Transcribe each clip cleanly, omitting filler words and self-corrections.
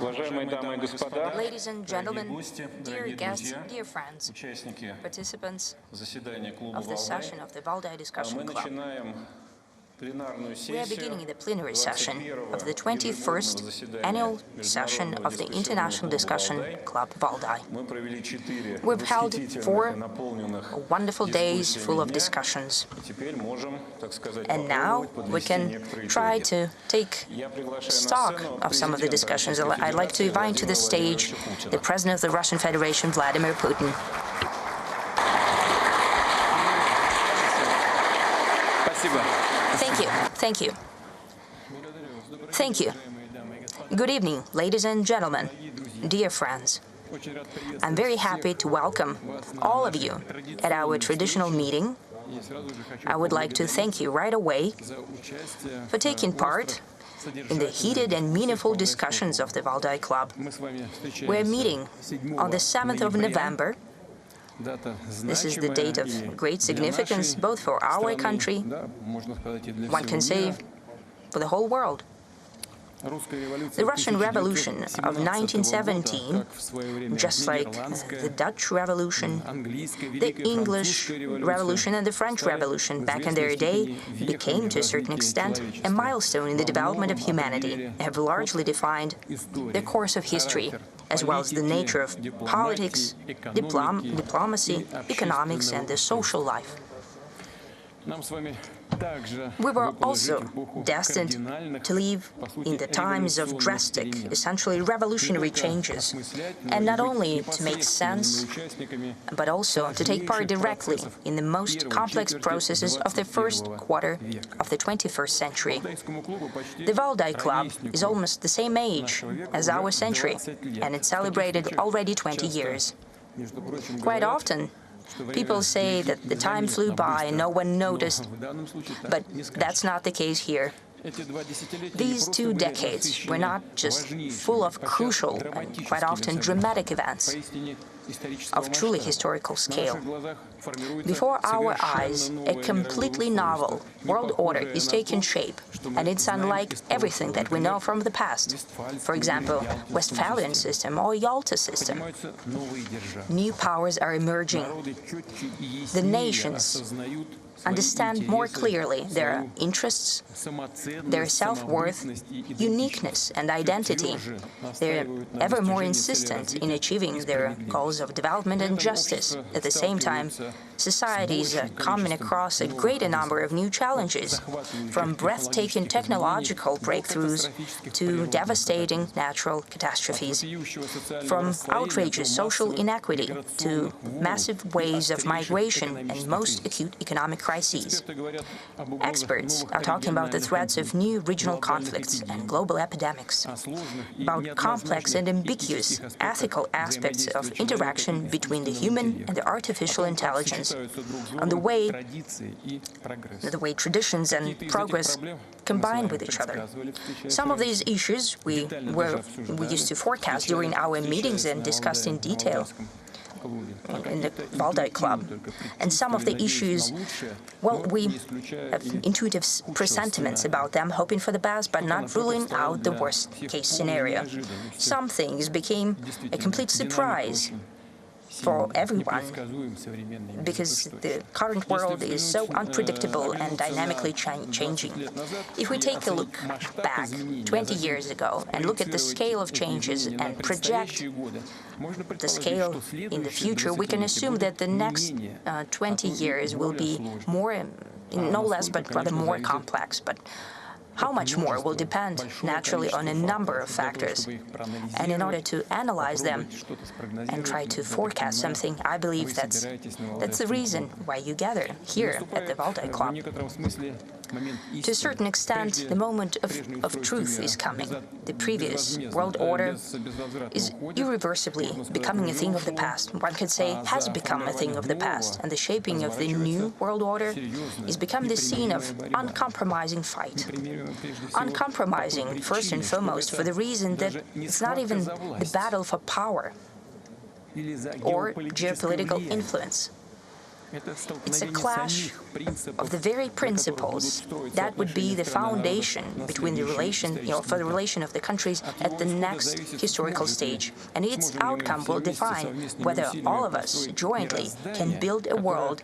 Ladies and gentlemen, dear guests, dear friends, participants of the session of the Valdai Discussion Club, we are beginning the plenary session of the 21st annual session of the International Discussion Club Valdai. We've held 4 wonderful days full of discussions, and now we can try to take stock of some of the discussions. I'd like to invite to the stage the President of the Russian Federation, Vladimir Putin. Thank you. Thank you. Good evening, ladies and gentlemen, dear friends. I'm very happy to welcome all of you at our traditional meeting. I would like to thank you right away for taking part in the heated and meaningful discussions of the Valdai Club. We're meeting on the 7th of November. This is the date of great significance both for our country, one can say, for the whole world. The Russian Revolution of 1917, just like the Dutch Revolution, the English Revolution and the French Revolution back in their day, became to a certain extent a milestone in the development of humanity and have largely defined the course of history, as well as the nature of politics, diplomacy, economics, and the social life. We were also destined to live in the times of drastic, essentially revolutionary changes, and not only to make sense, but also to take part directly in the most complex processes of the first quarter of the 21st century. The Valdai Club is almost the same age as our century, and it celebrated already 20 years. Quite often, people say that the time flew by and no one noticed, but that's not the case here. These 2 decades were not just full of crucial and quite often dramatic events of truly historical scale. Before our eyes, a completely novel world order is taking shape, and it's unlike everything that we know from the past. For example, Westphalian system or Yalta system. New powers are emerging. The nations understand more clearly their interests, their self-worth, uniqueness and identity. They're ever more insistent in achieving their goals of development and justice. At the same time, societies are coming across a greater number of new challenges, from breathtaking technological breakthroughs to devastating natural catastrophes, from outrageous social inequity to massive waves of migration and most acute economic crises. Experts are talking about the threats of new regional conflicts and global epidemics, about complex and ambiguous ethical aspects of interaction between the human and the artificial intelligence, on the way traditions and progress combine with each other. Some of these issues we used to forecast during our meetings and discussed in detail in the Valdai Club. And some of the issues, well, we have intuitive presentiments about them, hoping for the best, but not ruling out the worst-case scenario. Some things became a complete surprise for everyone, because the current world is so unpredictable and dynamically changing. If we take a look back 20 years ago and look at the scale of changes and project the scale in the future, we can assume that the next 20 years will be more, no less, but rather more complex. But how much more will depend, naturally, on a number of factors. And in order to analyze them and try to forecast something, I believe that's the reason why you gather here at the Valdai Club. To a certain extent, the moment of truth is coming. The previous world order is irreversibly becoming a thing of the past. One could say has become a thing of the past, and the shaping of the new world order is becoming the scene of uncompromising fight. Uncompromising, first and foremost, for the reason that it's not even the battle for power or geopolitical influence. It's a clash of the very principles that would be the foundation between the relation, for the relation of the countries at the next historical stage. And its outcome will define whether all of us jointly can build a world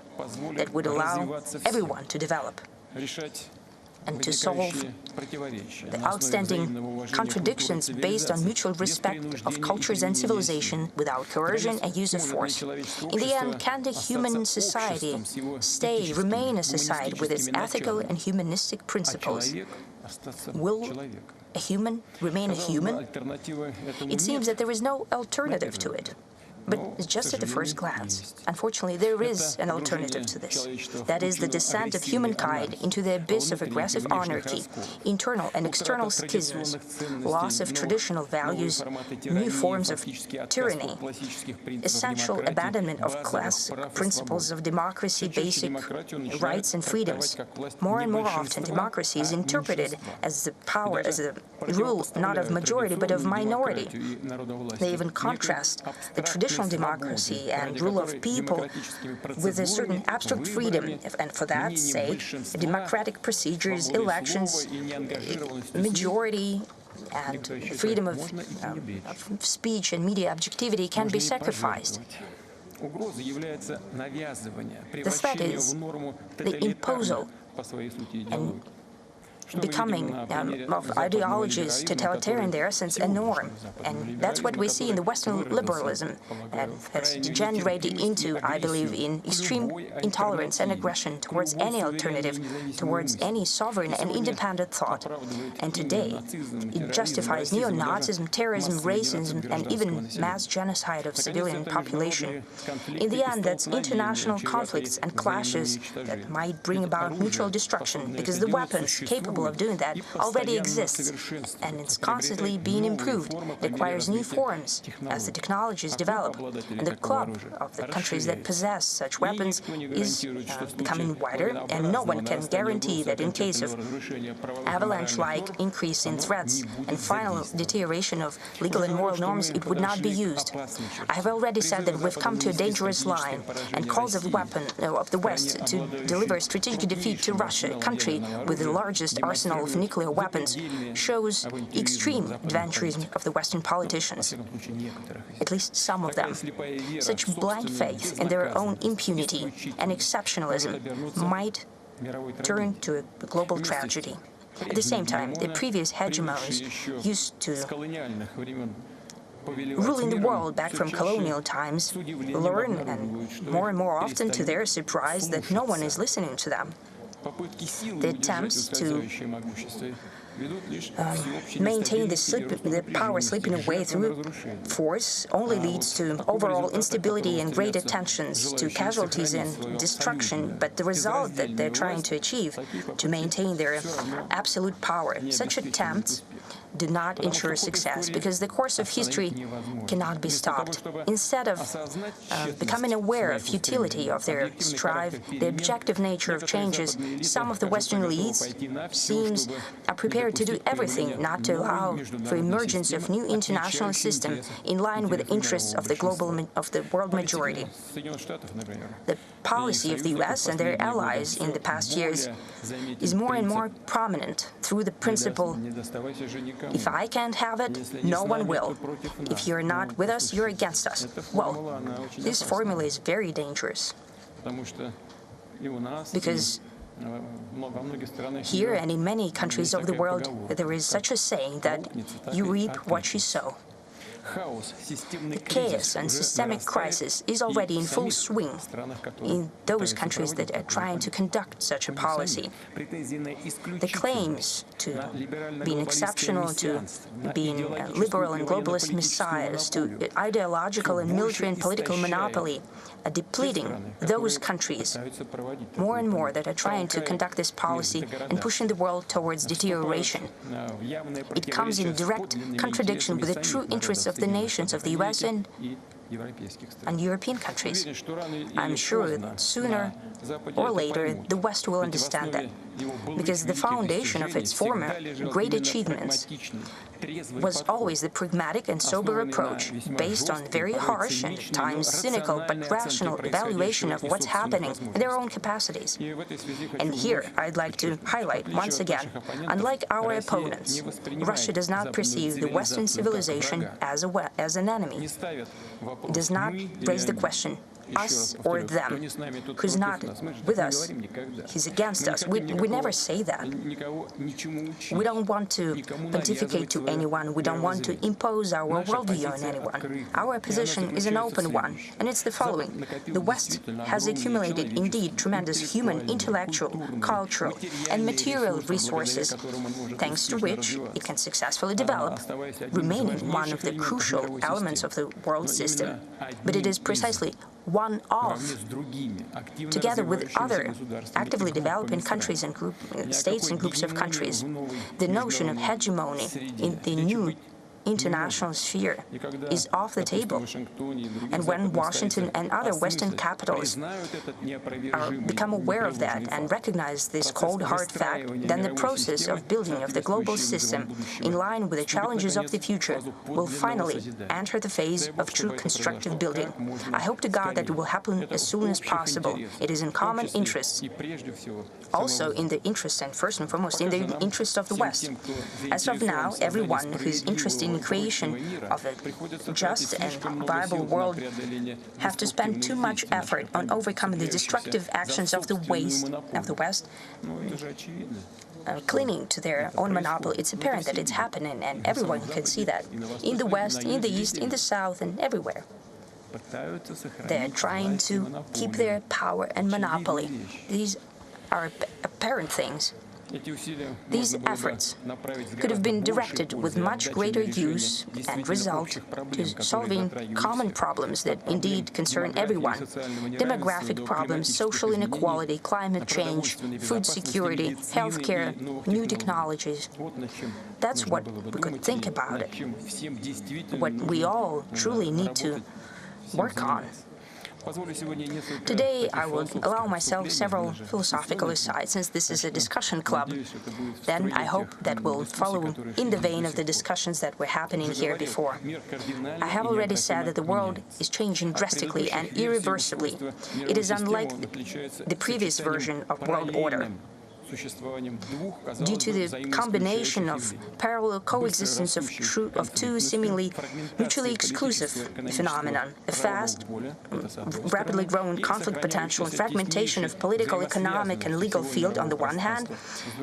that would allow everyone to develop and to solve the outstanding contradictions based on mutual respect of cultures and civilization without coercion and use of force. In the end, can the human society remain a society with its ethical and humanistic principles? Will a human remain a human? It seems that there is no alternative to it. But just at the first glance, unfortunately, there is an alternative to this. That is the descent of humankind into the abyss of aggressive anarchy, internal and external schisms, loss of traditional values, new forms of tyranny, essential abandonment of classic principles of democracy, basic rights and freedoms. More and more often, democracy is interpreted as the power, as the rule not of majority but of minority. They even contrast the traditional democracy and rule of people with a certain abstract freedom, and for that sake, democratic procedures, elections, majority, and freedom of speech and media objectivity can be sacrificed. The threat is the imposal and becoming of ideologies totalitarian in their essence a norm. And that's what we see in the Western liberalism that has degenerated into, I believe, in extreme intolerance and aggression towards any alternative, towards any sovereign and independent thought. And today, it justifies neo-Nazism, terrorism, racism, and even mass genocide of civilian population. In the end, that's international conflicts and clashes that might bring about mutual destruction, because the weapons capable of doing that already exists, and it's constantly being improved. It acquires new forms as the technologies develop, and the club of the countries that possess such weapons is becoming wider, and no one can guarantee that in case of avalanche-like increase in threats and final deterioration of legal and moral norms, it would not be used. I have already said that we've come to a dangerous line, and calls of the West to deliver strategic defeat to Russia, a country with the largest arsenal of nuclear weapons, shows extreme adventurism of the Western politicians, at least some of them. Such blind faith in their own impunity and exceptionalism might turn to a global tragedy. At the same time, the previous hegemons used to ruling the world back from colonial times learn, and more often to their surprise, that no one is listening to them. The attempts to maintain the power slipping away through force only leads to overall instability and greater tensions, to casualties and destruction. But the result that they're trying to achieve, to maintain their absolute power, such attempts do not ensure success, because the course of history cannot be stopped. Instead of becoming aware of futility of their strive, the objective nature of changes, some of the Western elites are prepared to do everything not to allow for emergence of new international system in line with the interests of the world majority. The policy of the US and their allies in the past years is more and more prominent through the principle, if I can't have it, no one will. If you're not with us, you're against us. Well, this formula is very dangerous, because here and in many countries of the world, there is such a saying that you reap what you sow. The chaos and systemic crisis is already in full swing in those countries that are trying to conduct such a policy. The claims to being exceptional, to being liberal and globalist messiahs, to ideological and military and political monopoly, are depleting those countries more and more that are trying to conduct this policy and pushing the world towards deterioration. It comes in direct contradiction with the true interests of the nations of the US and and European countries. I'm sure that sooner or later the West will understand that, because the foundation of its former great achievements was always the pragmatic and sober approach, based on very harsh and at times cynical but rational evaluation of what's happening in their own capacities. And here I'd like to highlight once again, unlike our opponents, Russia does not perceive the Western civilization as an enemy. It does not raise the question, us or them. Who's not with us, he's against us. We never say that. We don't want to pontificate to anyone. We don't want to impose our worldview on anyone. Our position is an open one, and it's the following. The West has accumulated, indeed, tremendous human, intellectual, cultural, and material resources, thanks to which it can successfully develop, remaining one of the crucial elements of the world system. But it is precisely one of, together with other actively developing countries and states and groups of countries, the notion of hegemony in the new international sphere is off the table. And when Washington and other Western capitals become aware of that and recognize this cold, hard fact, then the process of building of the global system in line with the challenges of the future will finally enter the phase of true constructive building. I hope to God that it will happen as soon as possible. It is in common interests, also in the interest, and first and foremost, in the interest of the West. As of now, everyone who is interested in the creation of a just and viable world have to spend too much effort on overcoming the destructive actions of the West, clinging to their own monopoly. It's apparent that it's happening, and everyone can see that. In the West, in the East, in the South, and everywhere. They're trying to keep their power and monopoly. These are apparent things. These efforts could have been directed with much greater use and result to solving common problems that indeed concern everyone: demographic problems, social inequality, climate change, food security, healthcare, new technologies. That's what we could think about it, what we all truly need to work on. Today, I will allow myself several philosophical asides, since this is a discussion club. Then I hope that will follow in the vein of the discussions that were happening here before. I have already said that the world is changing drastically and irreversibly. It is unlike the previous version of world order, due to the combination of parallel coexistence of two seemingly mutually exclusive phenomena: a fast, rapidly growing conflict potential and fragmentation of political, economic, and legal field on the one hand,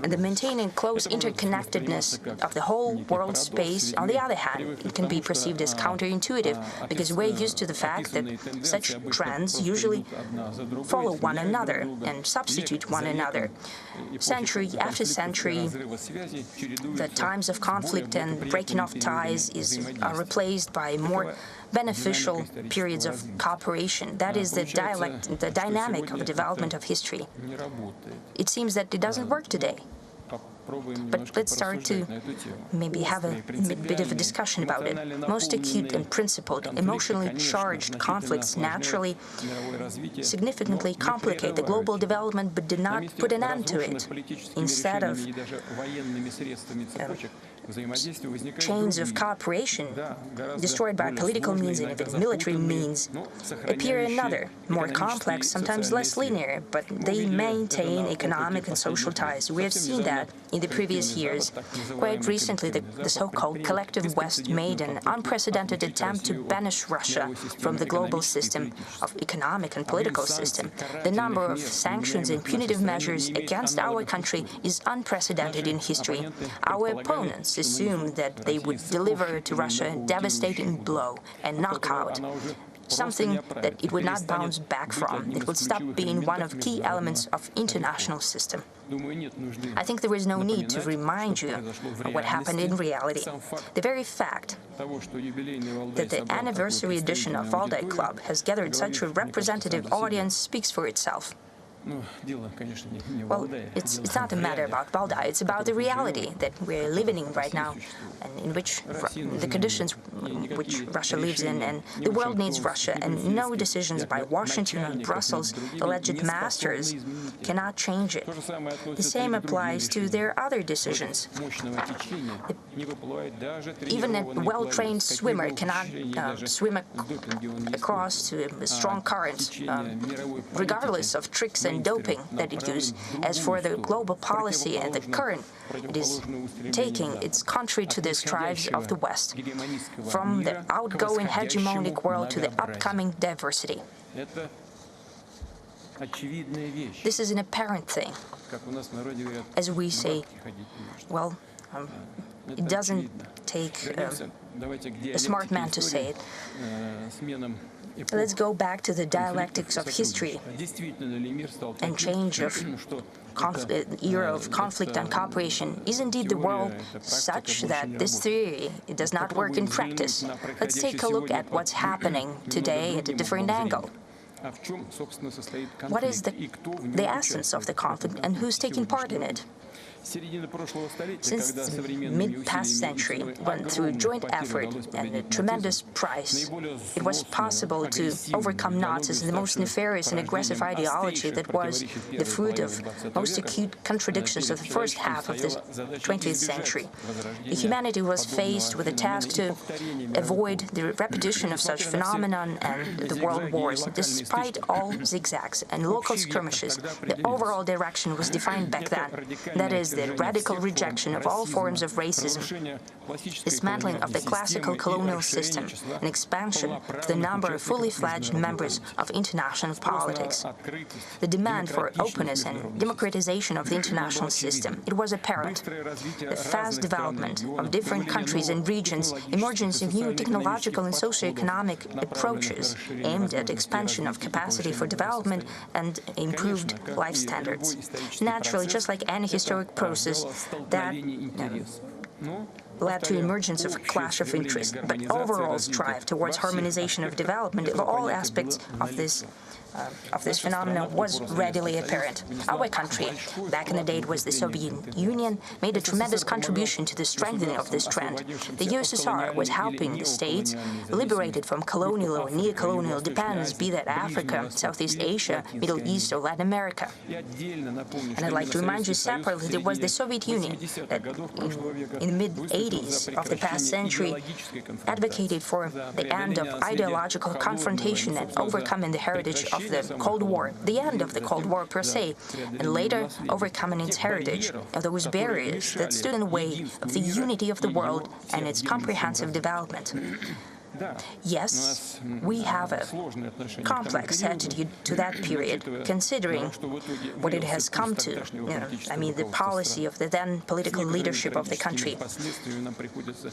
and the maintaining close interconnectedness of the whole world space on the other hand. It can be perceived as counterintuitive, because we're used to the fact that such trends usually follow one another and substitute one another. Century after century, the times of conflict and breaking off ties are replaced by more beneficial periods of cooperation. That is the dynamic of the development of history. It seems that it doesn't work today. But let's start to maybe have a bit of a discussion about it. Most acute and principled, emotionally charged conflicts naturally significantly complicate the global development, but did not put an end to it. Instead of chains of cooperation destroyed by political means and even military means, appear another, more complex, sometimes less linear, but they maintain economic and social ties. We have seen that in the previous years. Quite recently, the so-called collective West made an unprecedented attempt to banish Russia from the global system of economic and political system. The number of sanctions and punitive measures against our country is unprecedented in history. Our opponents assumed that they would deliver to Russia a devastating blow and knockout, something that it would not bounce back from. It would stop being one of key elements of international system. I think there is no need to remind you of what happened in reality. The very fact that the anniversary edition of Valdai Club has gathered such a representative audience speaks for itself. Well, it's not a matter about Valdai, it's about the reality that we're living in right now, and in which the conditions which Russia lives in, and the world needs Russia, and no decisions by Washington or Brussels, the alleged masters, cannot change it. The same applies to their other decisions. Even a well-trained swimmer cannot swim across to a strong current, regardless of tricks and doping that it uses. As for the global policy and the current it is taking, it's contrary to the strives of the West, from the outgoing hegemonic world to the upcoming diversity. This is an apparent thing. As we say, well, it doesn't take a smart man to say it. Let's go back to the dialectics of history and change of era of conflict and cooperation. Is indeed the world such that this theory does not work in practice? Let's take a look at what's happening today at a different angle. What is the essence of the conflict and who's taking part in it? Since the mid-past century, when through joint effort and a tremendous price, it was possible to overcome Nazism, the most nefarious and aggressive ideology that was the fruit of most acute contradictions of the first half of the 20th century. Humanity was faced with a task to avoid the repetition of such phenomenon and the world wars. Despite all zigzags and local skirmishes, the overall direction was defined back then. That is, the radical rejection of all forms of racism, dismantling of the classical colonial system, and expansion of the number of fully fledged members of international politics. The demand for openness and democratization of the international system, it was apparent. The fast development of different countries and regions, emergence of new technological and socio-economic approaches aimed at expansion of capacity for development and improved life standards. Naturally, just like any historic process, that led to emergence of a clash of interests, but overall strive towards harmonization of development of all aspects of this phenomenon was readily apparent. Our country, back in the day it was the Soviet Union, made a tremendous contribution to the strengthening of this trend. The USSR was helping the states liberated from colonial or neo-colonial dependence, be that Africa, Southeast Asia, Middle East or Latin America. And I'd like to remind you separately that it was the Soviet Union that in the mid-80s of the past century advocated for the end of ideological confrontation and overcoming the heritage of the Cold War, the end of the Cold War per se, and later overcoming its heritage of those barriers that stood in the way of the unity of the world and its comprehensive development. Yes, we have a complex attitude to that period, considering what it has come to, the policy of the then political leadership of the country.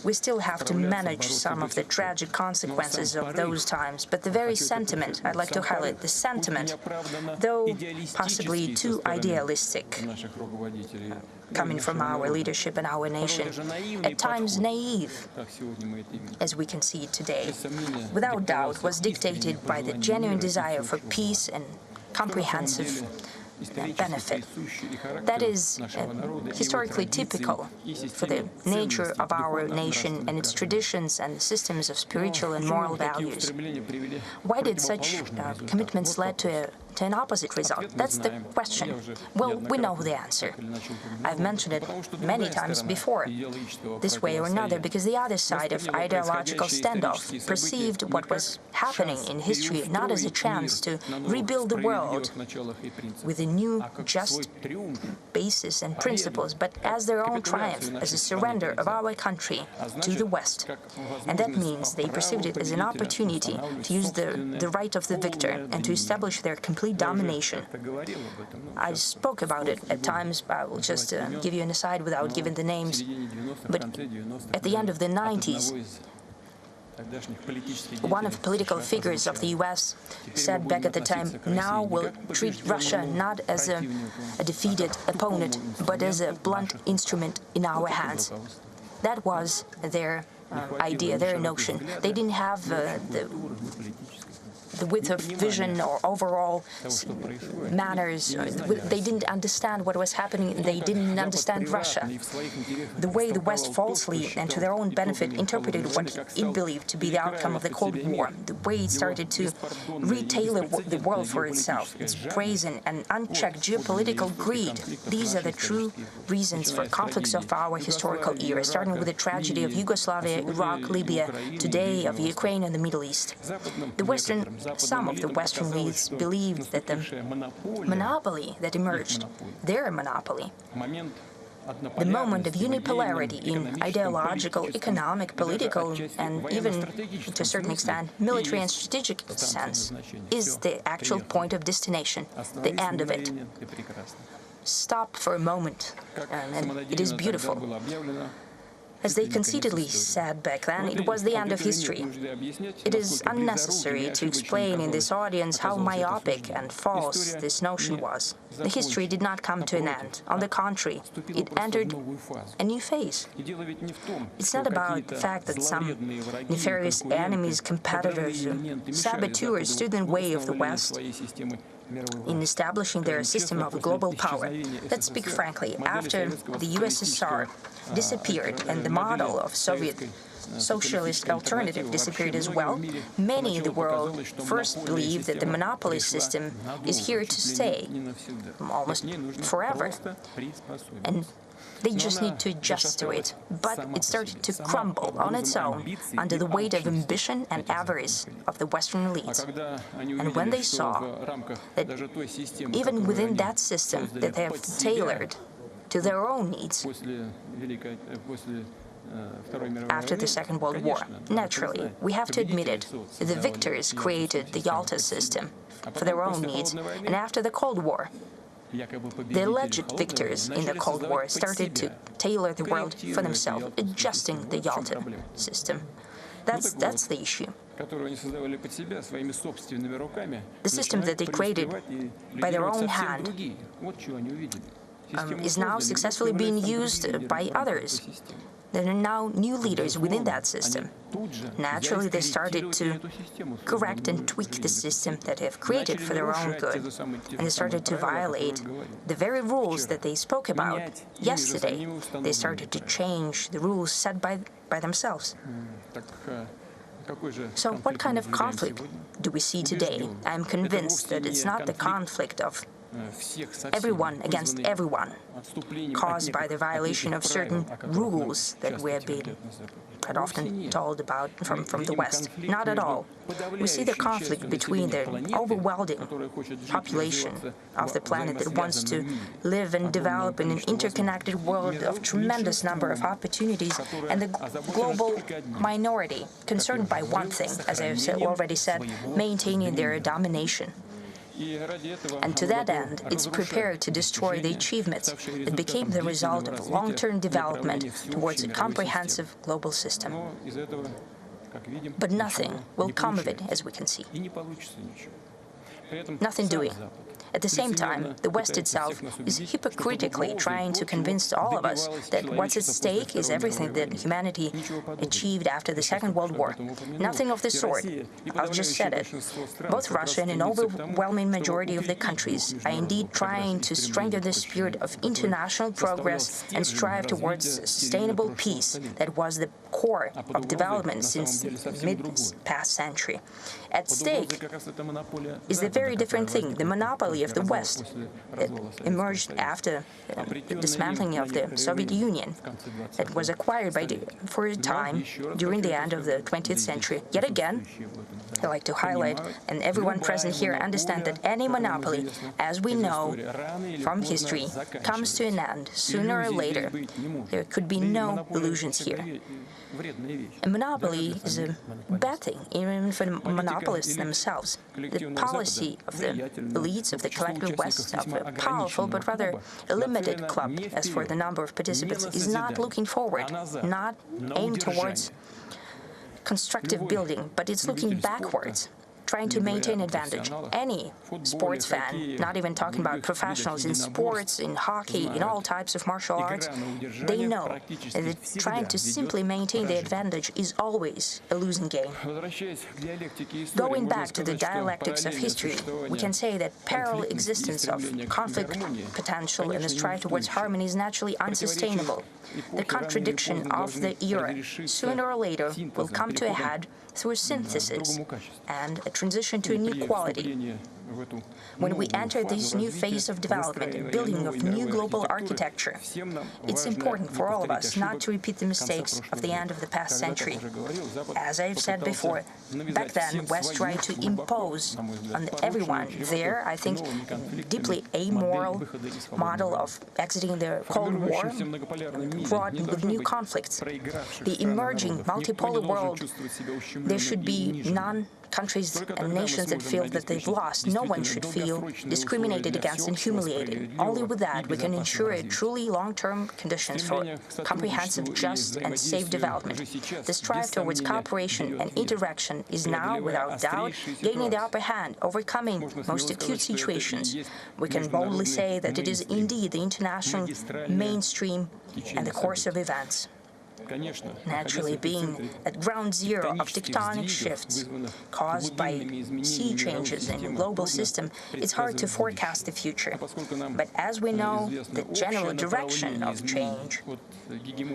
We still have to manage some of the tragic consequences of those times, but the very sentiment, I'd like to highlight the sentiment, though possibly too idealistic, coming from our leadership and our nation, at times naive, as we can see today, without doubt was dictated by the genuine desire for peace and comprehensive benefit. That is historically typical for the nature of our nation and its traditions and systems of spiritual and moral values. Why did such commitments lead to an opposite result? That's the question. Well, we know the answer. I've mentioned it many times before, this way or another, because the other side of ideological standoff perceived what was happening in history not as a chance to rebuild the world with a new, just basis and principles, but as their own triumph, as a surrender of our country to the West. And that means they perceived it as an opportunity to use the right of the victor and to establish their complete domination. I spoke about it at times. I will just give you an aside without giving the names. But at the end of the 90s, one of the political figures of the US said back at the time, now we'll treat Russia not as a defeated opponent, but as a blunt instrument in our hands. That was their idea, their notion. They didn't have the width of vision or overall manners. They didn't understand what was happening. They didn't understand Russia. The way the West falsely and to their own benefit interpreted what it believed to be the outcome of the Cold War, the way it started to retailor the world for itself, its brazen and unchecked geopolitical greed. These are the true reasons for conflicts of our historical era, starting with the tragedy of Yugoslavia, Iraq, Libya, today of Ukraine and the Middle East. Some of the Western leaders believed that the monopoly that emerged, their monopoly, the moment of unipolarity in ideological, economic, political, and even, to a certain extent, military and strategic sense, is the actual point of destination, the end of it. Stop for a moment, and it is beautiful. As they conceitedly said back then, it was the end of history. It is unnecessary to explain in this audience how myopic and false this notion was. The history did not come to an end. On the contrary, it entered a new phase. It's not about the fact that some nefarious enemies, competitors, saboteurs stood in the way of the West in establishing their system of global power. Let's speak frankly, after the USSR disappeared and the model of Soviet socialist alternative disappeared as well, many in the world first believed that the monopoly system is here to stay, almost forever, and they just need to adjust to it. But it started to crumble on its own under the weight of ambition and avarice of the Western elites. And when they saw that even within that system that they have tailored to their own needs after the Second World War, naturally, we have to admit it, the victors created the Yalta system for their own needs, and after the Cold War, the alleged victors in the Cold War started to tailor the world for themselves, adjusting the Yalta system. That's the issue. The system that they created by their own hand is now successfully being used by others. There are now new leaders within that system. Naturally, they started to correct and tweak the system that they have created for their own good. And they started to violate the very rules that they spoke about yesterday. They started to change the rules set by themselves. So what kind of conflict do we see today? I'm convinced that it's not the conflict of everyone against everyone, caused by the violation of certain rules that we have been quite often told about from the West. Not at all. We see the conflict between the overwhelming population of the planet that wants to live and develop in an interconnected world of tremendous number of opportunities, and the global minority concerned by one thing, as I've already said, maintaining their domination. And to that end, it's prepared to destroy the achievements that became the result of long-term development towards a comprehensive global system. But nothing will come of it, as we can see. Nothing doing. At the same time, the West itself is hypocritically trying to convince all of us that what's at stake is everything that humanity achieved after the Second World War. Nothing of the sort. I've just said it. Both Russia and an overwhelming majority of the countries are indeed trying to strengthen the spirit of international progress and strive towards sustainable peace that was the core of development since the mid-past century. At stake is the very different thing, the monopoly of the West that emerged after the dismantling of the Soviet Union, that was acquired for a time during the end of the 20th century. Yet again, I like to highlight, and everyone present here understand that any monopoly, as we know from history, comes to an end sooner or later. There could be no illusions here. A monopoly is a bad thing, even for the monopolists themselves. The policy of the elites of the collective West, of a powerful but rather a limited club as for the number of participants, is not looking forward, not aimed towards constructive building, but it's looking backwards. trying to maintain advantage. Any sports fan, not even talking about professionals in sports, in hockey, in all types of martial arts, they know that trying to simply maintain the advantage is always a losing game. Going back to the dialectics of history, we can say that parallel existence of conflict potential and the strive towards harmony is naturally unsustainable. The contradiction of the era, sooner or later, will come to a head through synthesis and a transition to inequality. When we enter this new phase of development and building of new global architecture, it's important for all of us not to repeat the mistakes of the end of the past century. As I've said before, back then, West tried to impose on everyone there, I think, deeply amoral model of exiting the Cold War, brought with new conflicts. The emerging multipolar world, there should be countries and nations that feel that they've lost. No one should feel discriminated against and humiliated. Only with that we can ensure a truly long-term conditions for comprehensive, just and safe development. The strive towards cooperation and interaction is now, without doubt, gaining the upper hand, overcoming most acute situations. We can boldly say that it is indeed the international mainstream and the course of events. Naturally, being at ground zero of tectonic shifts caused by sea changes in the global system, it's hard to forecast the future. But as we know, the general direction of change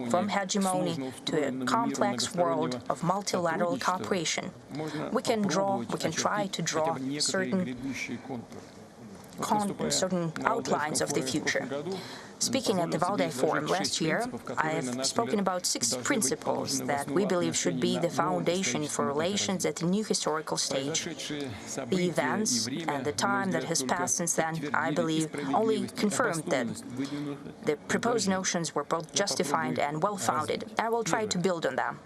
from hegemony to a complex world of multilateral cooperation, we can try to draw certain outlines of the future. Speaking at the Valdai Forum last year, I have spoken about 6 principles that we believe should be the foundation for relations at a new historical stage. The events and the time that has passed since then, I believe, only confirmed that the proposed notions were both justified and well-founded. I will try to build on them.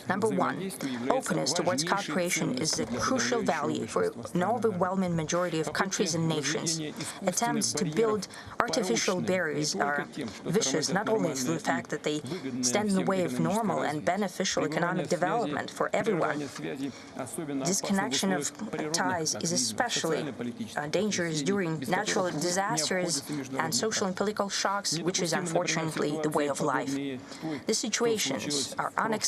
Number 1, openness towards cooperation is a crucial value for an overwhelming majority of countries and nations. Attempts to build artificial barriers are vicious not only through the fact that they stand in the way of normal and beneficial economic development for everyone. Disconnection of ties is especially dangerous during natural disasters and social and political shocks, which is unfortunately the way of life. The situations are unacceptable,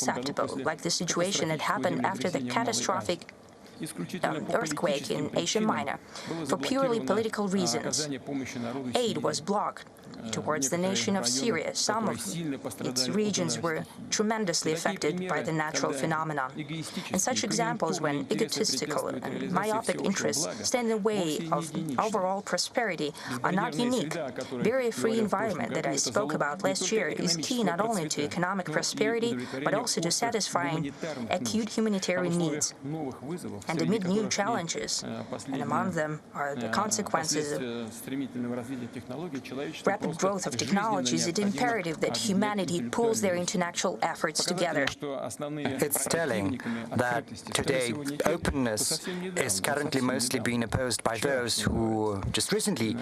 like the situation that happened after the catastrophic earthquake in Asia Minor. For purely political reasons, aid was blocked towards the nation of Syria. Some of its regions were tremendously affected by the natural phenomenon. And such examples, when egotistical and myopic interests stand in the way of overall prosperity, are not unique. Barrier-free environment that I spoke about last year is key not only to economic prosperity, but also to satisfying acute humanitarian needs. And amid new challenges, and among them are the consequences of rapid growth of technologies, it's imperative that humanity pulls their intellectual efforts together. It's telling that today openness is currently mostly being opposed by those who just recently,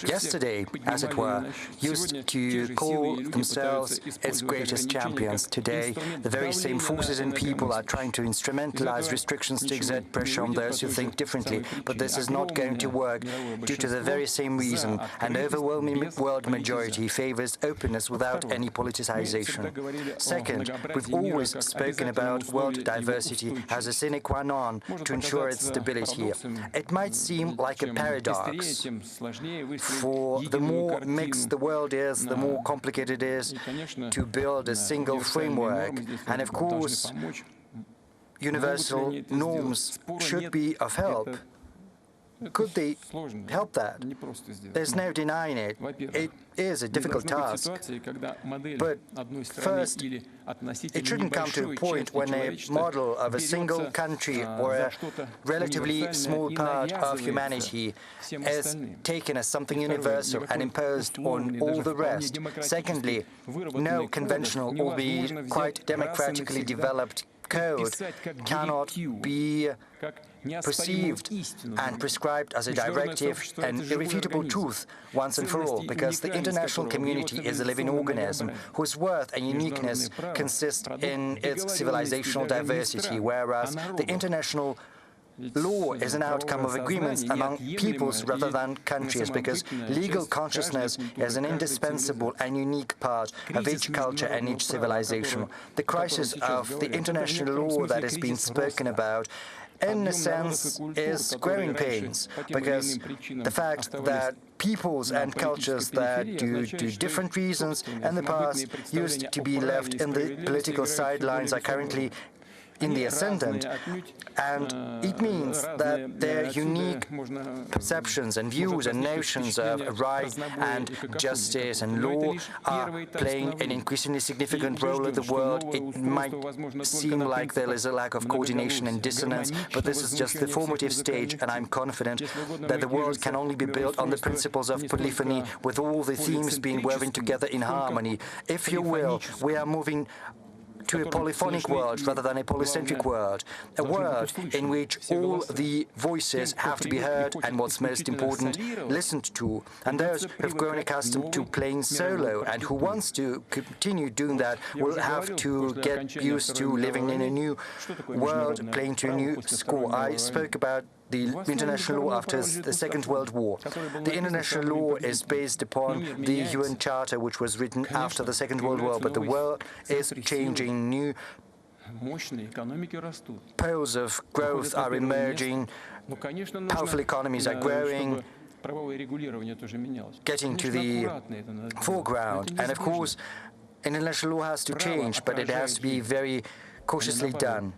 yesterday, as it were, used to call themselves its greatest champions. Today, the very same forces and people are trying to instrumentalize restrictions to exert pressure on those who think differently, but this is not going to work due to the very same reason. An overwhelming world majority favors openness without any politicization. Second, we've always spoken about world diversity as a sine qua non to ensure its stability. It might seem like a paradox, for the more mixed the world is, the more complicated it is to build a single framework. And of course, universal norms should be of help. Could they help that? There's no denying it. It is a difficult task. But first, it shouldn't come to a point when a model of a single country or a relatively small part of humanity is taken as something universal and imposed on all the rest. Secondly, no conventional, albeit quite democratically developed code cannot be perceived and prescribed as a directive and irrefutable truth once and for all, because the international community is a living organism whose worth and uniqueness consist in its civilizational diversity, whereas the international law is an outcome of agreements among peoples rather than countries, because legal consciousness is an indispensable and unique part of each culture and each civilization. The crisis of the international law that has been spoken about, in a sense, is growing pains, because the fact that peoples and cultures that, due to different reasons in the past, used to be left in the political sidelines are currently in the ascendant, and it means that their unique perceptions and views and notions of right and justice and law are playing an increasingly significant role in the world. It might seem like there is a lack of coordination and dissonance, but this is just the formative stage, and I'm confident that the world can only be built on the principles of polyphony, with all the themes being woven together in harmony. If you will, we are moving to a polyphonic world rather than a polycentric world, a world in which all the voices have to be heard and, what's most important, listened to. And those who have grown accustomed to playing solo and who wants to continue doing that will have to get used to living in a new world, playing to a new score. I spoke about the international law after the Second World War. The international law is based upon the UN Charter, which was written after the Second World War, but the world is changing. New poles of growth are emerging, powerful economies are growing, getting to the foreground. And of course, international law has to change, but it has to be very cautiously done.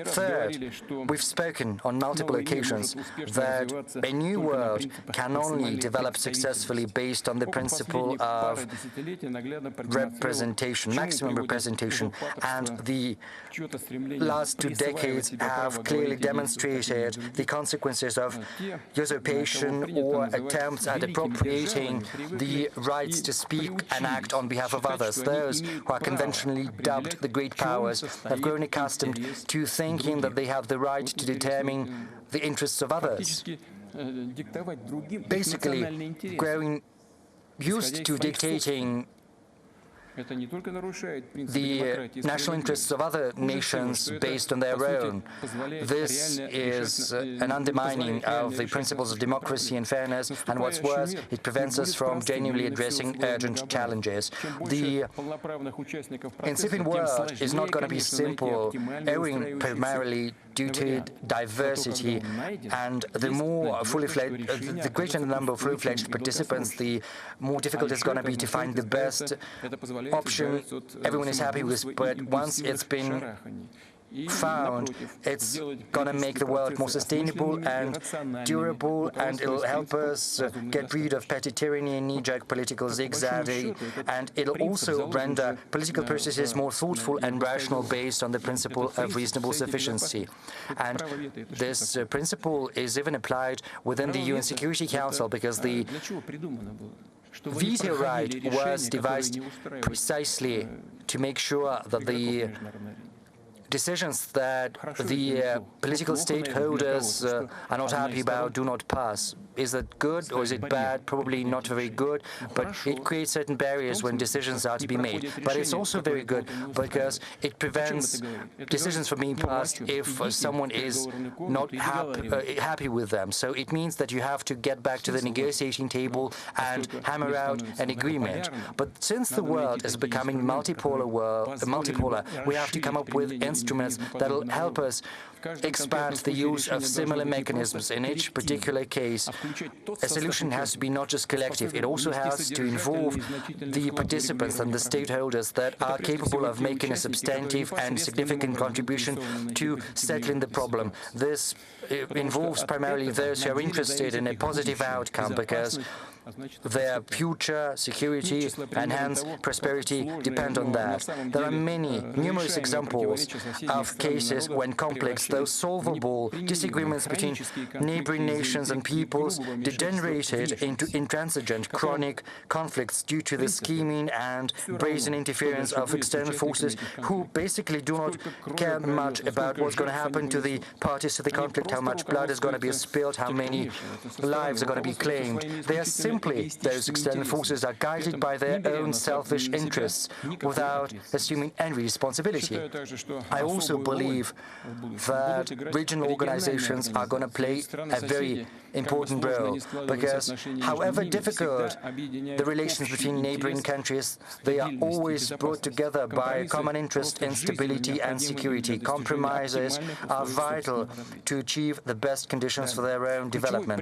Third, we've spoken on multiple occasions that a new world can only develop successfully based on the principle of representation, maximum representation, and the last 2 decades have clearly demonstrated the consequences of usurpation or attempts at appropriating the rights to speak and act on behalf of others. Those who are conventionally dubbed the great powers have grown accustomed to thinking that they have the right to determine the interests of others. Basically, growing used to dictating the national interests of other nations based on their own. This is an undermining of the principles of democracy and fairness, and what's worse, it prevents us from genuinely addressing urgent challenges. The incipient world is not going to be simple, owing primarily due to diversity, and the more fully-fledged, the greater the number of fully-fledged participants, the more difficult it's going to be to find the best option everyone is happy with. But once it's been found, it's going to make the world more sustainable and durable, and it'll help us get rid of petty tyranny and knee-jerk political zigzagging, and it'll also render political processes more thoughtful and rational based on the principle of reasonable sufficiency. And this principle is even applied within the UN Security Council, because the veto right was devised precisely to make sure that the decisions that the political stakeholders are not happy about do not pass. Is that good or is it bad? Probably not very good, but it creates certain barriers when decisions are to be made. But it's also very good because it prevents decisions from being passed if someone is not happy with them. So it means that you have to get back to the negotiating table and hammer out an agreement. But since the world is becoming multipolar, we have to come up with instruments that will help us expand the use of similar mechanisms. In each particular case, a solution has to be not just collective, it also has to involve the participants and the stakeholders that are capable of making a substantive and significant contribution to settling the problem. This involves primarily those who are interested in a positive outcome, because their future, security, and hence prosperity depend on that. There are numerous examples of cases when complex, though solvable, disagreements between neighboring nations and peoples degenerated into intransigent, chronic conflicts due to the scheming and brazen interference of external forces who basically do not care much about what's going to happen to the parties to the conflict, how much blood is going to be spilled, how many lives are going to be claimed. They are simply simply those external forces are guided by their own selfish interests without assuming any responsibility. I also believe that regional organizations are going to play a very important role, because however difficult the relations between neighboring countries, they are always brought together by a common interest in stability and security. Compromises are vital to achieve the best conditions for their own development.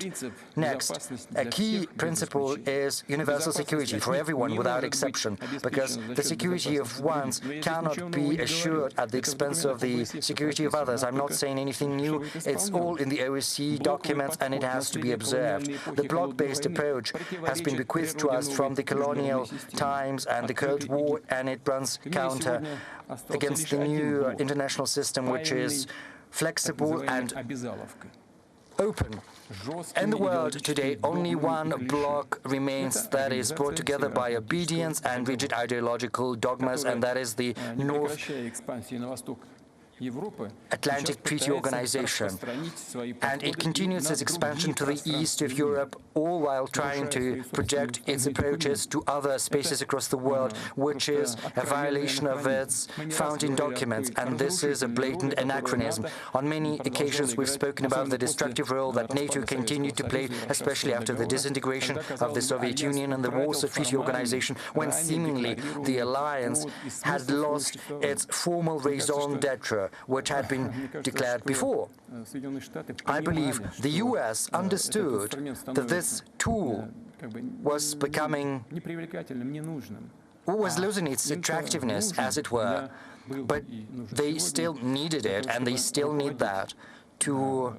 Next, a key principle is universal security for everyone without exception, because the security of ones cannot be assured at the expense of the security of others. I'm not saying anything new. It's all in the OSCE documents, and it has to be observed. The bloc-based approach has been bequeathed to us from the colonial times and the Cold War, and it runs counter against the new international system, which is flexible and open. In the world today, only one bloc remains that is brought together by obedience and rigid ideological dogmas, and that is the North Atlantic Treaty Organization, and it continues its expansion to the east of Europe, all while trying to project its approaches to other spaces across the world, which is a violation of its founding documents, and this is a blatant anachronism. On many occasions we've spoken about the destructive role that NATO continued to play, especially after the disintegration of the Soviet Union and the Warsaw Treaty Organization, when seemingly the alliance had lost its formal raison d'etre, which had been declared before. I believe the US understood that this tool was becoming, or was losing its attractiveness, as it were, but they still needed it, and they still need that to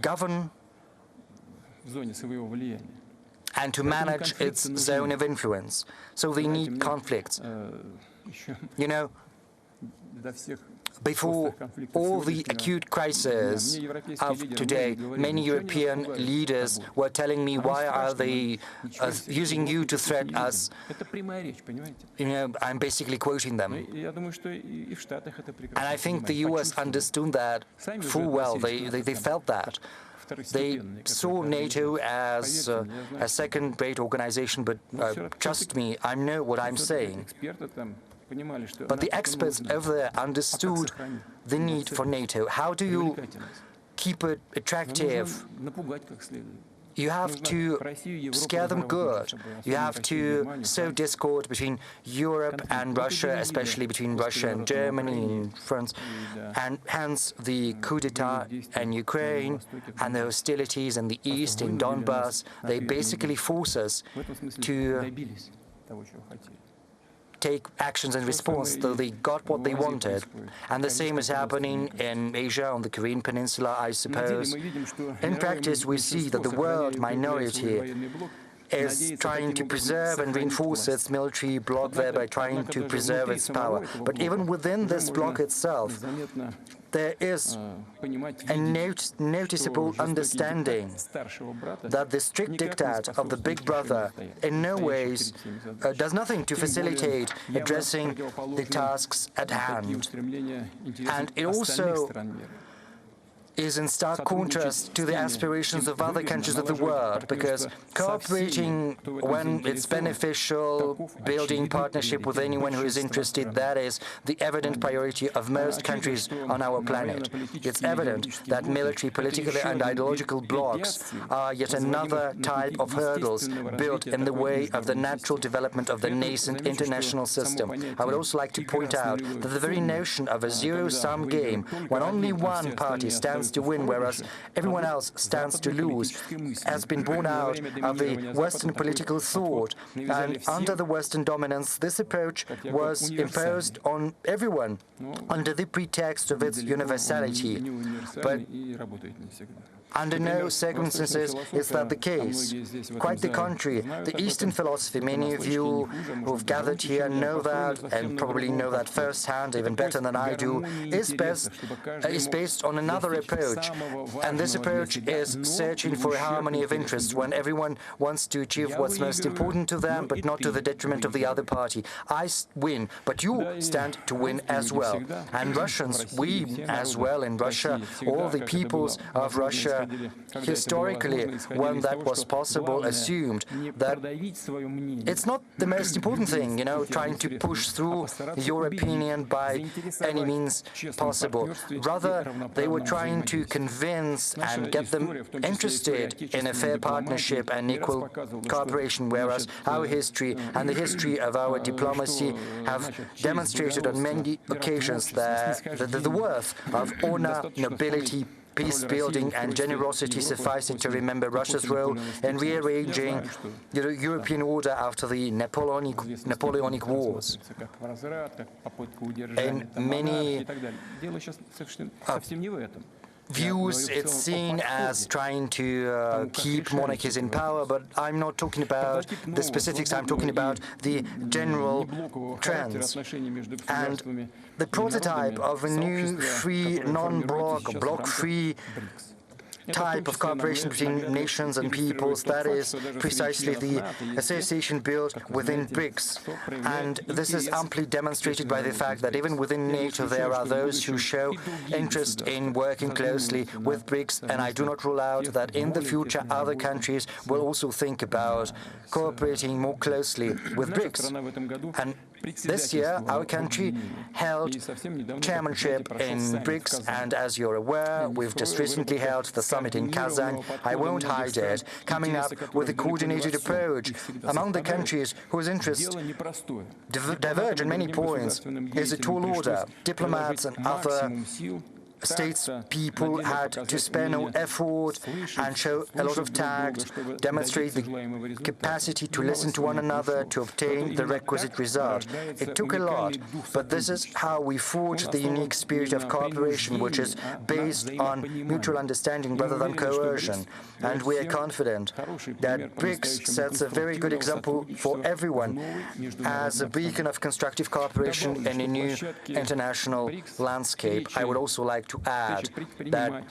govern and to manage its zone of influence. So they need conflicts. You know, before all the acute crises of today, many European leaders were telling me, why are they using you to threaten us? You know, I'm basically quoting them. And I think the US understood that full well. They felt that. They saw NATO as a second-rate organization, but trust me, I know what I'm saying. But the experts over there understood the need for NATO. How do you keep it attractive? You have to scare them good. You have to sow discord between Europe and Russia, especially between Russia and Germany and France, and hence the coup d'etat in Ukraine and the hostilities in the east, in Donbass. They basically force us to take actions in response, though they got what they wanted. And the same is happening in Asia, on the Korean Peninsula, I suppose. In practice, we see that the world minority is trying to preserve and reinforce its military bloc, thereby trying to preserve its power. But even within this bloc itself, there is a noticeable understanding that the strict diktat of the big brother in no ways does nothing to facilitate addressing the tasks at hand. And it also is in stark contrast to the aspirations of other countries of the world, because cooperating when it's beneficial, building partnership with anyone who is interested, that is the evident priority of most countries on our planet. It's evident that military, political and ideological blocs are yet another type of hurdles built in the way of the natural development of the nascent international system. I would also like to point out that the very notion of a zero-sum game, when only one party stands to win, whereas everyone else stands to lose, has been born out of the Western political thought. And under the Western dominance, this approach was imposed on everyone under the pretext of its universality. But under no circumstances is that the case. Quite the contrary. The Eastern philosophy, many of you who've gathered here know that, and probably know that firsthand, even better than I do, is based on another approach. And this approach is searching for a harmony of interests, when everyone wants to achieve what's most important to them, but not to the detriment of the other party. I win, but you stand to win as well. And Russians, we as well in Russia, all the peoples of Russia historically, when that was possible, assumed that it's not the most important thing, trying to push through your opinion by any means possible. Rather, they were trying to convince and get them interested in a fair partnership and equal cooperation, whereas our history and the history of our diplomacy have demonstrated on many occasions the worth of honor, nobility, peace-building and generosity, sufficing to remember Russia's role in rearranging the European order after the Napoleonic Wars. In many views, it's seen as trying to keep monarchies in power, but I'm not talking about the specifics, I'm talking about the general trends. And the prototype of a new free, non-bloc, bloc-free type of cooperation between nations and peoples, that is precisely the association built within BRICS. And this is amply demonstrated by the fact that even within NATO there are those who show interest in working closely with BRICS, and I do not rule out that in the future other countries will also think about cooperating more closely with BRICS. And this year, our country held chairmanship in BRICS, and as you're aware, we've just recently held the summit in Kazan. I won't hide it, coming up with a coordinated approach among the countries whose interests diverge in many points is a tall order. Diplomats and other statespeople had to spare no effort and show a lot of tact, demonstrate the capacity to listen to one another to obtain the requisite result. It took a lot, but this is how we forged the unique spirit of cooperation, which is based on mutual understanding rather than coercion. And we are confident that BRICS sets a very good example for everyone as a beacon of constructive cooperation in a new international landscape. I would also like to add that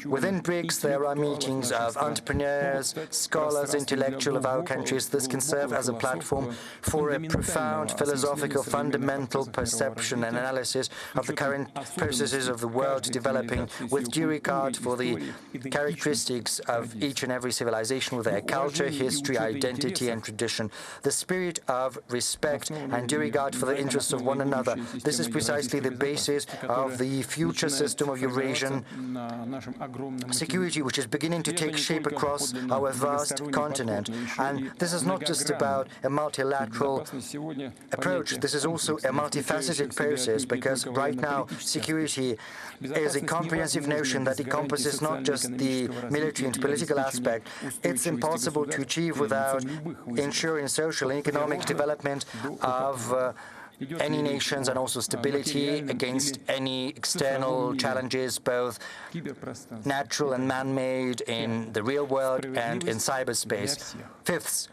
within BRICS there are meetings of entrepreneurs, scholars, intellectuals of our countries. This can serve as a platform for a profound philosophical fundamental perception and analysis of the current processes of the world developing with due regard for the characteristics of each and every civilization with their culture, history, identity and tradition. The spirit of respect and due regard for the interests of one another. This is precisely the basis of the future system of Eurasian security, which is beginning to take shape across our vast continent. And this is not just about a multilateral approach, this is also a multifaceted process, because right now security is a comprehensive notion that encompasses not just the military and political aspect. It's impossible to achieve without ensuring social and economic development of any nations and also stability against any external challenges, both natural and man-made in the real world and in cyberspace. Fifth,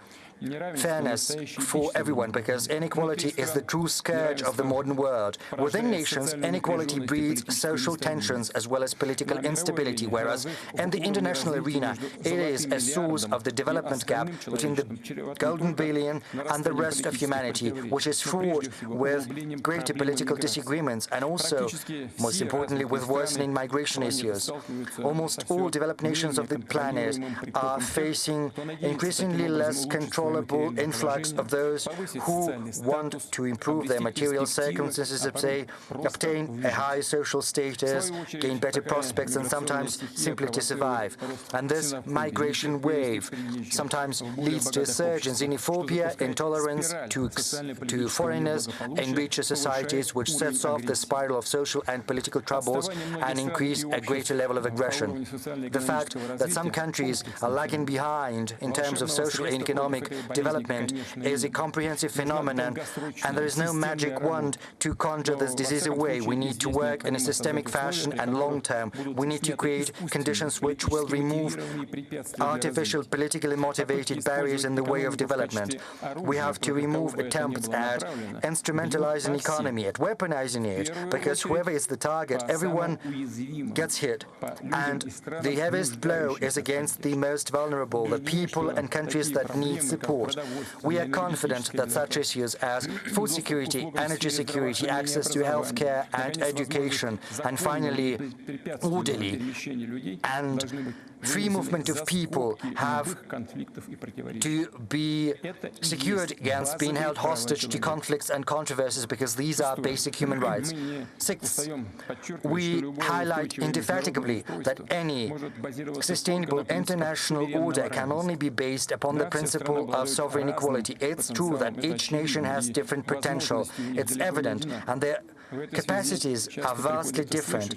fairness for everyone, because inequality is the true scourge of the modern world. Within nations, inequality breeds social tensions as well as political instability, whereas in the international arena, it is a source of the development gap between the golden billion and the rest of humanity, which is fraught with greater political disagreements and also, most importantly, with worsening migration issues. Almost all developed nations of the planet are facing increasingly less controllable influx of those who want to improve their material circumstances, obtain a high social status, gain better prospects, and sometimes simply to survive. And this migration wave sometimes leads to a surge in xenophobia, intolerance to foreigners in richer societies, which sets off the spiral of social and political troubles and increase a greater level of aggression. The fact that some countries are lagging behind in terms of social and economic development is a comprehensive phenomenon, and there is no magic wand to conjure this disease away. We need to work in a systemic fashion and long-term. We need to create conditions which will remove artificial, politically motivated barriers in the way of development. We have to remove attempts at instrumentalizing the economy, at weaponizing it, because whoever is the target, everyone gets hit. And the heaviest blow is against the most vulnerable, the people and countries that need support. We are confident that such issues as food security, energy security, access to healthcare and education, and finally, orderly and free movement of people have to be secured against being held hostage to conflicts and controversies, because these are basic human rights. Sixth, we highlight indefatigably that any sustainable international order can only be based upon the principle of sovereign equality. It's true that each nation has different potential. It's evident, and their capacities are vastly different.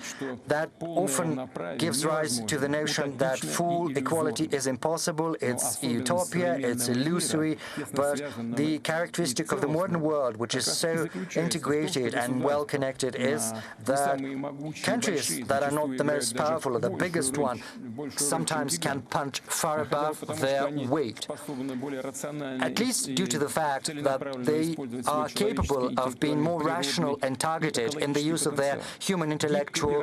That often gives rise to the notion that full equality is impossible, it's a utopia, it's illusory, but the characteristic of the modern world, which is so integrated and well-connected, is that countries that are not the most powerful or the biggest one sometimes can punch far above their weight, at least due to the fact that they are capable of being more rational and targeted in the use of their human, intellectual,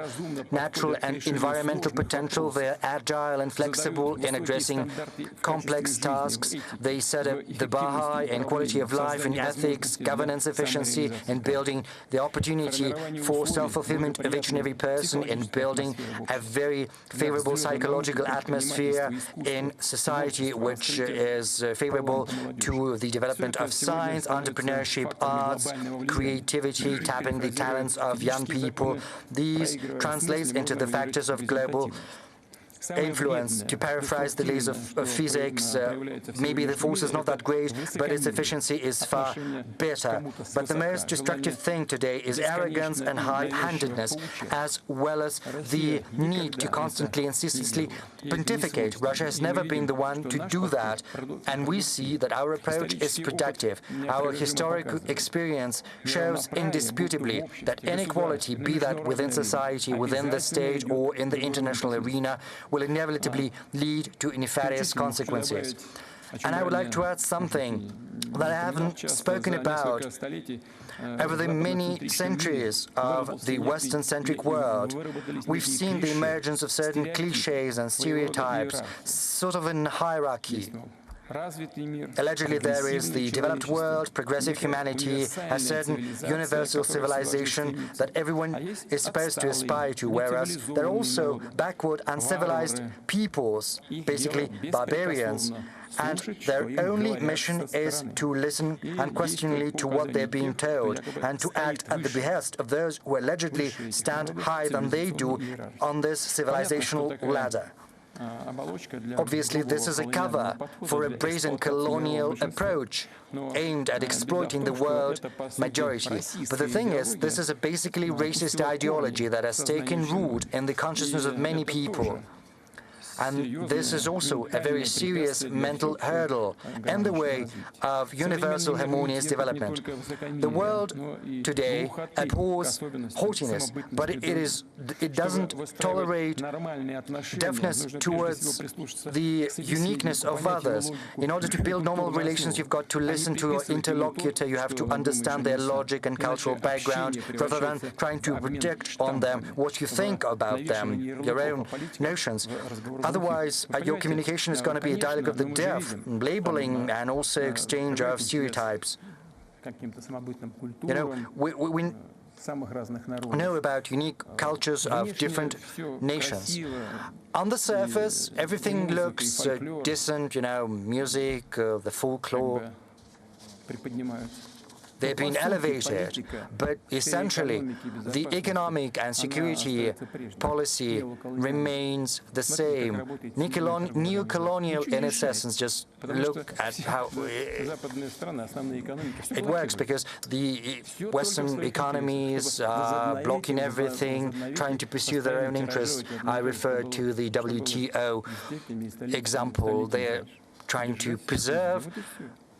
natural and environmental potential. They're agile and flexible in addressing complex tasks. They set up the bar high in quality of life, in ethics, governance efficiency, in building the opportunity for self-fulfillment of each and every person, in building a very favorable psychological atmosphere in society which is favorable to the development of science, entrepreneurship, arts, creativity, tapping the talents of young people. These translates into the factors of global influence. To paraphrase the laws of physics, maybe the force is not that great, but its efficiency is far better. But the most destructive thing today is arrogance and high-handedness, as well as the need to constantly and ceaselessly pontificate. Russia has never been the one to do that, and we see that our approach is productive. Our historical experience shows indisputably that inequality, be that within society, within the state, or in the international arena, will inevitably lead to nefarious consequences. And I would like to add something that I haven't spoken about. Over the many centuries of the Western-centric world, we've seen the emergence of certain clichés and stereotypes, sort of in hierarchy. Allegedly, there is the developed world, progressive humanity, a certain universal civilization that everyone is supposed to aspire to, whereas there are also backward, uncivilized peoples, basically barbarians, and their only mission is to listen unquestioningly to what they're being told and to act at the behest of those who allegedly stand higher than they do on this civilizational ladder. Obviously, this is a cover for a brazen colonial approach aimed at exploiting the world majority. But the thing is, this is a basically racist ideology that has taken root in the consciousness of many people. And this is also a very serious mental hurdle in the way of universal harmonious development. The world today abhors haughtiness, but it doesn't tolerate deafness towards the uniqueness of others. In order to build normal relations, you've got to listen to your interlocutor, you have to understand their logic and cultural background, rather than trying to project on them what you think about them, your own notions. Otherwise, your communication is going to be a dialogue of the deaf, labeling and also exchange of stereotypes. You know, we know about unique cultures of different nations. On the surface, everything looks decent, you know, music, the folklore. They've been elevated, but essentially the economic and security policy remains the same. Neo-colonial in its essence. Just look at how it works, because the Western economies are blocking everything, trying to pursue their own interests. I refer to the WTO example. They're trying to preserve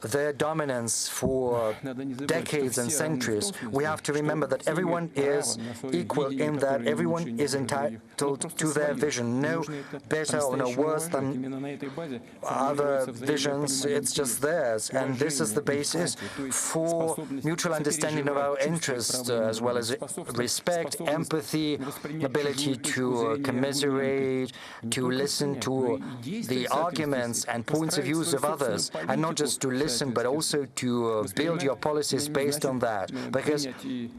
their dominance for decades and centuries. We have to remember that everyone is equal in that everyone is entitled to their vision, no better or no worse than other visions, it's just theirs. And this is the basis for mutual understanding of our interests, as well as respect, empathy, ability to commiserate, to listen to the arguments and points of view of others, and not just to listen listen, but also to build your policies based on that. Because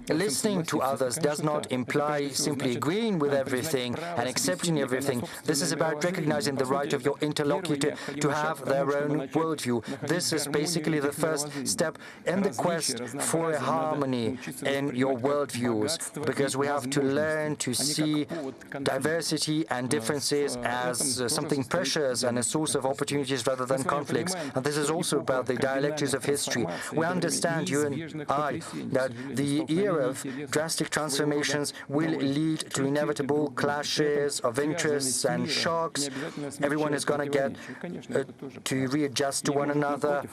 listening to others does not imply simply agreeing with everything and accepting everything. This is about recognizing the right of your interlocutor to have their own worldview. This is basically the first step in the quest for a harmony in your worldviews, because we have to learn to see diversity and differences as something precious and a source of opportunities rather than conflicts. And this is also about the dialectics of history. We understand, you and I, that the era of drastic transformations will lead to inevitable clashes of interests and shocks. Everyone is going to get to readjust to one another,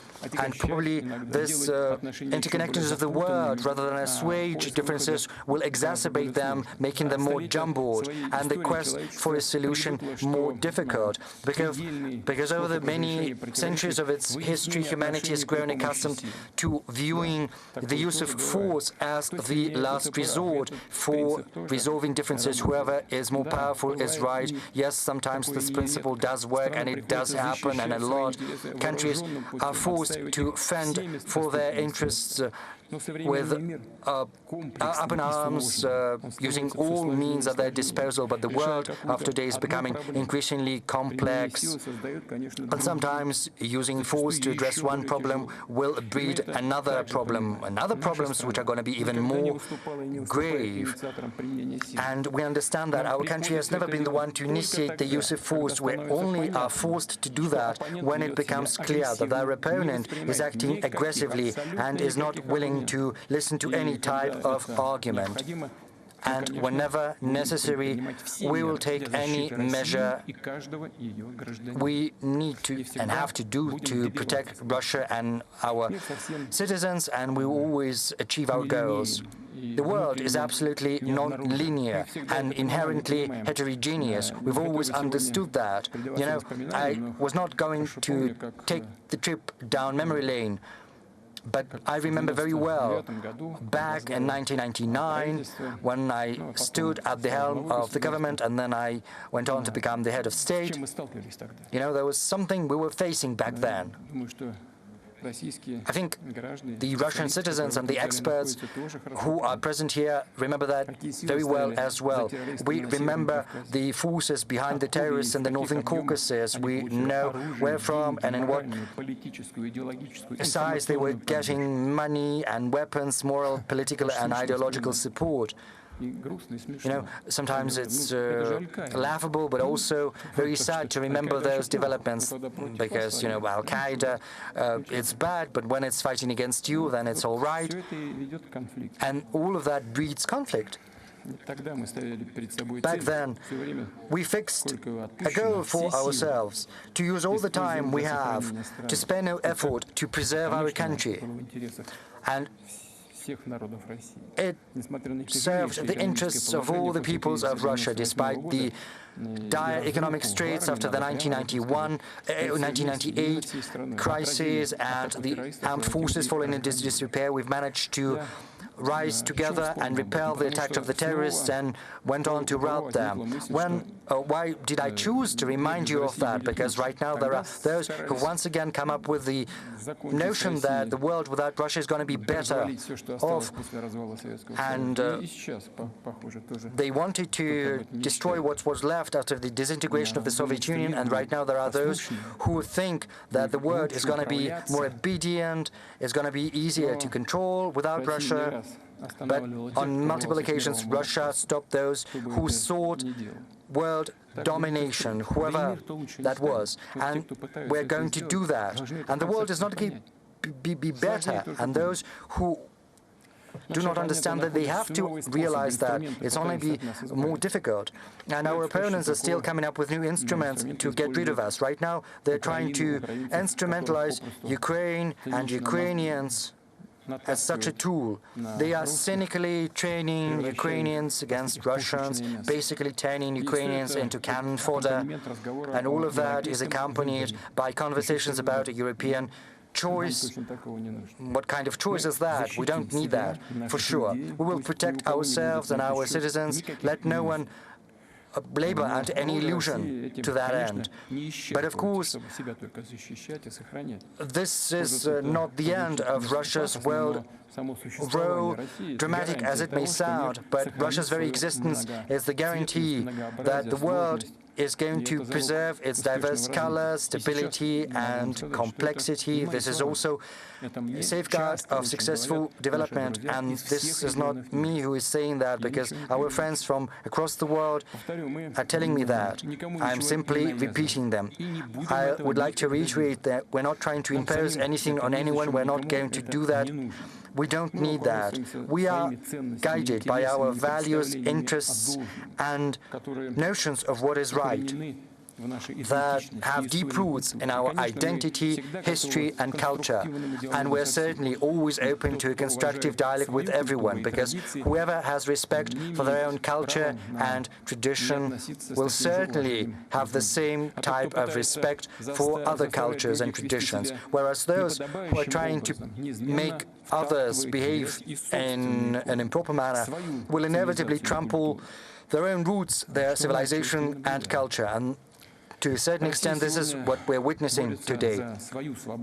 and probably this interconnectedness of the world, rather than assuage differences, will exacerbate them, making them more jumbled, and the quest for a solution more difficult. Because over the many centuries of its history, humanity has grown accustomed to viewing the use of force as the last resort for resolving differences. Whoever is more powerful is right. Yes, sometimes this principle does work, and it does happen, and a lot of countries are forced to fend for their interests with up in arms, using all means at their disposal. But the world of today is becoming increasingly complex, and sometimes using force to address one problem will breed another problem, problems which are going to be even more grave. And we understand that our country has never been the one to initiate the use of force. We only are forced to do that when it becomes clear that our opponent is acting aggressively and is not willing to listen to any type of argument. And whenever necessary, we will take any measure we need to and have to do to protect Russia and our citizens, and we will always achieve our goals. The world is absolutely non-linear and inherently heterogeneous. We've always understood that. You know, I was not going to take the trip down memory lane, but I remember very well, back in 1999, when I stood at the helm of the government and then I went on to become the head of state, you know, there was something we were facing back then. I think the Russian citizens and the experts who are present here remember that very well as well. We remember the forces behind the terrorists in the Northern Caucasus. We know where from and in what size they were getting money and weapons, moral, political and ideological support. You know, sometimes it's laughable, but also very sad to remember those developments, because, you know, Al-Qaeda, it's bad, but when it's fighting against you, then it's all right. And all of that breeds conflict. Back then, we fixed a goal for ourselves, to use all the time we have, to spare no effort to preserve our country. And it served the interests of all the peoples of Russia, despite the dire economic straits after the 1998 crisis and the armed forces falling into disrepair. We've managed to rise together and repel the attack of the terrorists and went on to rout them. Why did I choose to remind you of that? Because right now there are those who once again come up with the notion that the world without Russia is going to be better off, and they wanted to destroy what was left after the disintegration of the Soviet Union, and right now there are those who think that the world is going to be more obedient, is going to be easier to control without Russia. But on multiple occasions, Russia stopped those who sought world domination, whoever that was. And we're going to do that. And the world is not going to be better. And those who do not understand that they have to realize that it's only be more difficult. And our opponents are still coming up with new instruments to get rid of us. Right now, they're trying to instrumentalize Ukraine and Ukrainians as such a tool. They are cynically training Ukrainians against Russians, basically turning Ukrainians into cannon fodder, and all of that is accompanied by conversations about a European choice. What kind of choice is that? We don't need that, for sure. We will protect ourselves and our citizens. Let no one labor under any illusion to that end. But of course, this is not the end of Russia's world role, dramatic as it may sound, but Russia's very existence is the guarantee that the world is going to preserve its diverse colors, stability and complexity. This is also a safeguard of successful development, and this is not me who is saying that, because our friends from across the world are telling me that. I'm simply repeating them. I would like to reiterate that we're not trying to impose anything on anyone. We're not going to do that. We don't need that. We are guided by our values, interests, and notions of what is right that have deep roots in our identity, history, and culture. And we're certainly always open to a constructive dialogue with everyone, because whoever has respect for their own culture and tradition will certainly have the same type of respect for other cultures and traditions, whereas those who are trying to make others behave in an improper manner will inevitably trample their own roots, their civilization and culture. And to a certain extent, this is what we're witnessing today.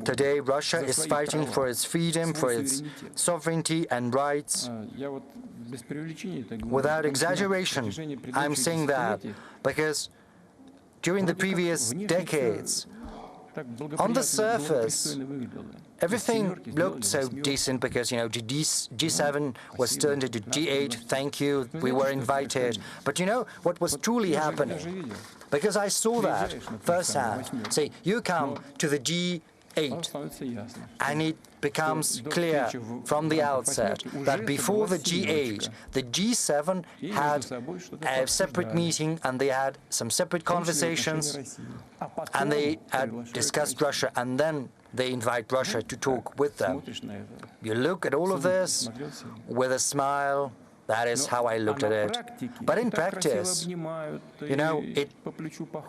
Today, Russia is fighting for its freedom, for its sovereignty and rights. Without exaggeration, I'm saying that because during the previous decades, on the surface, everything looked so decent because, G7 was turned into G8, thank you, we were invited. But you know what was truly happening? Because I saw that firsthand. Say, you come to the G8, and it becomes clear from the outset that before the G8, the G7 had a separate meeting, and they had some separate conversations, and they had discussed Russia, and then they invite Russia to talk with them. You look at all of this with a smile. That is how I looked at it. But in practice, it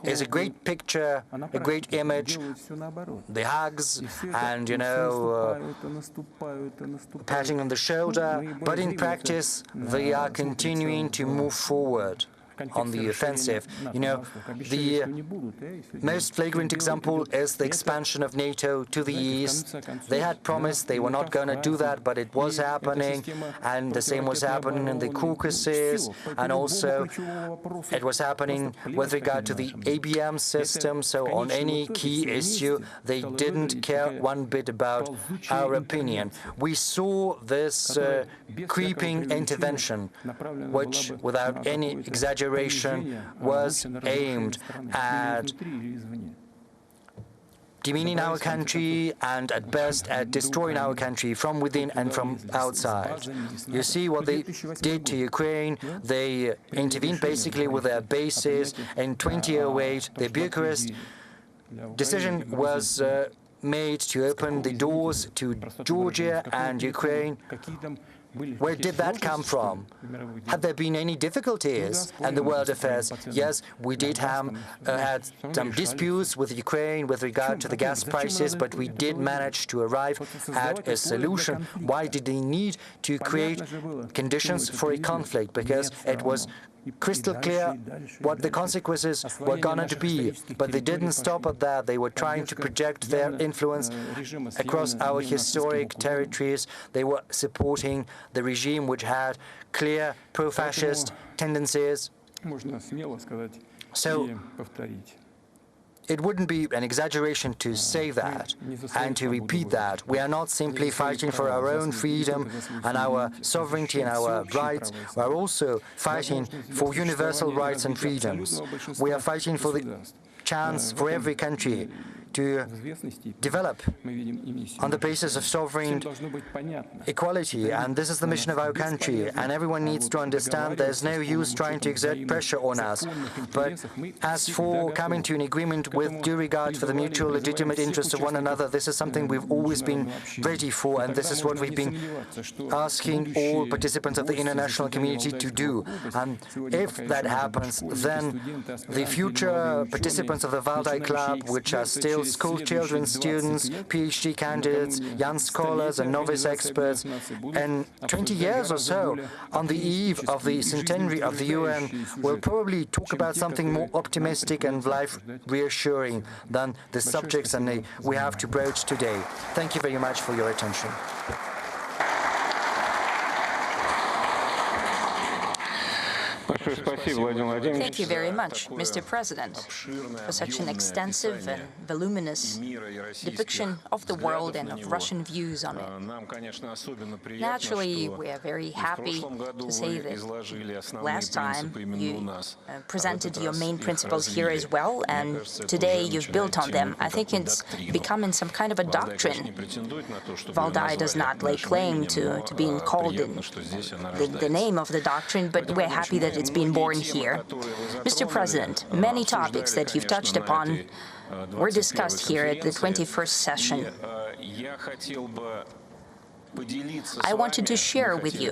is a great picture, a great image, the hugs and, patting on the shoulder. But in practice, they are continuing to move forward on the offensive. The most flagrant example is the expansion of NATO to the east. They had promised they were not going to do that, but it was happening, and the same was happening in the Caucasus, and also it was happening with regard to the ABM system. So on any key issue, they didn't care one bit about our opinion. We saw this creeping intervention, which, without any exaggeration, was aimed at demeaning our country and, at best, at destroying our country from within and from outside. You see what they did to Ukraine. They intervened basically with their bases. In 2008, the Bucharest decision was made to open the doors to Georgia and Ukraine. Where did that come from? Had there been any difficulties in the world affairs? Yes, we did have had some disputes with Ukraine with regard to the gas prices, but we did manage to arrive at a solution. Why did they need to create conditions for a conflict? Because it was crystal clear what the consequences were going to be. But they didn't stop at that. They were trying to project their influence across our historic territories. They were supporting the regime which had clear pro-fascist tendencies. So it wouldn't be an exaggeration to say that and to repeat that. We are not simply fighting for our own freedom and our sovereignty and our rights. We are also fighting for universal rights and freedoms. We are fighting for the chance for every country to develop on the basis of sovereign equality. And this is the mission of our country. And everyone needs to understand there's no use trying to exert pressure on us. But as for coming to an agreement with due regard for the mutual legitimate interests of one another, this is something we've always been ready for. And this is what we've been asking all participants of the international community to do. And if that happens, then the future participants of the Valdai Club, which are still individuals, school children, students, PhD candidates, young scholars and novice experts. In 20 years or so, on the eve of the centenary of the UN, we'll probably talk about something more optimistic and life-reassuring than the subjects we have to broach today. Thank you very much for your attention. Thank you very much, Mr. President, for such an extensive and voluminous depiction of the world and of Russian views on it. Naturally, we are very happy to say that last time you presented your main principles here as well, and today you've built on them. I think it's becoming some kind of a doctrine. Valdai does not lay claim to being called in the name of the doctrine, but we're happy that it's been born here. Mr. President, many topics that you've touched upon were discussed here at the 21st session. I wanted to share with you,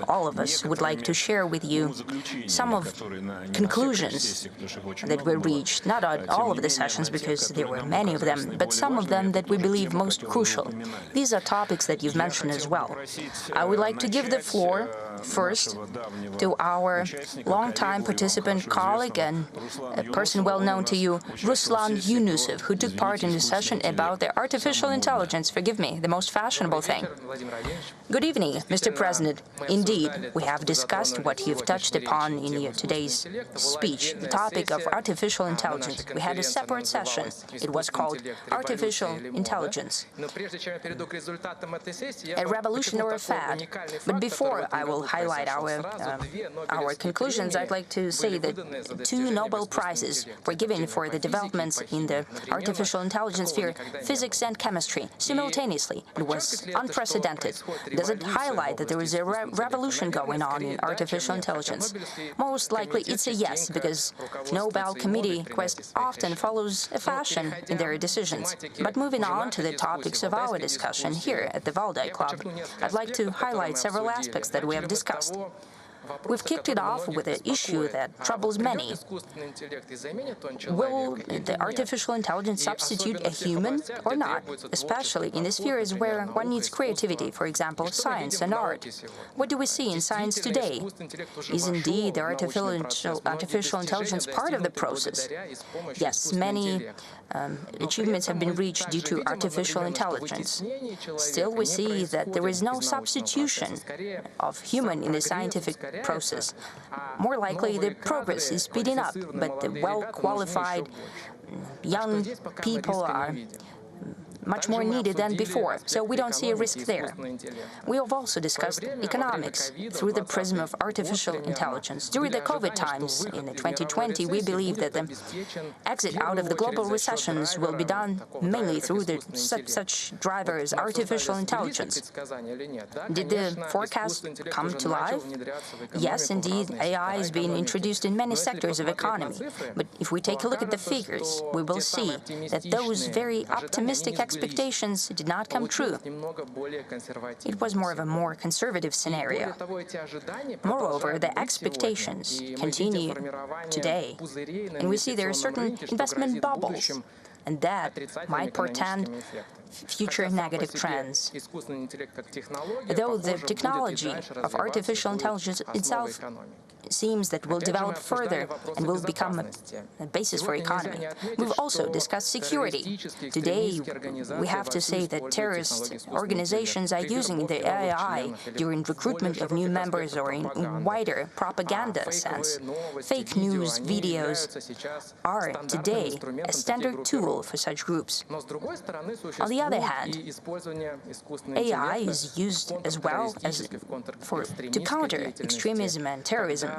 all of us would like to share with you some of conclusions that were reached, not on all of the sessions because there were many of them, but some of them that we believe most crucial. These are topics that you've mentioned as well. I would like to give the floor first to our longtime participant, colleague, and a person well known to you, Ruslan Yunusov, who took part in the session about the artificial intelligence, forgive me, the most fashionable thing. Good evening, Mr. President. Indeed, we have discussed what you've touched upon in your today's speech, the topic of artificial intelligence. We had a separate session. It was called Artificial Intelligence, a revolution or a fad. But before I will highlight our conclusions, I'd like to say that 2 Nobel Prizes were given for the developments in the artificial intelligence sphere, physics and chemistry, simultaneously. It was unprecedented. Does it highlight that there is a revolution going on in artificial intelligence? Most likely it's a yes, because Nobel Committee quite often follows a fashion in their decisions. But moving on to the topics of our discussion here at the Valdai Club, I'd like to highlight several aspects that we have discussed. We've kicked it off with an issue that troubles many. Will the artificial intelligence substitute a human or not, especially in the spheres where one needs creativity, for example, science and art? What do we see in science today? Is indeed the artificial intelligence part of the process? Yes, many achievements have been reached due to artificial intelligence. Still, we see that there is no substitution of human in the scientific process. More likely, the progress is speeding up, but the well-qualified young people are much more needed than before, so we don't see a risk there. We have also discussed economics through the prism of artificial intelligence. During the COVID times in 2020, we believe that the exit out of the global recessions will be done mainly through such drivers, artificial intelligence. Did the forecast come to life? Yes, indeed, AI is being introduced in many sectors of economy. But if we take a look at the figures, we will see that those very optimistic expectations did not come true. It was more of a more conservative scenario. Moreover, the expectations continue today, and we see there are certain investment bubbles, and that might portend future negative trends. Though the technology of artificial intelligence itself seems that will develop further and will become a basis for economy. We've also discussed security. Today, we have to say that terrorist organizations are using the AI during recruitment of new members or in wider propaganda sense. Fake news videos are today a standard tool for such groups. On the other hand, AI is used as well as to counter extremism and terrorism.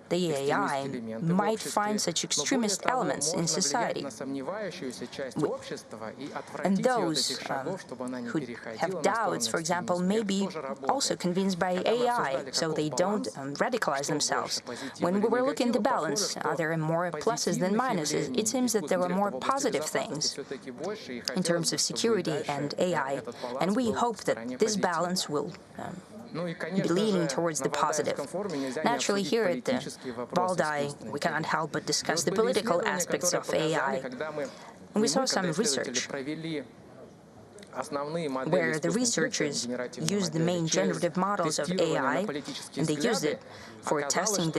The AI might find such extremist elements in society. And those who have doubts, for example, may be also convinced by AI, so they don't radicalize themselves. When we were looking at the balance, are there more pluses than minuses? It seems that there were more positive things in terms of security and AI, and we hope that this balance will be leaning towards the positive. Naturally, here at the Valdai, we cannot help but discuss the political aspects of AI. And we saw some research where the researchers used the main generative models of AI, and they used it for testing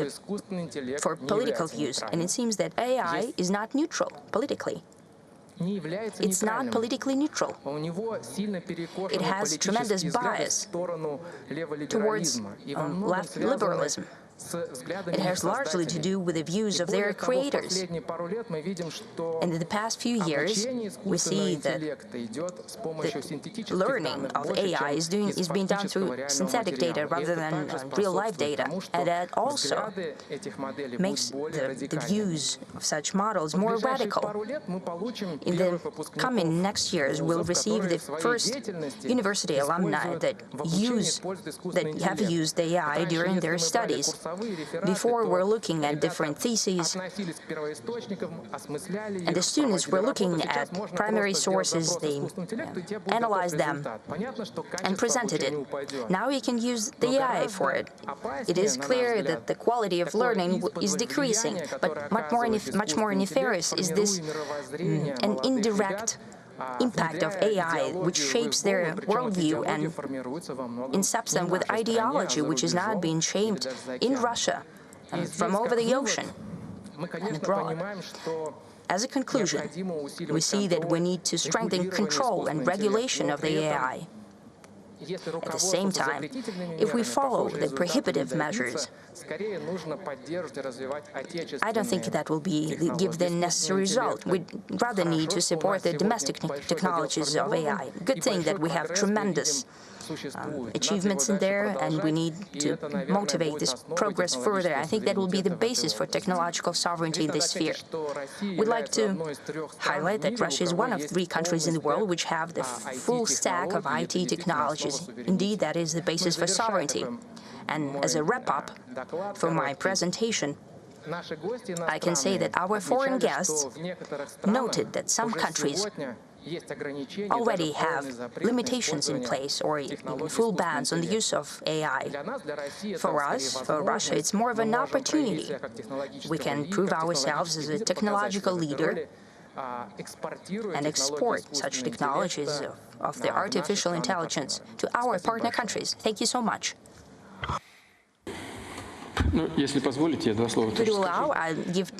for political views. And it seems that AI is not neutral politically. It's not politically neutral. It has tremendous bias towards left liberalism. It has largely to do with the views of their creators. And in the past few years, we see that the learning of AI is being done through synthetic data rather than real-life data. And that also makes the views of such models more radical. In the coming next years, we'll receive the first university alumni that have used AI during their studies. Before, we're looking at different theses, and the students were looking at primary sources, they analyzed them and presented it. Now you can use the AI for it. It is clear that the quality of learning is decreasing, but much more nefarious is this an indirect impact of AI, which shapes their worldview and in substance with ideology, which is now being shaped in Russia and from over the ocean and abroad. As a conclusion, we see that we need to strengthen control and regulation of the AI. At the same time, if we follow the prohibitive measures, I don't think that will give the necessary result. We'd rather need to support the domestic technologies of AI. Good thing that we have tremendous achievements in there, and we need to motivate this progress further. I think that will be the basis for technological sovereignty in this sphere. We'd like to highlight that Russia is one of 3 countries in the world which have the full stack of IT technologies. Indeed, that is the basis for sovereignty. And as a wrap-up for my presentation, I can say that our foreign guests noted that some countries already have limitations in place or even full bans on the use of AI. For us, for Russia, it's more of an opportunity. We can prove ourselves as a technological leader and export such technologies of the artificial intelligence to our partner countries. Thank you so much. Would you allow, I'll give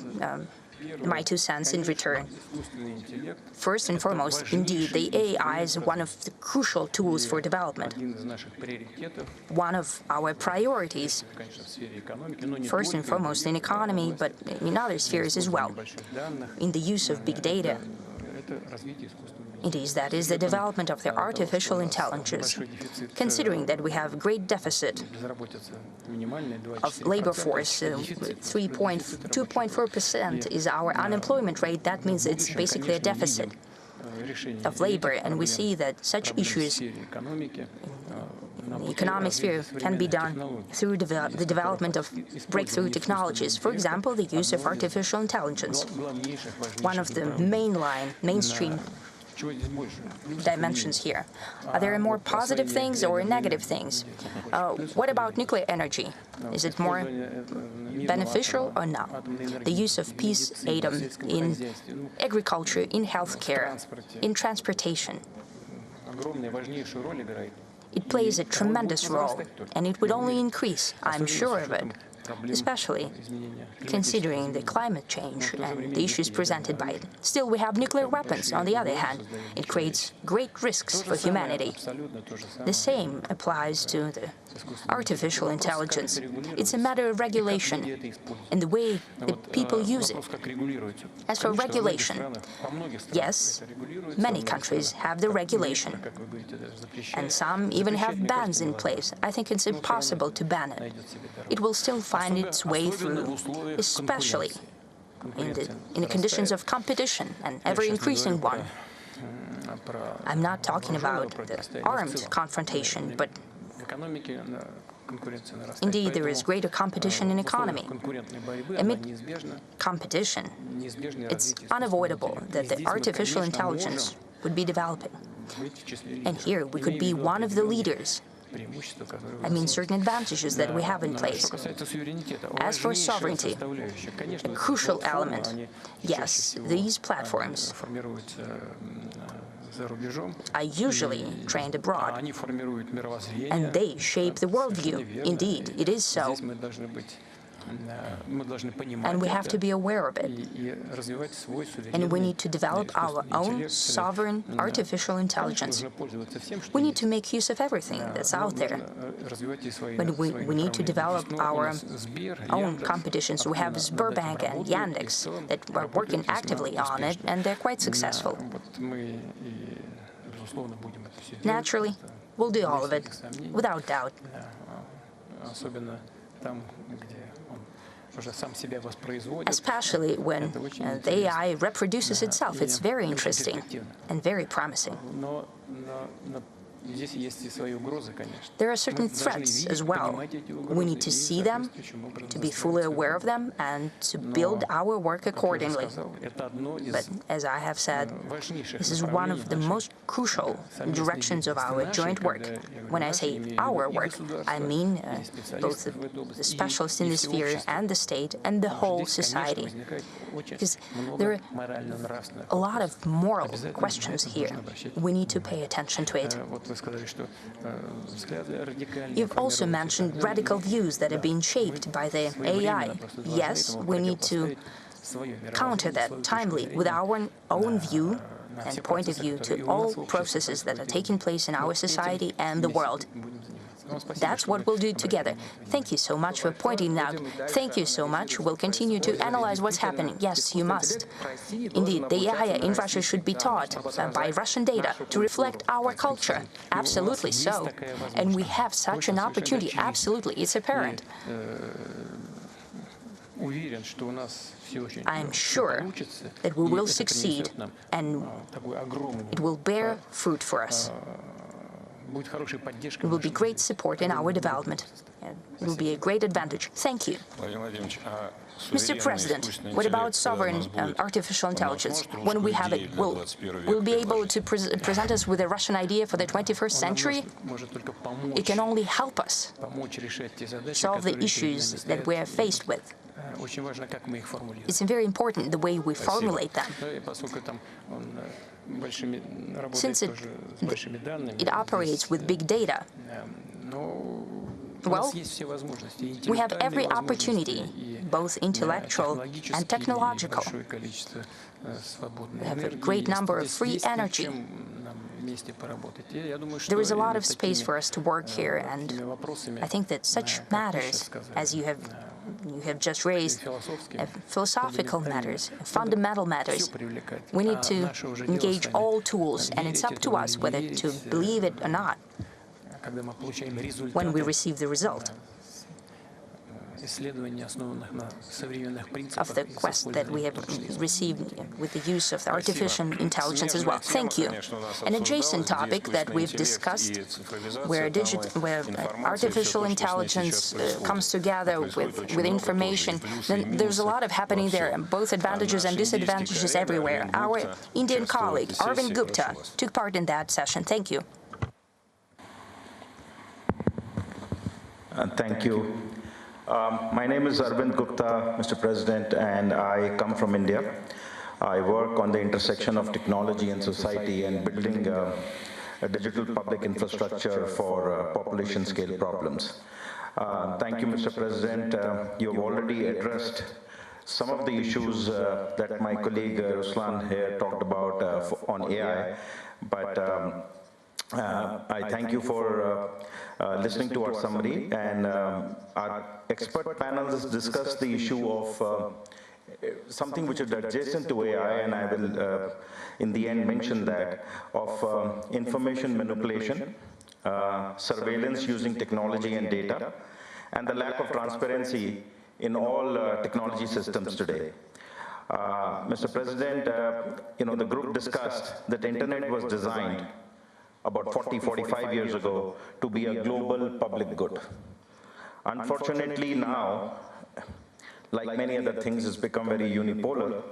my 2 cents in return. First and foremost, indeed, the AI is one of the crucial tools for development. One of our priorities, first and foremost in economy, but in other spheres as well, in the use of big data. That is the development of the artificial intelligence. Considering that we have a great deficit of labor force, 2.4% is our unemployment rate, that means it's basically a deficit of labor, and we see that such issues in the economic sphere can be done through the development of breakthrough technologies. For example, the use of artificial intelligence. One of the mainstream dimensions here. Are there more positive things or negative things? What about nuclear energy? Is it more beneficial or not? The use of peace atom in agriculture, in healthcare, in transportation. It plays a tremendous role, and it would only increase, I'm sure of it, especially considering the climate change and the issues presented by it. Still, we have nuclear weapons. On the other hand, it creates great risks for humanity. The same applies to the artificial intelligence. It's a matter of regulation and the way that people use it. As for regulation, yes, many countries have the regulation, and some even have bans in place. I think it's impossible to ban it. It will still find its way through, especially in the conditions of competition, and ever-increasing one. I'm not talking about the armed confrontation, but indeed there is greater competition in economy. Amid competition, it's unavoidable that the artificial intelligence would be developing. And here we could be one of the leaders I mean certain advantages that we have in place. As for sovereignty, a crucial element, yes, these platforms are usually trained abroad, and they shape the worldview. Indeed, it is so. And we have to be aware of it. And we need to develop our own sovereign artificial intelligence. We need to make use of everything that's out there. But we need to develop our own competitions. We have Sberbank and Yandex that are working actively on it, and they're quite successful. Naturally, we'll do all of it, without doubt. Especially when the AI reproduces itself. It's very interesting and very promising. There are certain threats as well. We need to see them, to be fully aware of them, and to build our work accordingly. But as I have said, this is one of the most crucial directions of our joint work. When I say our work, I mean both the specialists in the sphere and the state and the whole society. Because there are a lot of moral questions here. We need to pay attention to it. You've also mentioned radical views that are being shaped by the AI. Yes, we need to counter that timely with our own view and point of view to all processes that are taking place in our society and the world. That's what we'll do together. Thank you so much for pointing out. Thank you so much. We'll continue to analyze what's happening. Yes, you must. Indeed, the AI in Russia should be taught by Russian data to reflect our culture. Absolutely so. And we have such an opportunity. Absolutely. It's apparent. I'm sure that we will succeed and it will bear fruit for us. It will be great support in our development. It will be a great advantage. Thank you. Mr. President, what about sovereign artificial intelligence? When we have it, will be able to present us with a Russian idea for the 21st century? It can only help us solve the issues that we are faced with. It's very important the way we formulate them. Since it operates with big data, well, we have every opportunity, both intellectual and technological. We have a great number of free energy. There is a lot of space for us to work here, and I think that such matters, as you have just raised, philosophical matters, fundamental matters. We need to engage all tools, and it's up to us whether to believe it or not when we receive the result of the quest that we have received with the use of artificial intelligence as well. Thank you. An adjacent topic that we've discussed, where artificial intelligence comes together with information, then there's a lot of happening there, both advantages and disadvantages everywhere. Our Indian colleague, Arvind Gupta, took part in that session. Thank you. Thank you. My name is Arvind Gupta, Mr. President, and I come from India. I work on the intersection of technology and society and building a digital public infrastructure for population-scale problems. Thank you, Mr. President. You've already addressed some of the issues that my colleague Ruslan here talked about on AI, but I thank you for listening to our summary, and our expert panel has discussed the issue of something which is adjacent to AI, and I will in the end mention that, of information manipulation, surveillance using technology and data, and the lack of transparency in all technology systems today. Mr. President, the group discussed that the internet was designed about 45 years ago to be a global public good. Unfortunately now, like many other things, it's become very unipolar.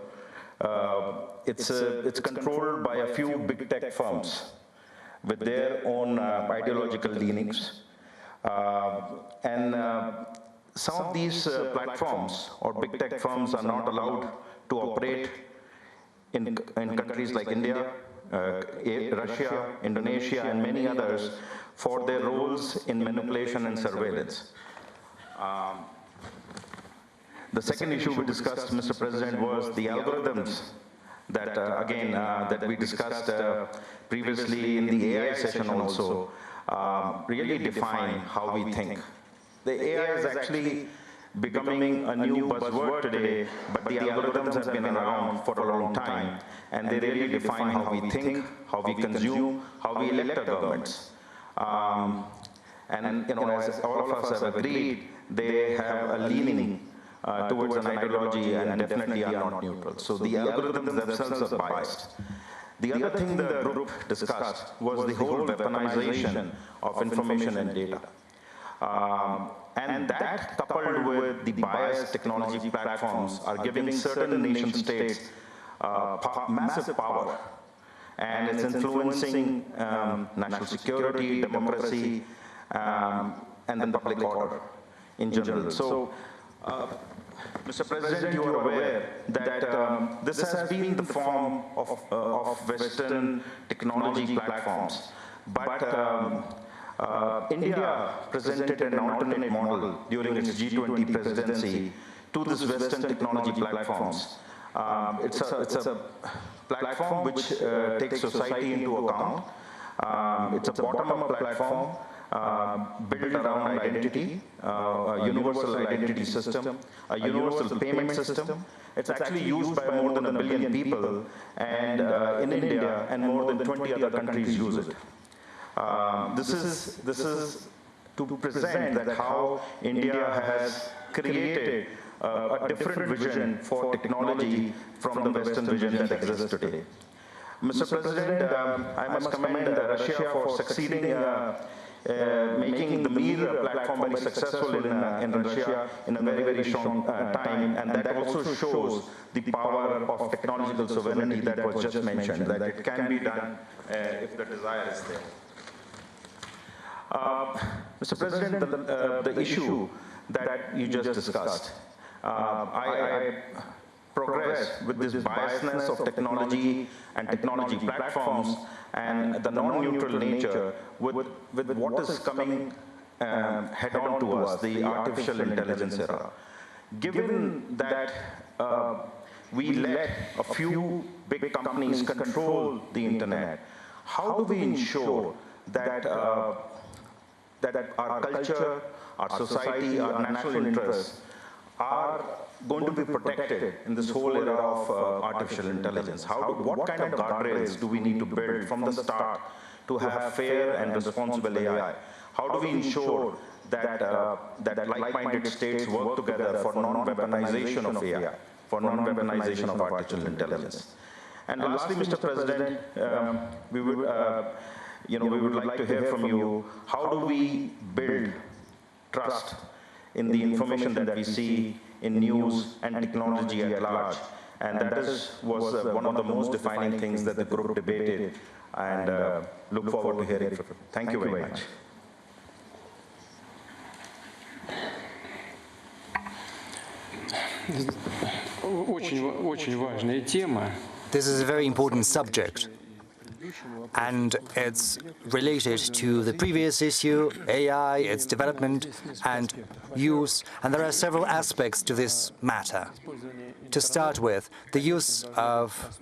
It's controlled by a few big tech firms. with their own ideological leanings. Some of these platforms or big tech firms are not allowed to operate in countries like India, Russia, Indonesia, and many others for their roles in manipulation and surveillance. The second issue we discussed, Mr. President, was the algorithms that, that we discussed previously in the AI session also, really define how we think. The AI is actually becoming a new buzzword today, but the algorithms have been around for a long time, and they really define how we think, how we consume, how we elect our governments. As all of us have agreed, they have a leaning towards an ideology and definitely are not neutral. So the algorithms themselves are biased. The other thing the group discussed was the whole weaponization of information and data. And that, coupled with the biased technology platforms, are giving certain nation states massive power. And it's influencing national security, democracy, and the public order in general. So, Mr. President, you are aware that this has been the form of Western technology platforms. But India presented an alternate model during its G20 presidency to this Western technology platforms. It's a platform which takes society into account. It's a bottom-up platform built around identity, a universal identity system, a universal payment system. It's actually used by more than 1 billion people, and in India, and more than 20 other countries use it. This is to present that how India has created a different vision for technology from the Western vision that exists today. Mr. President, I must commend Russia for succeeding making the Mir platform very successful in Russia in a very, very short time, and that also shows the power of technological sovereignty that was just mentioned, that it can be done if the desire is there. Mr. President, the issue that you just discussed, I progress with this biasness of technology and technology platforms and the non-neutral nature with what is coming head-on to us, the artificial intelligence era. Given that we let a few big companies control the internet, how do we ensure that that our culture, our society, our national interests are going to be protected in this whole era of artificial intelligence? What kind of guardrails do we need to build from the start to have fair and responsible AI? How do we ensure that that like-minded states work together for non-weaponization of AI, for non-weaponization of artificial intelligence? And lastly, Mr. President, we would like to hear from you, how do we build trust in the information that we see in news and technology at large? And that was one of the most defining things that the group debated, and look forward to hearing from you. Thank you very much. This is a very important subject, and it's related to the previous issue, AI, its development and use, and there are several aspects to this matter. To start with, the use of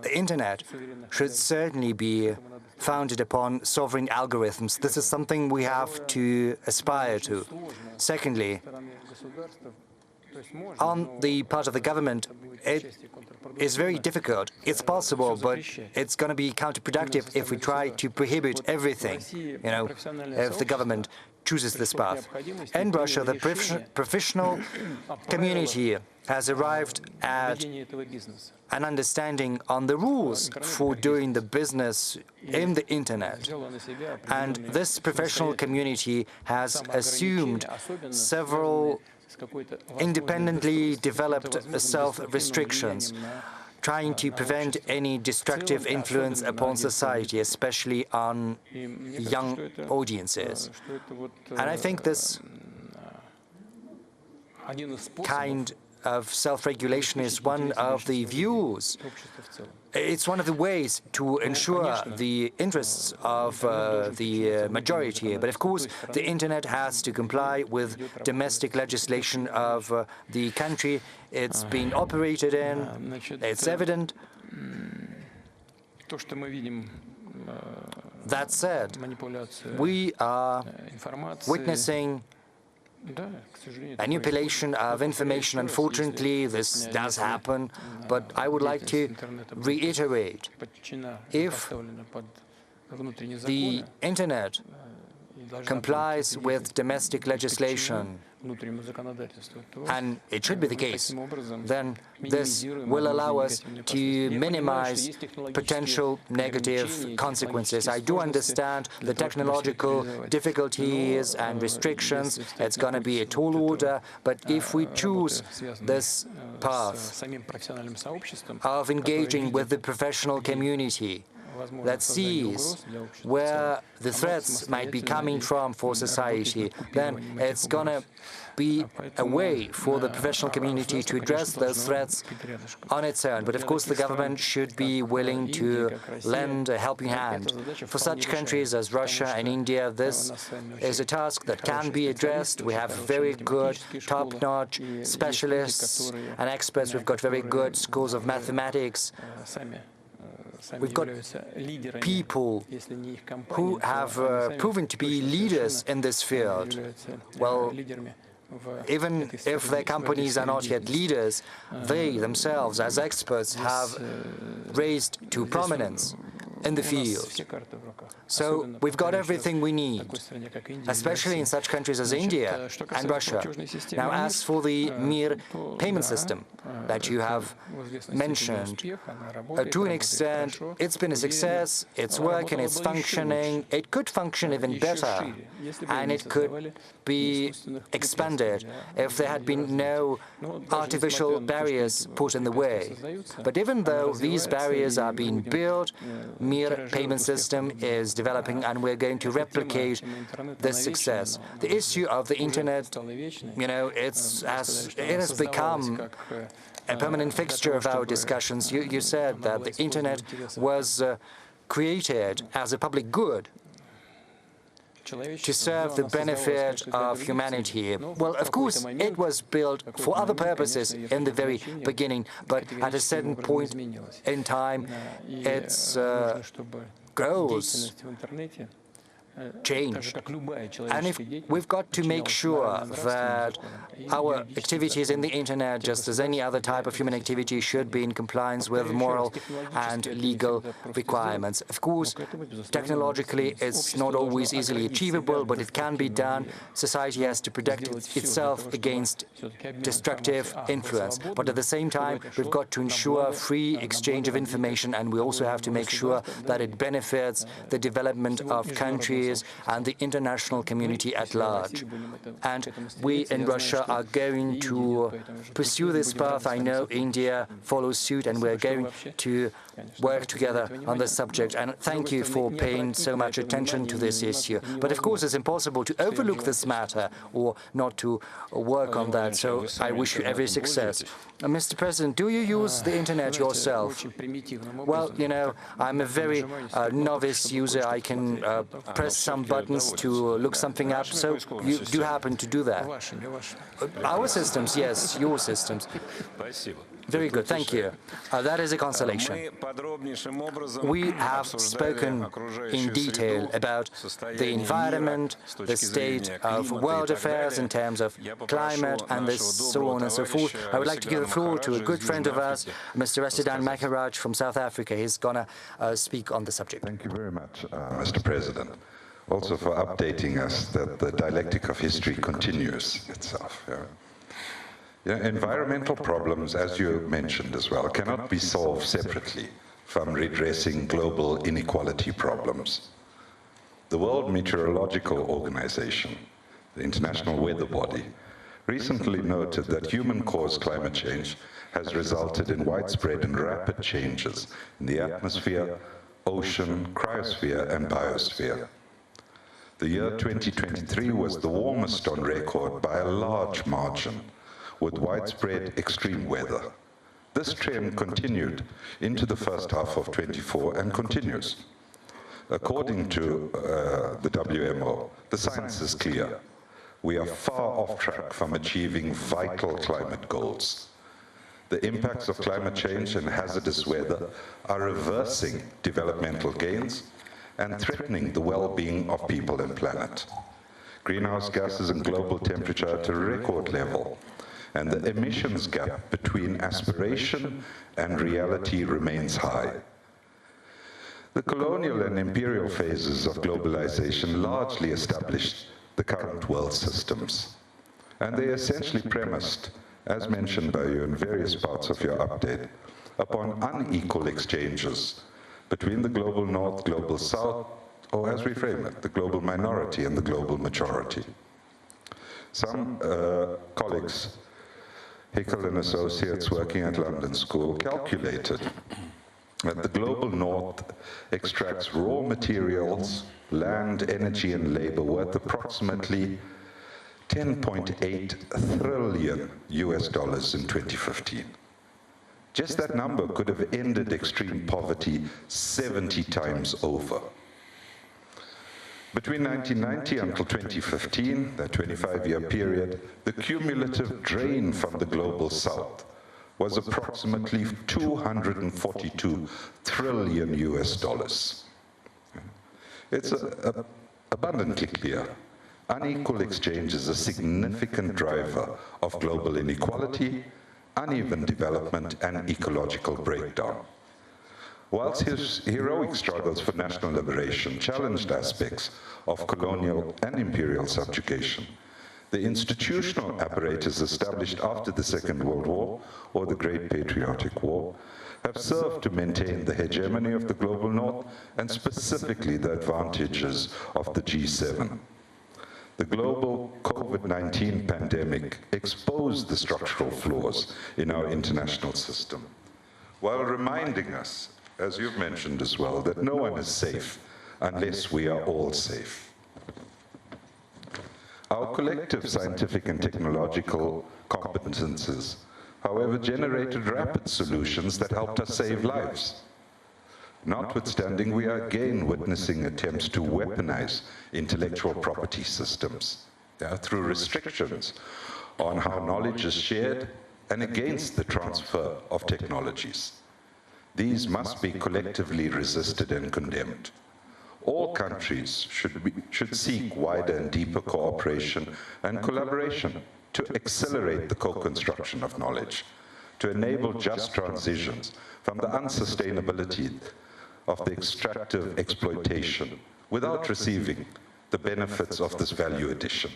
the internet should certainly be founded upon sovereign algorithms. This is something we have to aspire to. Secondly, on the part of the government, it is very difficult. It's possible, but it's going to be counterproductive if we try to prohibit everything, if the government chooses this path. In Russia, the professional community has arrived at an understanding on the rules for doing the business in the internet. And this professional community has assumed several independently developed self-restrictions. trying to prevent any destructive influence upon society, especially on young audiences. And I think this kind of self-regulation is one of the views. It's one of the ways to ensure the interests of the majority. But of course, the internet has to comply with domestic legislation of the country it's been operated in. It's evident. That said, we are witnessing manipulation of information. Unfortunately, this does happen, but I would like to reiterate, if the internet complies with domestic legislation, and it should be the case, then this will allow us to minimize potential negative consequences. I do understand the technological difficulties and restrictions. It's going to be a tall order, but if we choose this path of engaging with the professional community that sees where the threats might be coming from for society, then it's going to be a way for the professional community to address those threats on its own. But of course, the government should be willing to lend a helping hand. For such countries as Russia and India, this is a task that can be addressed. We have very good, top-notch specialists and experts. We've got very good schools of mathematics. We've got people who have proven to be leaders in this field. Well, even if their companies are not yet leaders, they themselves, as experts, have raised to prominence in the field. So we've got everything we need, especially in such countries as India and Russia. Now, as for the mere payment system that you have mentioned, to an extent, it's been a success, it's working, it's functioning. It could function even better, and it could be expanded if there had been no artificial barriers put in the way. But even though these barriers are being built, mere payment system is developing, and we're going to replicate this success. The issue of the internet, it has become a permanent fixture of our discussions. You said that the internet was created as a public good to serve the benefit of humanity. Well, of course, it was built for other purposes in the very beginning, but at a certain point in time, its goals changed. And if we've got to make sure that our activities in the internet, just as any other type of human activity, should be in compliance with moral and legal requirements. Of course, technologically, it's not always easily achievable, but it can be done. Society has to protect itself against destructive influence. But at the same time, we've got to ensure free exchange of information, and we also have to make sure that it benefits the development of countries and the international community at large. And we in Russia are going to pursue this path. I know India follows suit, and we're going to work together on this subject. And thank you for paying so much attention to this issue. But of course, it's impossible to overlook this matter or not to work on that. So I wish you every success. Mr. President, do you use the internet yourself? Well, I'm a very novice user. I can press some buttons to look something up. So you do happen to do that. Our systems, yes, your systems. Very good, thank you. That is a consolation. We have spoken in detail about the environment, the state of world affairs in terms of climate, and so on and so forth. I would like to give the floor to a good friend of ours, Mr. Rasidan Maharaj from South Africa. He's going to speak on the subject. Thank you very much, Mr. President, also for updating us that the dialectic of history continues itself. Environmental problems, as you mentioned as well, cannot be solved separately from redressing global inequality problems. The World Meteorological Organization, the international weather body, recently noted that human-caused climate change has resulted in widespread and rapid changes in the atmosphere, ocean, cryosphere, and biosphere. The year 2023 was the warmest on record by a large margin, with widespread extreme weather. This trend continued into the first half of 24 and continues. According to the WMO, the science is clear. We are far off track from achieving vital climate goals. The impacts of climate change and hazardous weather are reversing developmental gains and threatening the well-being of people and planet. Greenhouse gases and global temperature are at a record level, and the emissions gap between aspiration and reality remains high. The colonial and imperial phases of globalization largely established the current world systems, and they essentially premised, as mentioned by you in various parts of your update, upon unequal exchanges between the global north, global south, or as we frame it, the global minority and the global majority. Some colleagues, Hickel and Associates working at London School, calculated that the global north extracts raw materials, land, energy, and labor worth approximately $10.8 trillion in 2015. Just that number could have ended extreme poverty 70 times over. Between 1990 until 2015, that 25-year period, the cumulative drain from the global south was approximately $242 trillion. It's abundantly clear. Unequal exchange is a significant driver of global inequality, uneven development, and ecological breakdown. Whilst his heroic struggles for national liberation challenged aspects of colonial and imperial subjugation, the institutional apparatus established after the Second World War, or the Great Patriotic War, have served to maintain the hegemony of the global north and specifically the advantages of the G7. The global COVID-19 pandemic exposed the structural flaws in our international system, while reminding us, as you've mentioned as well, that no one is safe unless we are all safe. Our collective scientific and technological competences, however, generated rapid solutions that helped us save lives. Notwithstanding, we are again witnessing attempts to weaponize intellectual property systems through restrictions on how knowledge is shared and against the transfer of technologies. These must be collectively resisted and condemned. All countries should seek wider and deeper cooperation and collaboration to accelerate the co-construction of knowledge, to enable just transitions from the unsustainability of the extractive exploitation without receiving the benefits of this value addition.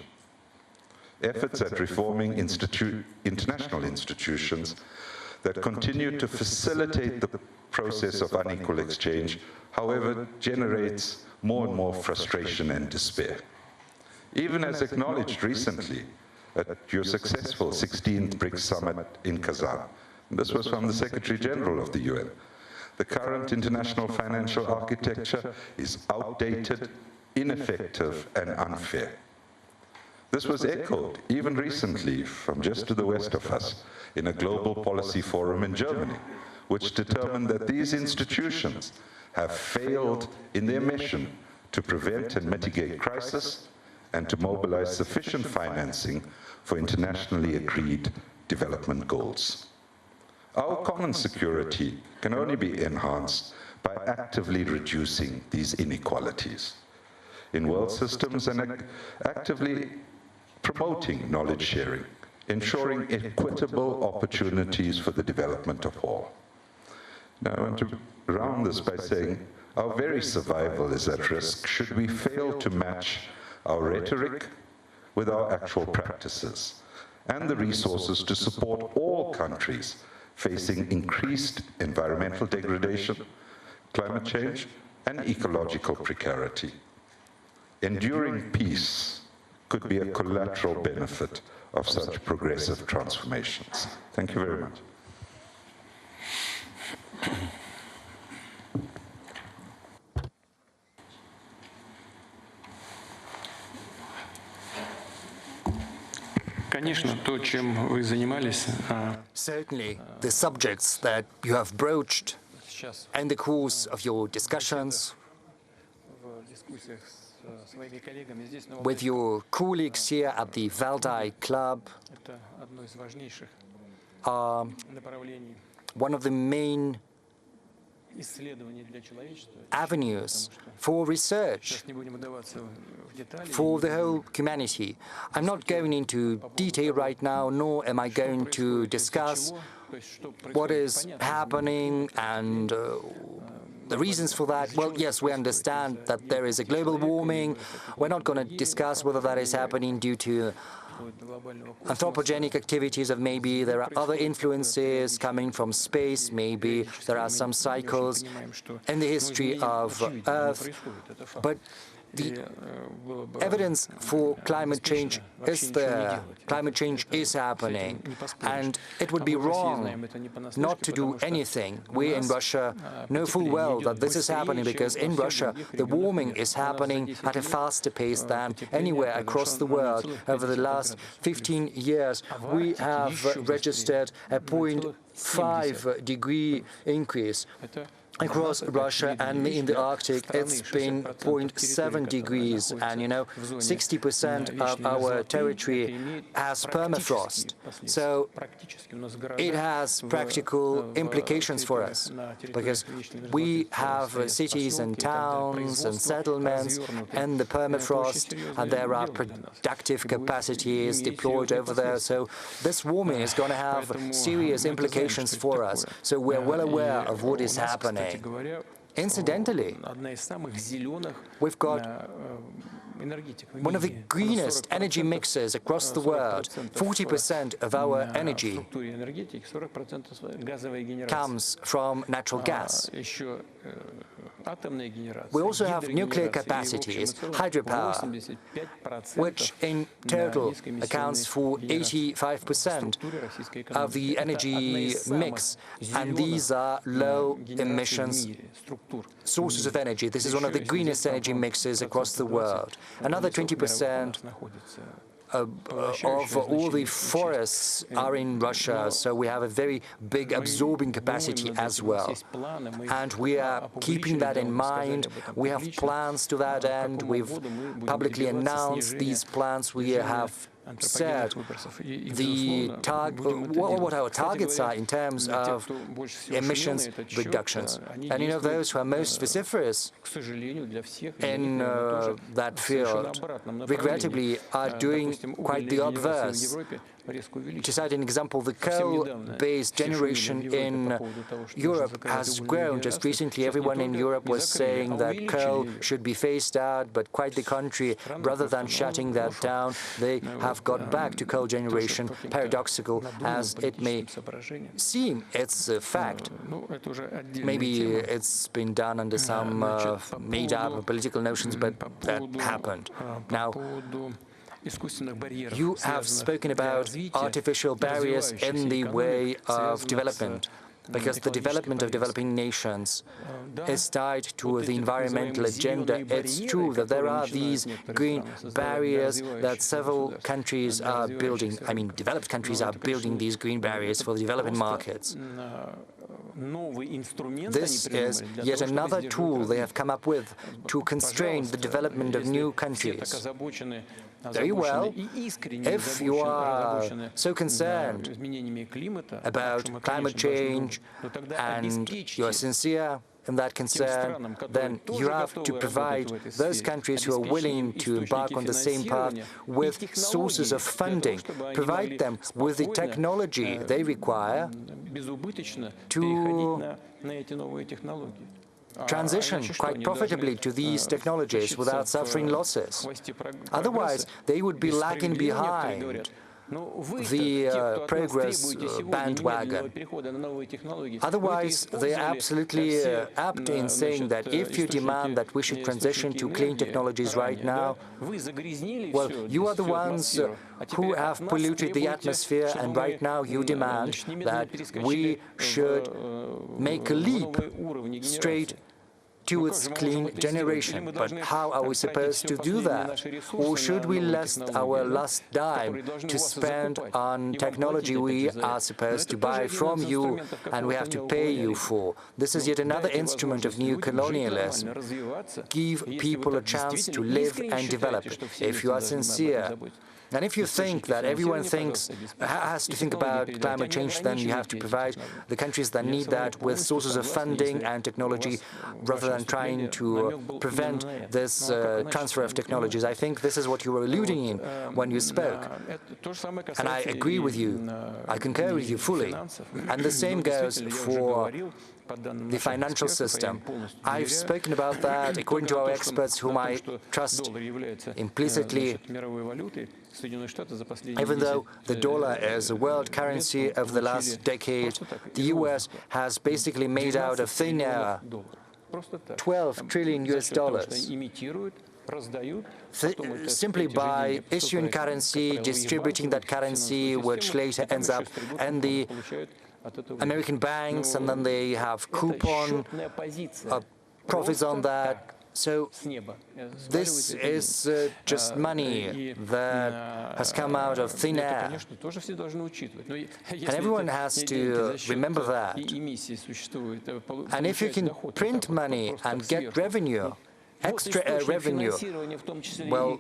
Efforts at reforming international institutions that continue to facilitate the process of unequal exchange, however, generates more and more frustration and despair. Even as acknowledged recently at your successful 16th BRICS summit in Kazan, this was from the Secretary General of the UN, the current international financial architecture is outdated, ineffective, and unfair. This was echoed even recently from just to the west of us in a global policy forum in Germany, which determined that these institutions have failed in their mission to prevent and mitigate crisis and to mobilize sufficient financing for internationally agreed development goals. Our common security can only be enhanced by actively reducing these inequalities in world systems and actively promoting knowledge sharing, ensuring equitable opportunities for the development of all. Now, I want to round this by saying our very survival is at risk should we fail to match our rhetoric with our actual practices and the resources to support all countries facing increased environmental degradation, climate change, and ecological precarity. Enduring peace could be a collateral benefit of such progressive transformations. Thank you very much. Certainly, the subjects that you have broached in the course of your discussions with your colleagues here at the Valdai Club are one of the main avenues for research for the whole humanity. I'm not going into detail right now, nor am I going to discuss what is happening and the reasons for that. Well, yes, we understand that there is a global warming. We're not going to discuss whether that is happening due to anthropogenic activities, or maybe there are other influences coming from space, maybe there are some cycles in the history of Earth. But the evidence for climate change is there. Climate change is happening, and it would be wrong not to do anything. We in Russia know full well that this is happening because in Russia the warming is happening at a faster pace than anywhere across the world. Over the last 15 years, we have registered a 0.5-degree increase. Across Russia and in the Arctic, it's been 0.7 degrees, and 60% of our territory has permafrost. So it has practical implications for us, because we have cities and towns and settlements and the permafrost, and there are productive capacities deployed over there. So this warming is going to have serious implications for us. So we're well aware of what is happening. Incidentally, we've got one of the greenest energy mixes across the world. 40% of our energy comes from natural gas. We also have nuclear capacities, hydropower, which in total accounts for 85% of the energy mix, and these are low emissions sources of energy. This is one of the greenest energy mixes across the world. Another 20% of all the forests are in Russia, so we have a very big absorbing capacity as well. And we are keeping that in mind. We have plans to that end. We've publicly announced these plans. We have said what our targets are in terms of emissions reductions. And those who are most vociferous in that field, regrettably, are doing quite the obverse. To cite an example, the coal-based generation in Europe has grown. Just recently, everyone in Europe was saying that coal should be phased out, but quite the contrary. Rather than shutting that down, they have got back to coal generation. Paradoxical as it may seem, it's a fact. Maybe it's been done under some made-up political notions, but that happened. Now, you have spoken about artificial barriers in the way of development, because the development of developing nations is tied to the environmental agenda. It's true that there are these green barriers that several countries are building. I mean, developed countries are building these green barriers for the developing markets. This is yet another tool they have come up with to constrain the development of new countries. Very well, if you are so concerned about climate change and you are sincere in that concern, then you have to provide those countries who are willing to embark on the same path with sources of funding, provide them with the technology they require to transition quite profitably to these technologies without suffering losses. Otherwise, they would be lagging behind the progress bandwagon. Otherwise, they are absolutely apt in saying that if you demand that we should transition to clean technologies right now, well, you are the ones who have polluted the atmosphere, and right now you demand that we should make a leap straight towards clean generation. But how are we supposed to do that? Or should we let our last dime to spend on technology we are supposed to buy from you and we have to pay you for? This is yet another instrument of new colonialism. Give people a chance to live and develop. If you are sincere, and if you think that everyone has to think about climate change, then you have to provide the countries that need that with sources of funding and technology rather than trying to prevent this transfer of technologies. I think this is what you were alluding in when you spoke. And I agree with you. I concur with you fully. And the same goes for the financial system. I've spoken about that according to our experts, whom I trust implicitly. Even though the dollar is a world currency of the last decade, the US has basically made out of thin air $12 trillion simply by issuing currency, distributing that currency, which later ends up in the American banks, and then they have coupon profits on that. So this is just money that has come out of thin air. And everyone has to remember that. And if you can print money and get revenue, extra revenue, well,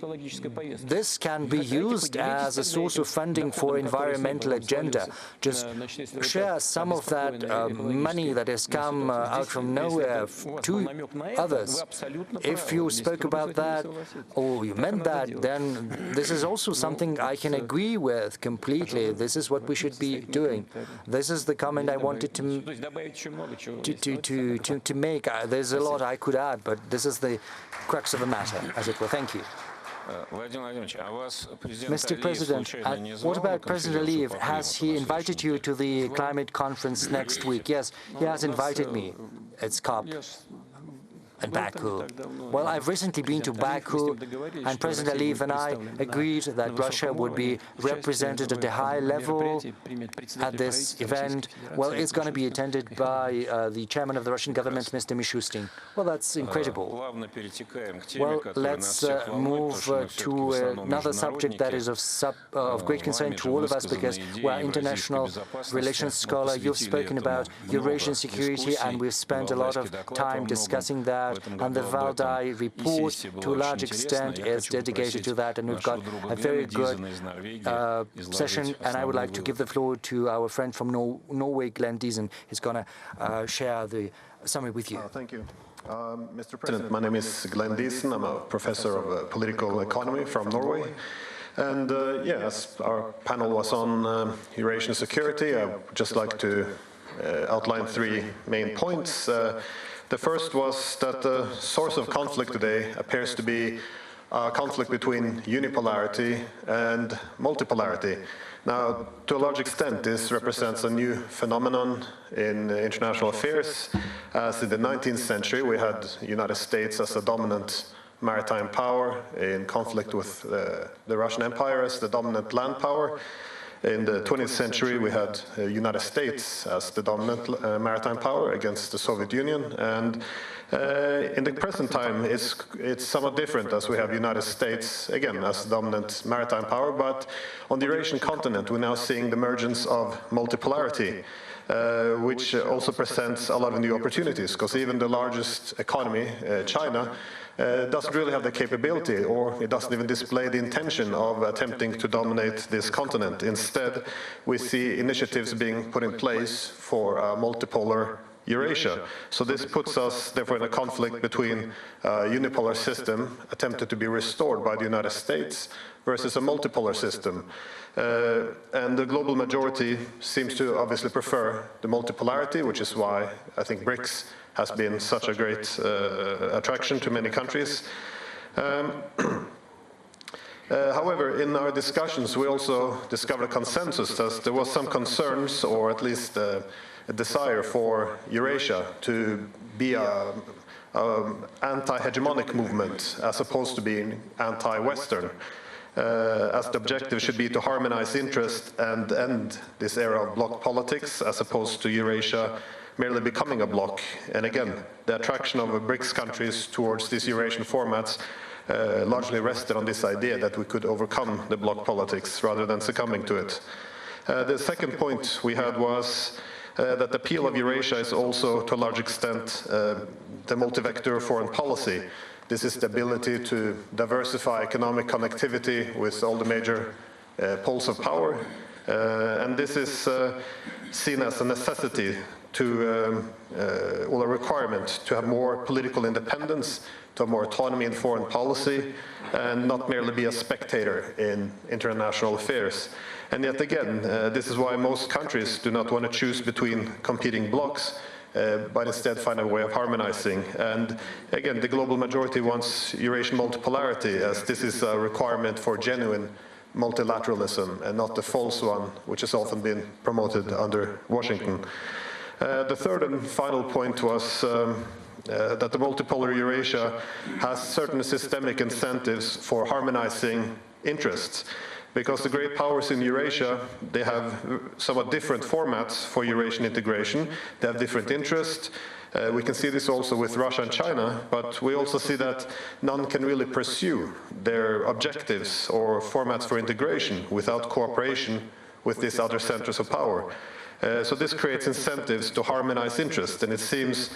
this can be used as a source of funding for environmental agenda. Just share some of that money that has come out from nowhere to others. If you spoke about that, or you meant that, then this is also something I can agree with completely. This is what we should be doing. This is the comment I wanted to make. There's a lot I could add, but this is the crux of the matter, as it were. Thank you. Mr. President, what about President Aliyev? Has he invited you to the climate conference next week? Yes, he has invited me. It's COP in Baku. Well, I've recently been to Baku, and President Aliyev and I agreed that Russia would be represented at a high level at this event. Well, it's going to be attended by the chairman of the Russian government, Mr. Mishustin. Well, that's incredible. Well, let's move to another subject that is of great concern to all of us, because we're international relations scholar. You've spoken about Eurasian security, and we've spent a lot of time discussing that. And the Valdai report, to a large extent, is dedicated to that. And we've got a very good session. And I would like to give the floor to our friend from Norway, Glenn Diesen. He's going to share the summary with you. Thank you. Mr. President, my name is Glenn Diesen. I'm a professor of political economy from Norway. And yes, our panel was on Eurasian security. I would just like to outline 3 main points. The first was that the source of conflict today appears to be a conflict between unipolarity and multipolarity. Now, to a large extent, this represents a new phenomenon in international affairs. As in the 19th century, we had the United States as a dominant maritime power in conflict with the Russian Empire as the dominant land power. In the 20th century, we had the United States as the dominant maritime power against the Soviet Union. And in the present time, it's somewhat different, as we have the United States, again, as the dominant maritime power. But on the Eurasian continent, we're now seeing the emergence of multipolarity, which also presents a lot of new opportunities, because even the largest economy, China, doesn't really have the capability, or it doesn't even display the intention of attempting to dominate this continent. Instead, we see initiatives being put in place for a multipolar Eurasia. So this puts us, therefore, in a conflict between a unipolar system attempted to be restored by the United States versus a multipolar system. And the global majority seems to obviously prefer the multipolarity, which is why I think BRICS has been such a great attraction to many countries. However, in our discussions, we also discovered a consensus that there was some concerns, or at least a desire for Eurasia to be an anti-hegemonic movement as opposed to being anti-Western, as the objective should be to harmonize interest and end this era of bloc politics, as opposed to Eurasia merely becoming a bloc. And again, the attraction of BRICS countries towards these Eurasian formats largely rested on this idea that we could overcome the bloc politics rather than succumbing to it. The second point we had was that the appeal of Eurasia is also, to a large extent, the multi-vector foreign policy. This is the ability to diversify economic connectivity with all the major poles of power. And this is seen as a necessity to, or a requirement to have more political independence, to have more autonomy in foreign policy, and not merely be a spectator in international affairs. And yet again, this is why most countries do not want to choose between competing blocs, but instead find a way of harmonizing. And again, the global majority wants Eurasian multipolarity, as this is a requirement for genuine multilateralism and not the false one, which has often been promoted under Washington. The third and final point was that the multipolar Eurasia has certain systemic incentives for harmonizing interests. Because the great powers in Eurasia, they have somewhat different formats for Eurasian integration. They have different interests. We can see this also with Russia and China, but we also see that none can really pursue their objectives or formats for integration without cooperation with these other centers of power. So this creates incentives to harmonize interests, and it seems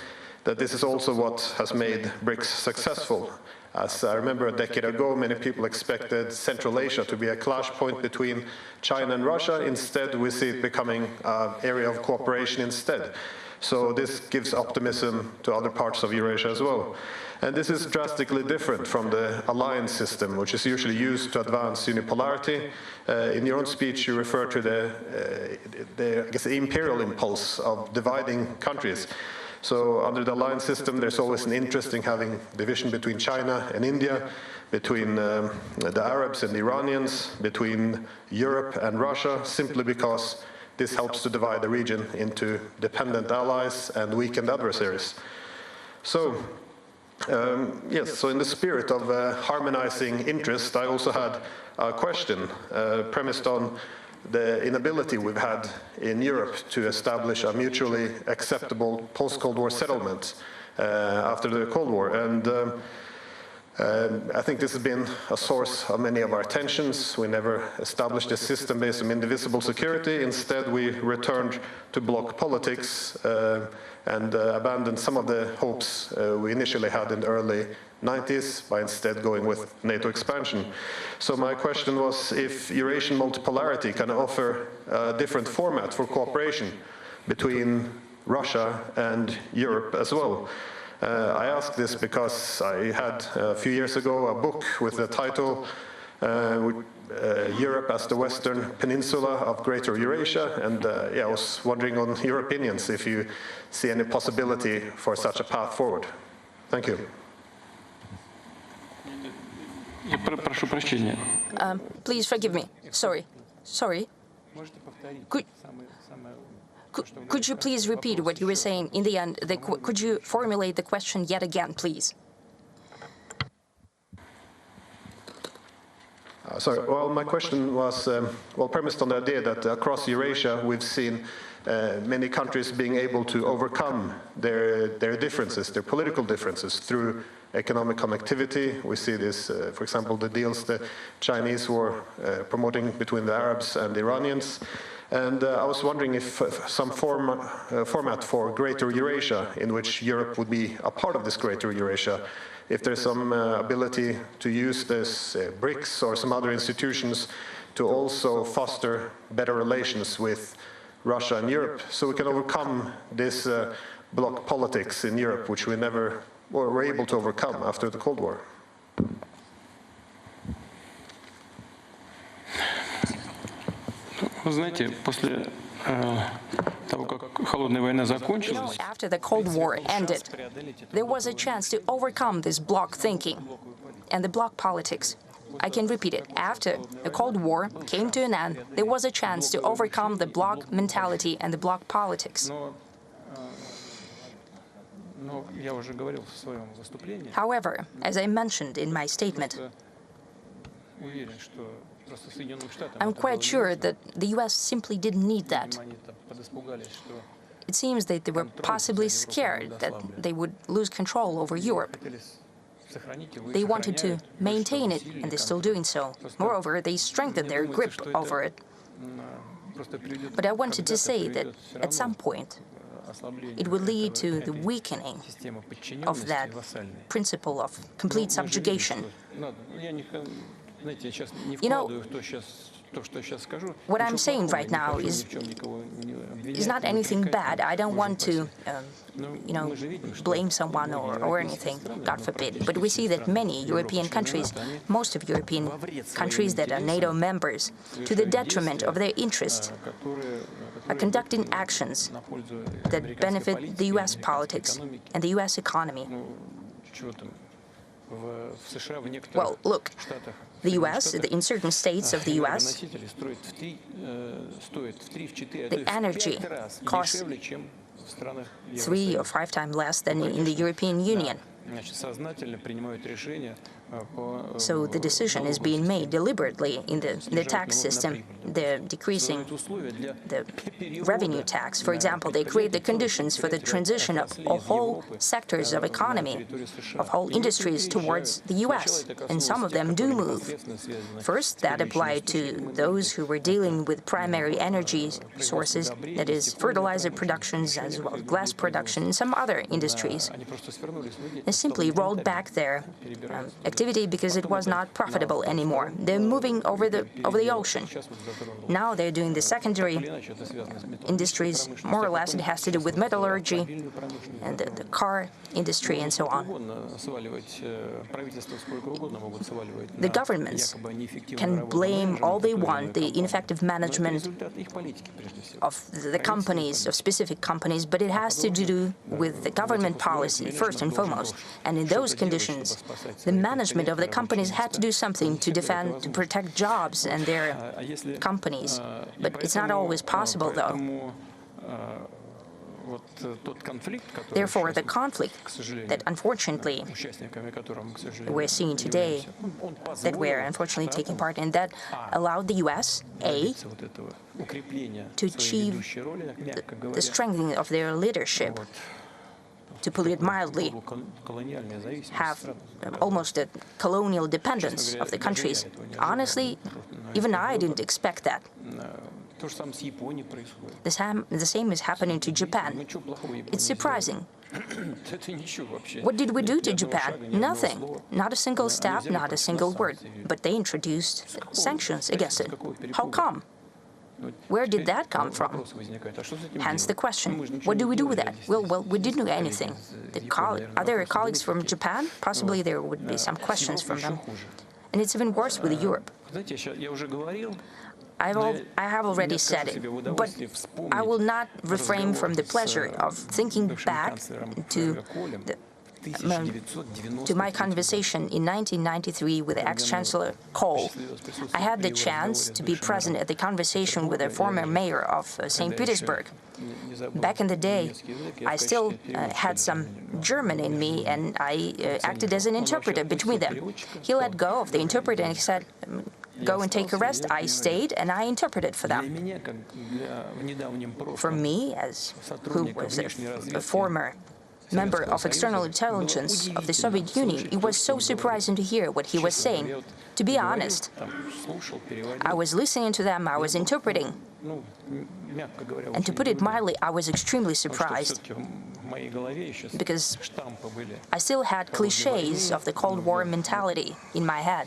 that this is also what has made BRICS successful. As I remember a decade ago, many people expected Central Asia to be a clash point between China and Russia. Instead, we see it becoming an area of cooperation instead. So this gives optimism to other parts of Eurasia as well. And this is drastically different from the alliance system, which is usually used to advance unipolarity. In your own speech, you refer to the imperial impulse of dividing countries. So under the alliance system, there's always an interest in having division between China and India, between the Arabs and the Iranians, between Europe and Russia, simply because this helps to divide the region into dependent allies and weakened adversaries. So, yes, so in the spirit of harmonizing interest, I also had a question premised on the inability we've had in Europe to establish a mutually acceptable post-Cold War settlement after the Cold War. And I think this has been a source of many of our tensions. We never established a system based on indivisible security. Instead, we returned to bloc politics and abandoned some of the hopes we initially had in the early 90s by instead going with NATO expansion. So my question was if Eurasian multipolarity can offer a different format for cooperation between Russia and Europe as well. I ask this because I had a few years ago a book with the title Europe as the Western Peninsula of Greater Eurasia, and yeah, I was wondering on your opinions if you see any possibility for such a path forward. Thank you. Please forgive me. Sorry. Could you please repeat what you were saying in the end? Could you formulate the question yet again, please? Sorry. Well, my question was premised on the idea that across Eurasia we've seen many countries being able to overcome their differences, their political differences, through economic connectivity. We see this, for example, the deals the Chinese were promoting between the Arabs and the Iranians. And I was wondering if some format for Greater Eurasia, in which Europe would be a part of this Greater Eurasia, if there's some ability to use this BRICS or some other institutions to also foster better relations with Russia and Europe, so we can overcome this bloc politics in Europe, which we never were able to overcome after the Cold War. After the Cold War ended, there was a chance to overcome this bloc thinking and the bloc politics. I can repeat it. After the Cold War came to an end, there was a chance to overcome the bloc mentality and the bloc politics. However, as I mentioned in my statement, I'm quite sure that the US simply didn't need that. it seems that they were possibly scared that they would lose control over Europe. They wanted to maintain it, and they're still doing so. Moreover, they strengthened their grip over it. But I wanted to say that at some point, it would lead to the weakening of that principle of complete subjugation. You know, what I'm saying right now is not anything bad. I don't want to, blame someone or anything, God forbid. But we see that many European countries, most of European countries that are NATO members, to the detriment of their interests, are conducting actions that benefit the U.S. politics and the U.S. economy. Well, look, the U.S., in certain states of the U.S., the energy costs 3 or 5 times less than in the European Union. So the decision is being made deliberately in the tax system. They're decreasing the revenue tax. For example, they create the conditions for the transition of whole sectors of economy, of whole industries towards the U.S., and some of them do move. First, that applied to those who were dealing with primary energy sources, that is, fertilizer productions as well as glass production and some other industries. They simply rolled back their activity because it was not profitable anymore. They're moving over the ocean. Now they're doing the secondary industries. More or less it has to do with metallurgy and the car industry and so on. The governments can blame all they want, the ineffective management of the companies, of specific companies, but it has to do with the government policy, first and foremost. And in those conditions, the management of the companies had to do something to defend, to protect jobs and their companies. But it's not always possible, though. Therefore, the conflict that unfortunately we're seeing today, that we're unfortunately taking part in, that allowed the U.S., to achieve the strengthening of their leadership, to put it mildly, have almost a colonial dependence of the countries. Honestly, even I didn't expect that. The same is happening to Japan. It's surprising. What did we do to Japan? Nothing. Not a single step, not a single word. But they introduced sanctions against it. How come? Where did that come from? Hence the question, what do we do with that? Well, we didn't do anything. Other colleagues from Japan, possibly there would be some questions from them. And it's even worse with Europe. I have already said it, but I will not refrain from the pleasure of thinking back to my conversation in 1993 with ex-Chancellor Kohl. I had the chance to be present at the conversation with the former mayor of St. Petersburg. Back in the day, I still had some German in me, and I acted as an interpreter between them. He let go of the interpreter and he said, "Go and take a rest." I stayed and I interpreted for them. For me, who was a former member of external intelligence of the Soviet Union, it was so surprising to hear what he was saying. To be honest, I was listening to them, I was interpreting. And to put it mildly, I was extremely surprised, because I still had cliches of the Cold War mentality in my head.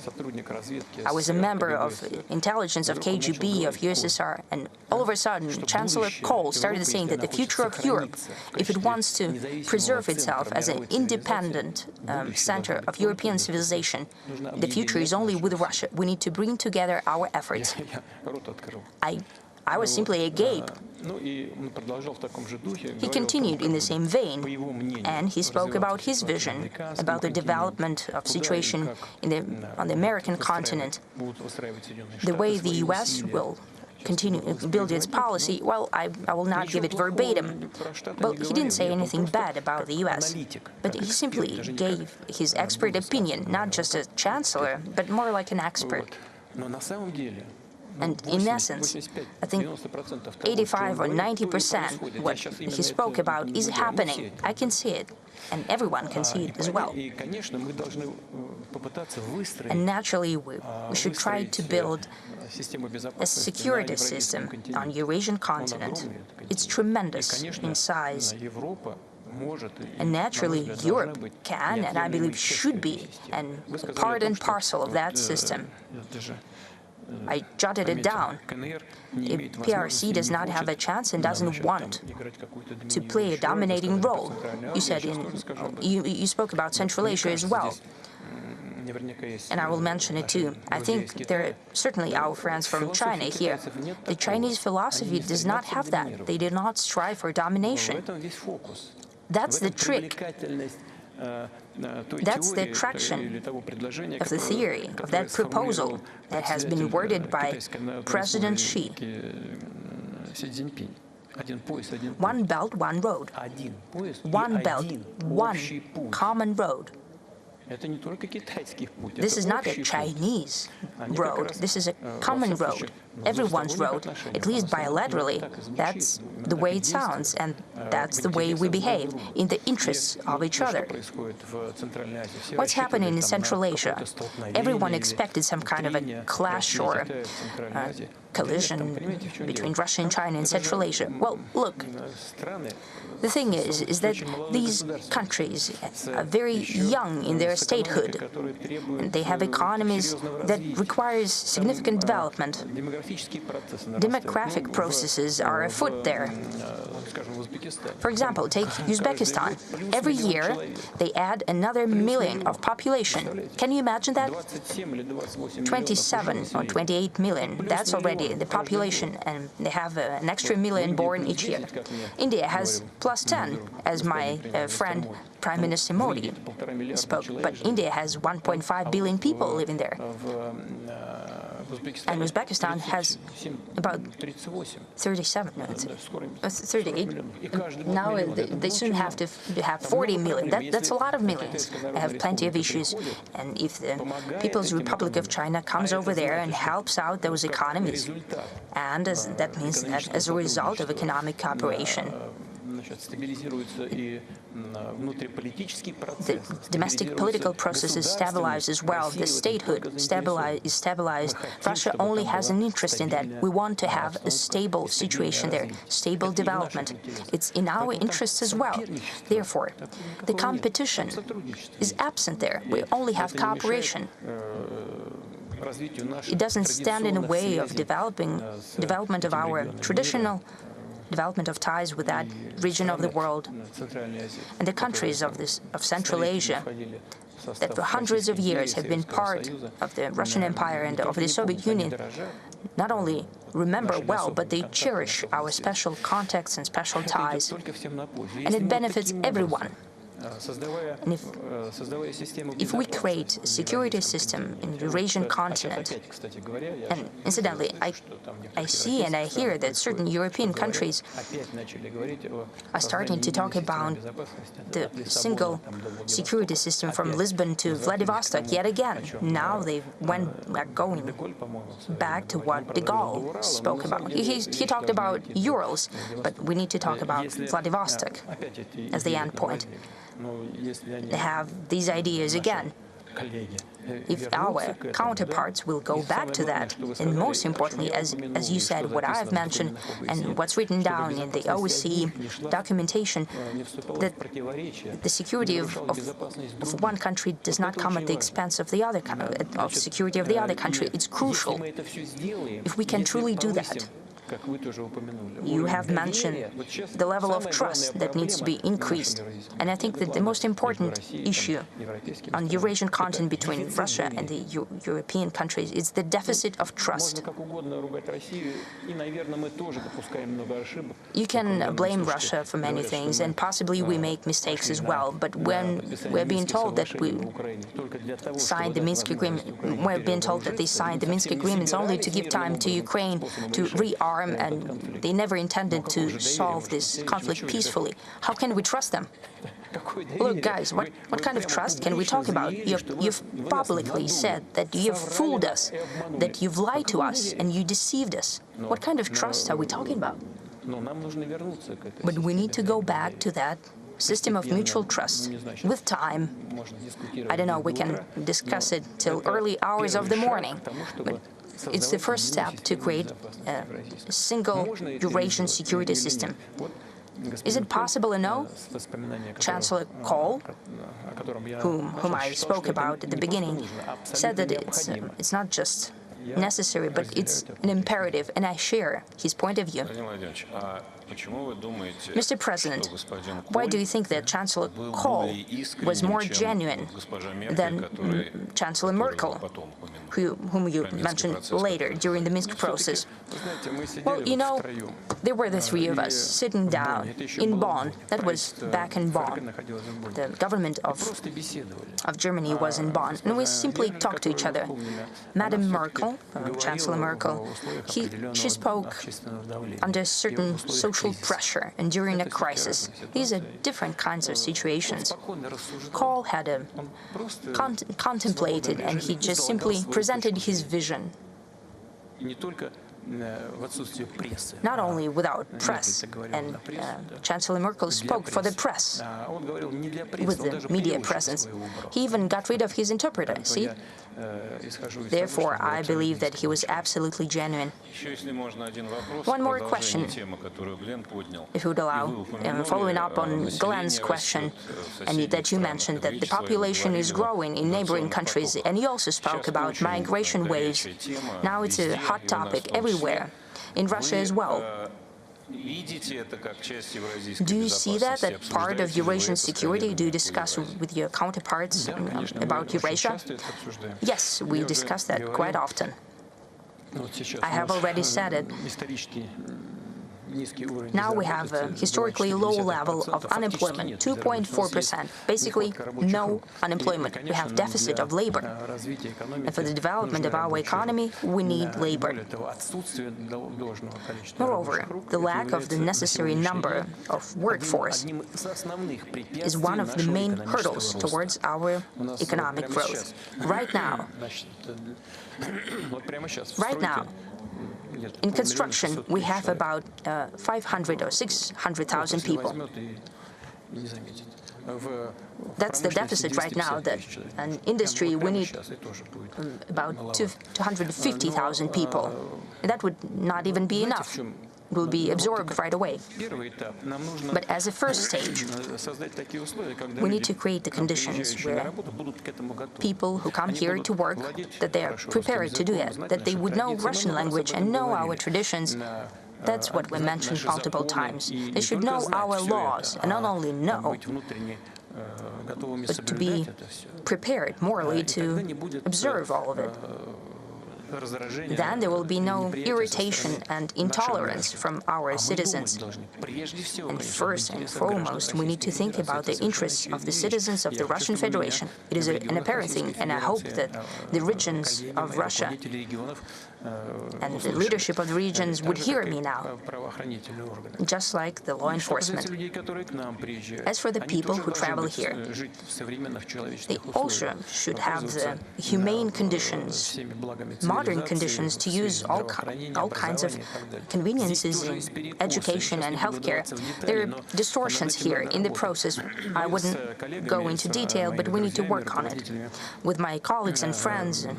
I was a member of intelligence of KGB, of USSR, and all of a sudden, Chancellor Kohl started saying that the future of Europe, if it wants to preserve itself as an independent center of European civilization, the future is only with Russia. We need to bring together our efforts. I was simply agape. He continued in the same vein, and he spoke about his vision, about the development of situation on the American continent, the way the U.S. will continue to build its policy. Well, I will not give it verbatim. Well, he didn't say anything bad about the U.S., but he simply gave his expert opinion, not just a chancellor, but more like an expert. And in essence, I think 85 or 90% what he spoke about is happening. I can see it, and everyone can see it as well. And naturally, we should try to build a security system on Eurasian continent. It's tremendous in size. And naturally, Europe can, and I believe should be, and part and parcel of that system. I jotted it down. If PRC does not have a chance and doesn't want to play a dominating role, you said you spoke about Central Asia as well, and I will mention it too. I think there are certainly our friends from China here. The Chinese philosophy does not have that. They do not strive for domination. That's the trick. That's the attraction of the theory, of that proposal that has been worded by President Xi. One belt, one road. One belt, one common road. This is not a Chinese road. This is a common road, everyone's road, at least bilaterally. That's the way it sounds, and that's the way we behave, in the interests of each other. What's happening in Central Asia? Everyone expected some kind of a clash or collision between Russia and China in Central Asia. Well, look, the thing is that these countries are very young in their statehood, and they have economies that requires significant development. Demographic processes are afoot there. For example, take Uzbekistan. Every year, they add another million of population. Can you imagine that? 27 or 28 million, that's already the population, and they have an extra million born each year. India has plus 10, as my friend Prime Minister Modi spoke, but India has 1.5 billion people living there. And Uzbekistan has about 37, no, 38. Now they soon have to have 40 million. That's a lot of millions. They have plenty of issues. And if the People's Republic of China comes over there and helps out those economies, and that means that as a result of economic cooperation, the domestic political processes stabilize as well. The statehood is stabilized. Russia only has an interest in that. We want to have a stable situation there, stable development. It's in our interests as well. Therefore, the competition is absent there. We only have cooperation. It doesn't stand in the way of development of our traditional development of ties with that region of the world and the countries of Central Asia that for hundreds of years have been part of the Russian Empire and of the Soviet Union, not only remember well, but they cherish our special contexts and special ties, and it benefits everyone. And if we create a security system in the Eurasian continent, and incidentally, I see and I hear that certain European countries are starting to talk about the single security system from Lisbon to Vladivostok yet again. Now they are going back to what de Gaulle spoke about. He talked about Urals, but we need to talk about Vladivostok as the end point. They have these ideas again. If our counterparts will go back to that, and most importantly, as you said, what I've mentioned and what's written down in the OSCE documentation, that the security of one country does not come at the expense of the other of security of the other country. It's crucial. If we can truly do that. You have mentioned the level of trust that needs to be increased. And I think that the most important issue on the Eurasian continent between Russia and the European countries is the deficit of trust. You can blame Russia for many things, and possibly we make mistakes as well. But when we're being told that we signed the Minsk agreement, we're being told that they signed the Minsk agreements only to give time to Ukraine to rearm, and they never intended to solve this conflict peacefully. How can we trust them? Look, guys, what kind of trust can we talk about? You've publicly said that you've fooled us, that you've lied to us, and you deceived us. What kind of trust are we talking about? But we need to go back to that system of mutual trust with time. I don't know, we can discuss it till early hours of the morning, but it's the first step to create a single Eurasian security system. Is it possible or no? Chancellor Kohl, whom I spoke about at the beginning, said that it's not just necessary, but it's an imperative, and I share his point of view. Mr. President, why do you think that Chancellor Kohl was more genuine than Chancellor Merkel, whom you mentioned later during the Minsk process? Well, you know, there were the three of us sitting down in Bonn. That was back in Bonn. The government of Germany was in Bonn, and we simply talked to each other. Madam Merkel, Chancellor Merkel, she spoke under certain social pressure and during a crisis. These are different kinds of situations. Kohl had contemplated, and he just simply presented his vision. Not only without press, and Chancellor Merkel spoke for the press, with the media presence. He even got rid of his interpreter, see? Therefore, I believe that he was absolutely genuine. One more question, if you would allow, following up on Glenn's question, and that you mentioned that the population is growing in neighboring countries, and you also spoke about migration waves. Now it's a hot topic everywhere, in Russia as well. Do you see that part of Eurasian security? Do you discuss with your counterparts about Eurasia? Yes, we discuss that quite often. I have already said it. Now we have a historically low level of unemployment, 2.4%. Basically, no unemployment. We have deficit of labor. And for the development of our economy, we need labor. Moreover, the lack of the necessary number of workforce is one of the main hurdles towards our economic growth. Right now, in construction, we have about 500 or 600,000 people. That's the deficit right now. That in industry, we need about 250,000 people. That would not even be enough. Will be absorbed right away. But as a first stage, we need to create the conditions where people who come here to work, that they are prepared to do it, that they would know Russian language and know our traditions. That's what we mentioned multiple times. They should know our laws, and not only know, but to be prepared morally to observe all of it. Then there will be no irritation and intolerance from our citizens. And first and foremost, we need to think about the interests of the citizens of the Russian Federation. It is an apparent thing, and I hope that the regions of Russia and the leadership of the regions would hear me now, just like the law enforcement. As for the people who travel here, they also should have the humane conditions, modern conditions to use all kinds of conveniences in education and healthcare. There are distortions here in the process. I wouldn't go into detail, but we need to work on it. With my colleagues and friends, and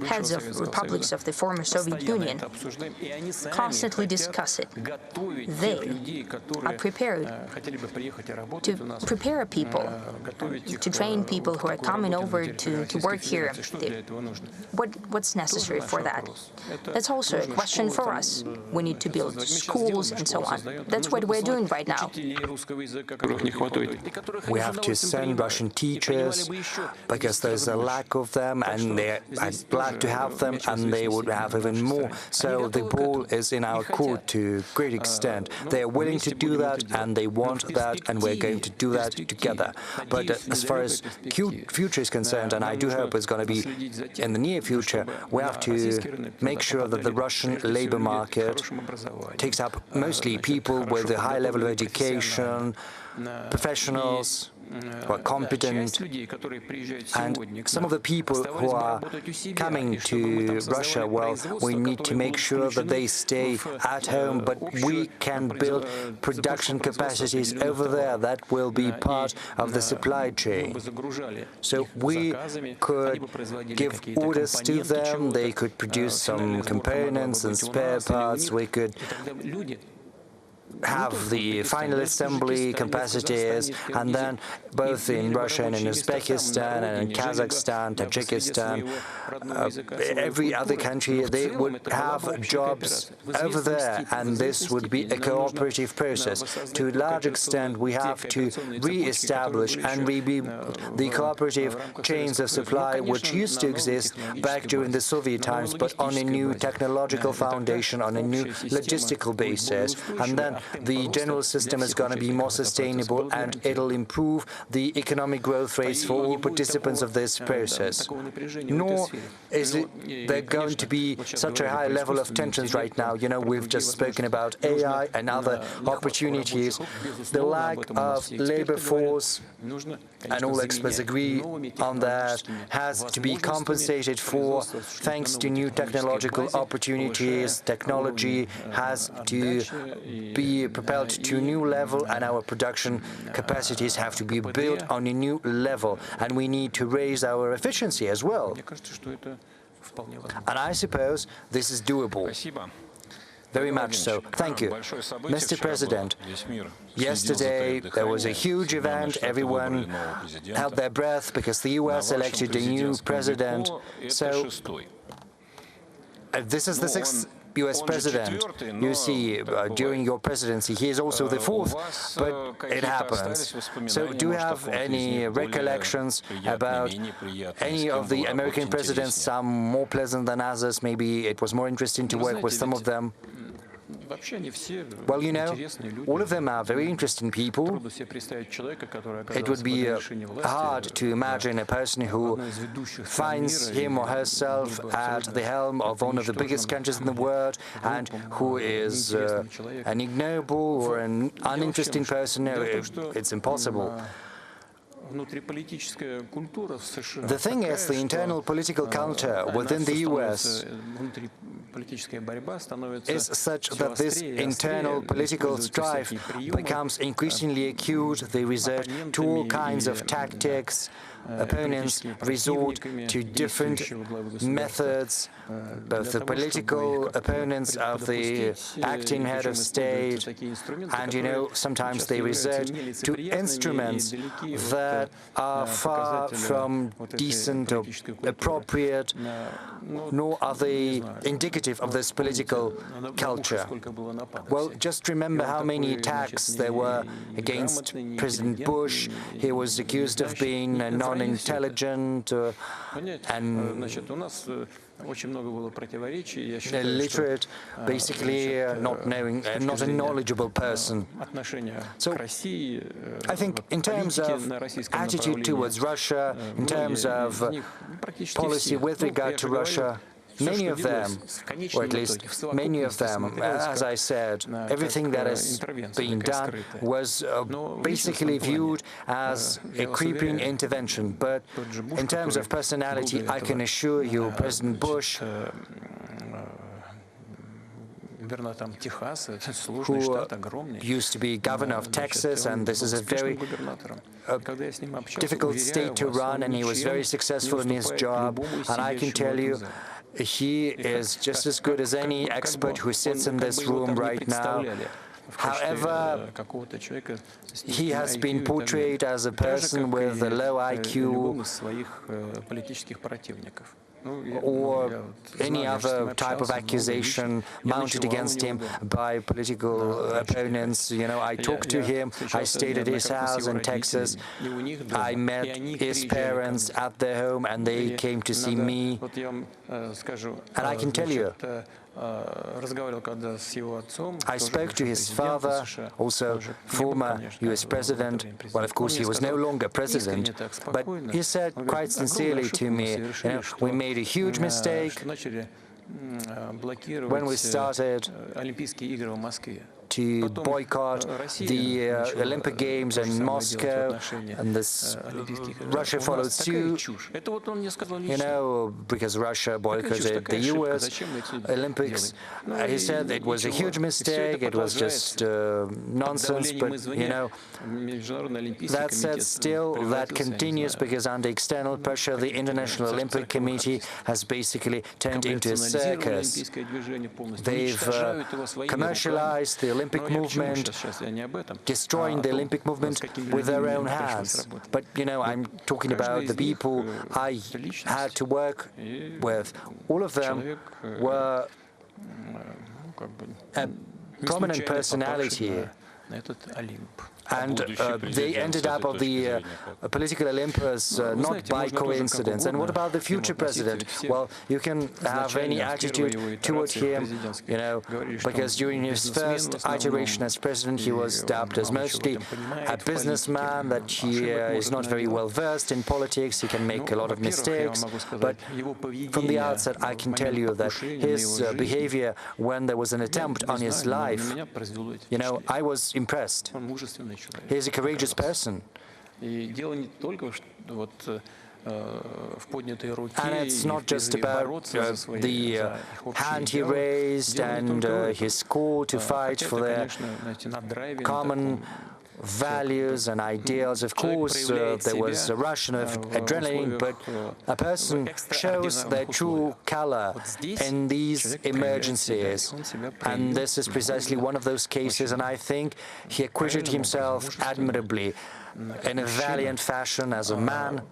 heads of republics of the former Soviet Union, constantly discuss it. They are prepared to prepare people, to train people who are coming over to work here. What's necessary for that? That's also a question for us. We need to build schools and so on. That's what we're doing right now. We have to send Russian teachers because there's a lack of them, and I'm glad to have them, and they would have even more. So the ball is in our court to a great extent. They are willing to do that, and they want that, and we're going to do that together. But as far as future is concerned, and I do hope it's going to be in the near future, we have to make sure that the Russian labor market takes up mostly people with a high level of education, professionals who are competent, and some of the people who are coming to Russia, well, we need to make sure that they stay at home, but we can build production capacities over there that will be part of the supply chain. So we could give orders to them, they could produce some components and spare parts, we could have the final assembly capacities, and then both in Russia and in Uzbekistan and in Kazakhstan, Tajikistan, every other country, they would have jobs over there, and this would be a cooperative process. To a large extent, we have to re-establish and rebuild the cooperative chains of supply which used to exist back during the Soviet times, but on a new technological foundation, on a new logistical basis, and then the general system is going to be more sustainable and it'll improve the economic growth rates for all participants of this process. Nor is there going to be such a high level of tensions right now. You know, we've just spoken about AI and other opportunities. The lack of labor force, and all experts agree on that, has to be compensated for thanks to new technological opportunities. Technology has to be propelled to a new level, and our production capacities have to be built on a new level, and we need to raise our efficiency as well. And I suppose this is doable. Very much so. Thank you. Mr. President, yesterday there was a huge event. Everyone held their breath because the US elected a new president. So this is the sixth US president. You see, during your presidency, he is also the fourth, but it happens. So do you have any recollections about any of the American presidents, some more pleasant than others? Maybe it was more interesting to work with some of them. Well, you know, all of them are very interesting people. It would be hard to imagine a person who finds him or herself at the helm of one of the biggest countries in the world and who is an ignoble or an uninteresting person. No, it's impossible. The thing is, the internal political culture within the US is such that this internal political strife becomes increasingly acute. They resort to all kinds of tactics. Opponents resort to different methods, both the political opponents of the acting head of state, and, you know, sometimes they resort to instruments that are far from decent or appropriate, nor are they indicative of this political culture. Well, just remember how many attacks there were against President Bush. He was accused of being non-intelligent and illiterate, basically not a knowledgeable person. So I think in terms of attitude towards Russia, in terms of policy with regard to Russia, many of them, or at least many of them, as I said, everything that has been done was basically viewed as a creeping intervention. But in terms of personality, I can assure you, President Bush, who used to be governor of Texas, and this is a very difficult state to run, and he was very successful in his job, and I can tell you, he is just as good as any expert who sits in this room right now. However, he has been portrayed as a person with a low IQ or any other type of accusation mounted against him by political opponents. You know, I talked to him, I stayed at his house in Texas, I met his parents at their home and they came to see me. And I can tell you, I spoke to his father, also former US president. Well, of course, he was no longer president, but he said quite sincerely to me, we made a huge mistake when we started to boycott the Olympic Games in Moscow, and this Russia followed suit, because Russia boycotted the US Olympics. He said it was a huge mistake, it was just nonsense, but that said, still that continues, because under external pressure the International Olympic Committee has basically turned into a circus. They've commercialized the Olympic movement, destroying the Olympic movement with their own hands. But, I'm talking about the people I had to work with. All of them were a prominent personality. And they ended up on the political Olympus not by coincidence. And what about the future president? Well, you can have any attitude toward him, because during his first iteration as president, he was dubbed as mostly a businessman, that he is not very well versed in politics, he can make a lot of mistakes. But from the outset, I can tell you that his behavior when there was an attempt on his life, I was impressed. He's a courageous person. And it's not just about the hand he raised and his call to fight for their common values and ideals. Of course, there was a rush of adrenaline, but a person shows their true color in these emergencies. And this is precisely one of those cases, and I think he acquitted himself admirably in a valiant fashion as a man.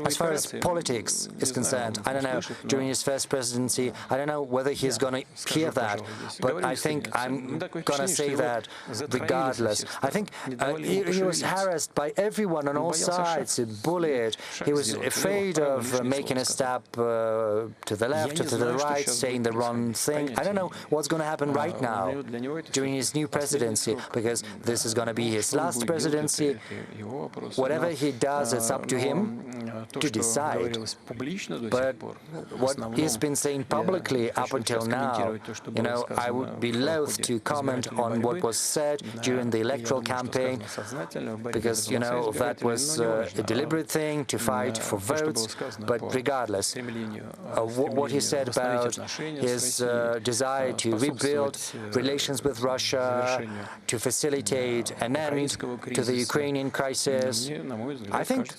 As far as politics is concerned, I don't know, during his first presidency, I don't know whether he's going to hear that, but I think I'm going to say that regardless. I think he was harassed by everyone on all sides, bullied. He was afraid of making a step to the left or to the right, saying the wrong thing. I don't know what's going to happen right now during his new presidency, because this is going to be his last presidency. Whatever he does, it's up to him to decide. But what he's been saying publicly up until now, I would be loath to comment on what was said during the electoral campaign, because, that was a deliberate thing to fight for votes. But regardless, what he said about his desire to rebuild relations with Russia, to facilitate an end to the Ukrainian crisis, I think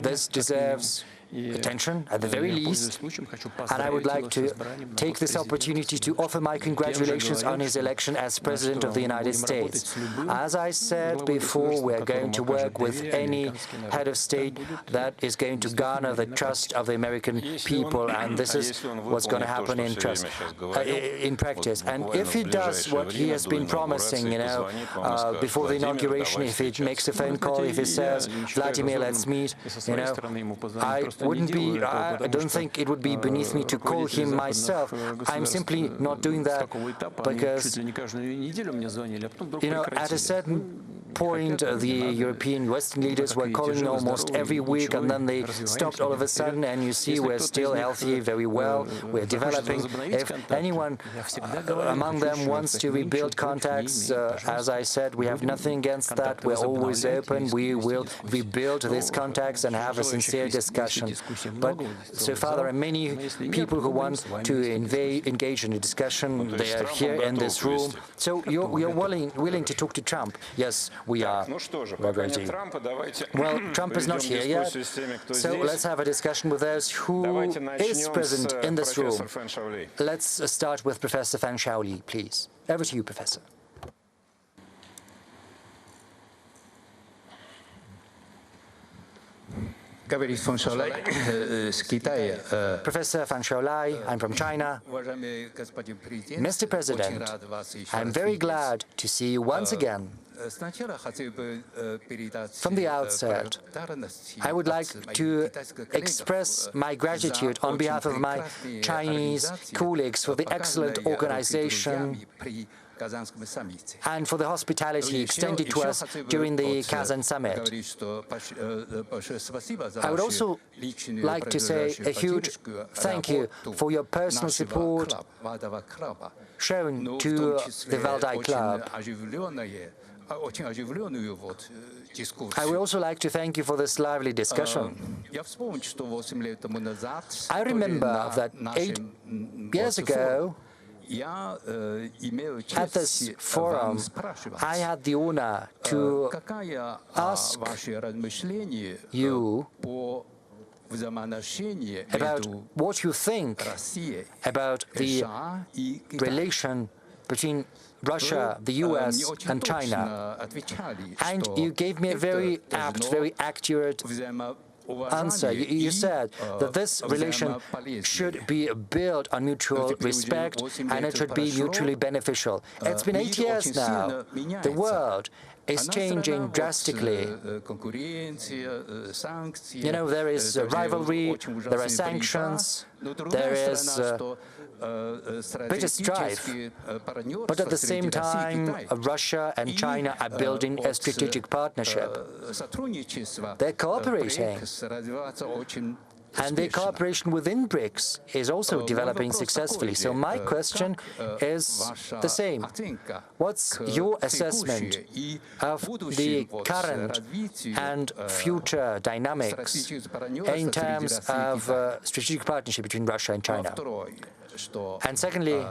this deserves attention, at the very least, and I would like to take this opportunity to offer my congratulations on his election as President of the United States. As I said before, we are going to work with any head of state that is going to garner the trust of the American people, and this is what's going to happen in practice. And if he does what he has been promising, before the inauguration, if he makes a phone call, if he says, Vladimir, let's meet, I don't think it would be beneath me to call him myself. I'm simply not doing that because, at a certain point, the European Western leaders were calling almost every week, and then they stopped all of a sudden, and you see we're still healthy, very well, we're developing. If anyone among them wants to rebuild contacts, as I said, we have nothing against that, we're always open, we will rebuild these contacts and have a sincere discussion. But so far there are many people who want to engage in a discussion. They are here in this room. So you're willing to talk to Trump? Yes, we are. We're ready. Well, Trump is not here yet, so let's have a discussion with those who is present in this room. Let's start with Professor Fan Shaoli, please. Over to you, Professor. Professor Fan Shaoli, I'm from China. Mr. President, I'm very glad to see you once again From the outset, I would like to express my gratitude on behalf of my Chinese colleagues for the excellent organization and for the hospitality extended to us during the Kazan summit. I would also like to say a huge thank you for your personal support shown to the Valdai Club. I would also like to thank you for this lively discussion. I remember that 8 years ago, at this forum, I had the honor to ask you about what you think about the relation between Russia, the US, and China. And you gave me a very apt, very accurate answer. You said that this relation should be built on mutual respect and it should be mutually beneficial. It's been 8 years now. The world is changing drastically. You know, there is rivalry, there are sanctions, there is bitter strife. But at the same time, Russia and China are building a strategic partnership. They're cooperating. And the cooperation within BRICS is also developing successfully. So my question is the same. What's your assessment of the current and future dynamics in terms of strategic partnership between Russia and China? And secondly,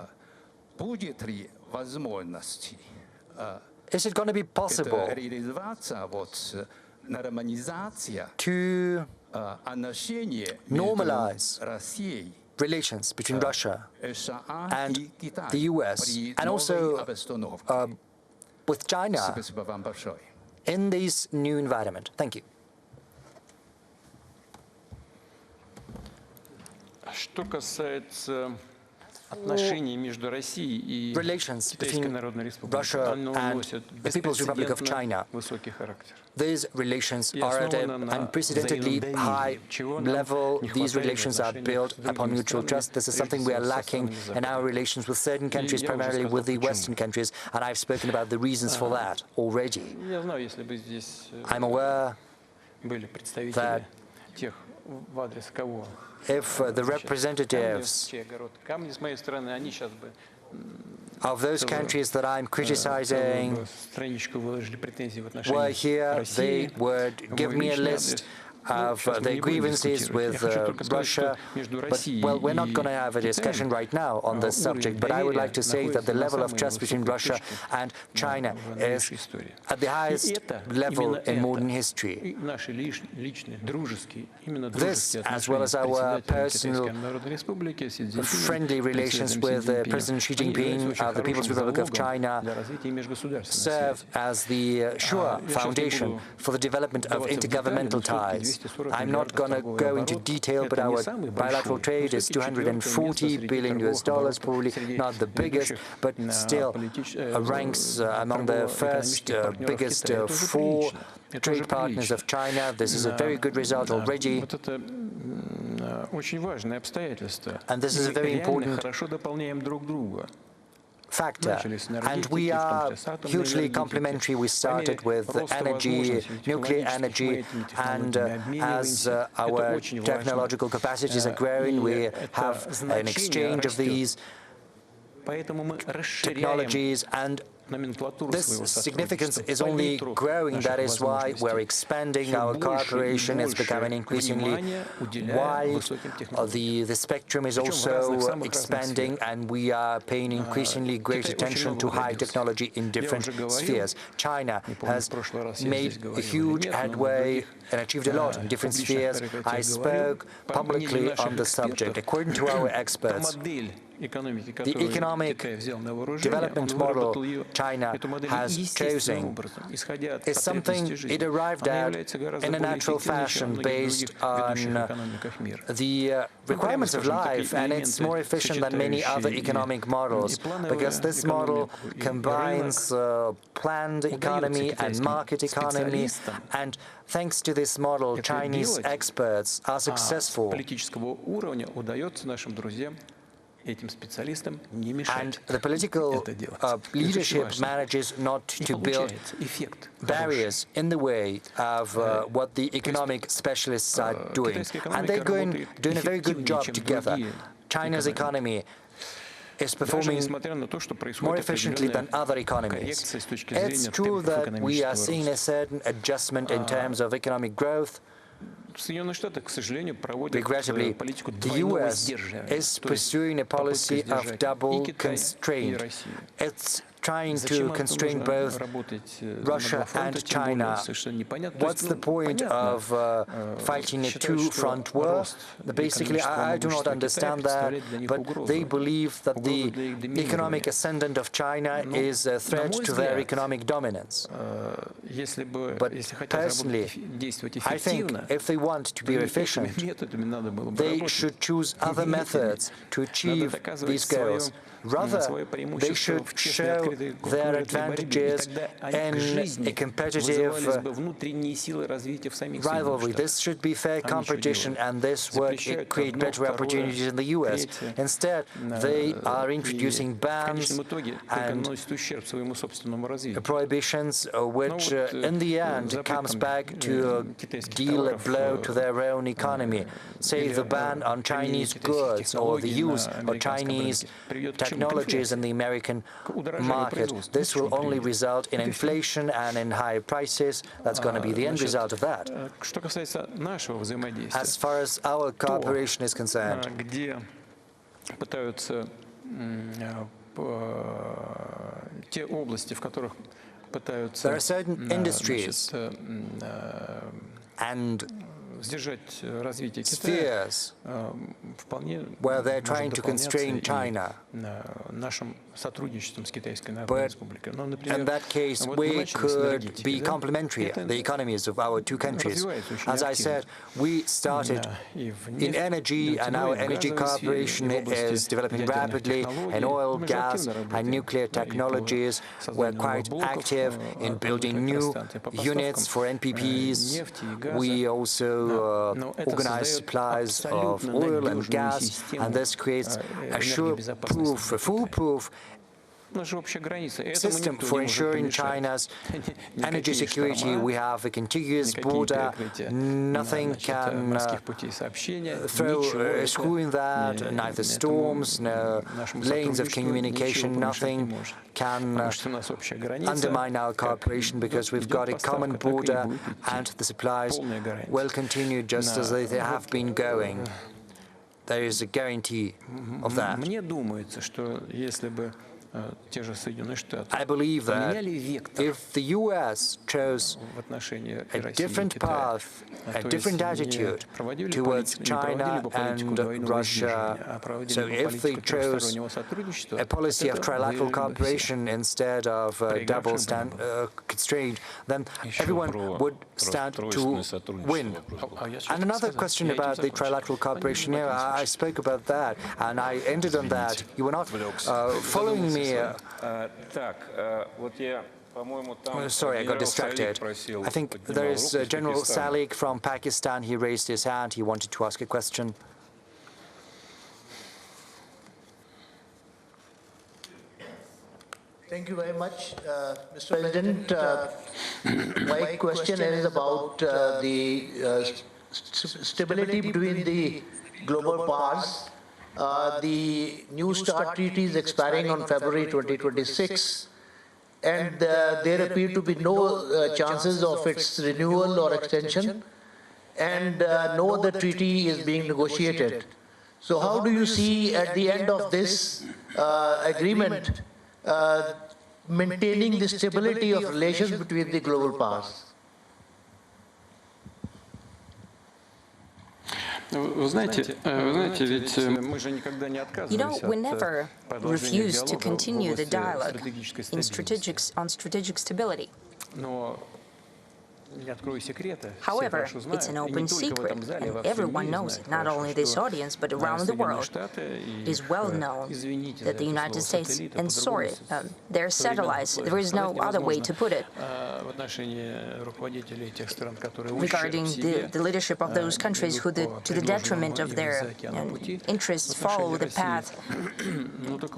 is it going to be possible to normalize relations between Russia and the US, and also with China in this new environment? Thank you. Relations between Russia and the People's Republic of China. These relations are at an unprecedentedly high level. These relations are built upon mutual trust. This is something we are lacking in our relations with certain countries, primarily with the Western countries, and I've spoken about the reasons for that already. I'm aware that if the representatives of those countries that I'm criticizing were here, they would give me a list of their grievances with Russia. But, well, we're not going to have a discussion right now on this subject, but I would like to say that the level of trust between Russia and China is at the highest level in modern history. This, as well as our personal friendly relations with President Xi Jinping of the People's Republic of China, serve as the sure foundation for the development of intergovernmental ties. I'm not going to go into detail, but our bilateral trade is $240 billion, probably not the biggest, but still ranks among the first biggest 4 trade partners of China. This is a very good result already. And this is a very important factor. And we are hugely complementary. We started with energy, nuclear energy, and as our technological capacities are growing, we have an exchange of these technologies, and this significance is only growing. That is why we're expanding our cooperation. It's becoming increasingly wide. The spectrum is also expanding, and we are paying increasingly great attention to high technology in different spheres. China has made a huge headway and achieved a lot in different spheres. I spoke publicly on the subject. According to our experts, The economic development model China has chosen is something it arrived at in a natural fashion based on the requirements of life, and it's more efficient than many other economic models because this model combines planned economy and market economy, and thanks to this model, Chinese experts are successful. And the political leadership manages not to build barriers in the way of what the economic specialists are doing. And they're doing a very good job together. China's economy is performing more efficiently than other economies. It's true that we are seeing a certain adjustment in terms of economic growth. Regrettably, the US is pursuing a policy of double constraint. It's trying to constrain both Russia and China. What's the point of fighting a two-front war? Basically, I do not understand that, but they believe that the economic ascendant of China is a threat to their economic dominance. But personally, I think if they want to be efficient, they should choose other methods to achieve these goals. Rather, they should show their advantages in a competitive rivalry. This should be fair competition, and this would create better opportunities in the US. Instead, they are introducing bans and prohibitions, which in the end comes back to deal a blow to their own economy. Say the ban on Chinese goods or the use of Chinese technologies in the American market. This will only result in inflation and in higher prices. That's going to be the end result of that. As far as our cooperation is concerned, there are certain industries and spheres where they're trying to constrain China. But in that case, we could be complementary, the economies of our two countries. As I said, we started in energy, and our energy cooperation is developing rapidly in oil, gas, and nuclear technologies. We're quite active in building new units for NPPs. We also organize supplies of oil and gas, and this creates a sure-proof, a foolproof system for ensuring China's energy security. We have a contiguous border. Nothing can throw a screw in that, neither storms, no lanes of communication, nothing can undermine our cooperation because we've got a common border and the supplies will continue just as they have been going. There is a guarantee of that. I believe that if the US chose a different path, a different attitude towards China and Russia, so if they chose a policy of trilateral cooperation instead of double constraint, then everyone would stand to win. And another question about the trilateral cooperation, I spoke about that, and I ended on that. You were not following me. Sorry, I got distracted. I think there is General Salik from Pakistan. He raised his hand. He wanted to ask a question. Thank you very much, Mr. President. My question is about the stability between the global powers. The New START treaty is expiring on February 2026, and there appear to be no chances of its renewal or extension, and no other treaty is being negotiated. So how do you see at the end of this agreement maintaining the stability of relations between the global powers? Вы знаете, ведь You know, we never refuse to continue the dialogue on strategic stability. However, it's an open secret, and everyone knows it, not only this audience, but around the world. It is well known that the United States, and sorry, their satellites, there is no other way to put it, regarding the leadership of those countries who, to the detriment of their interests, follow the path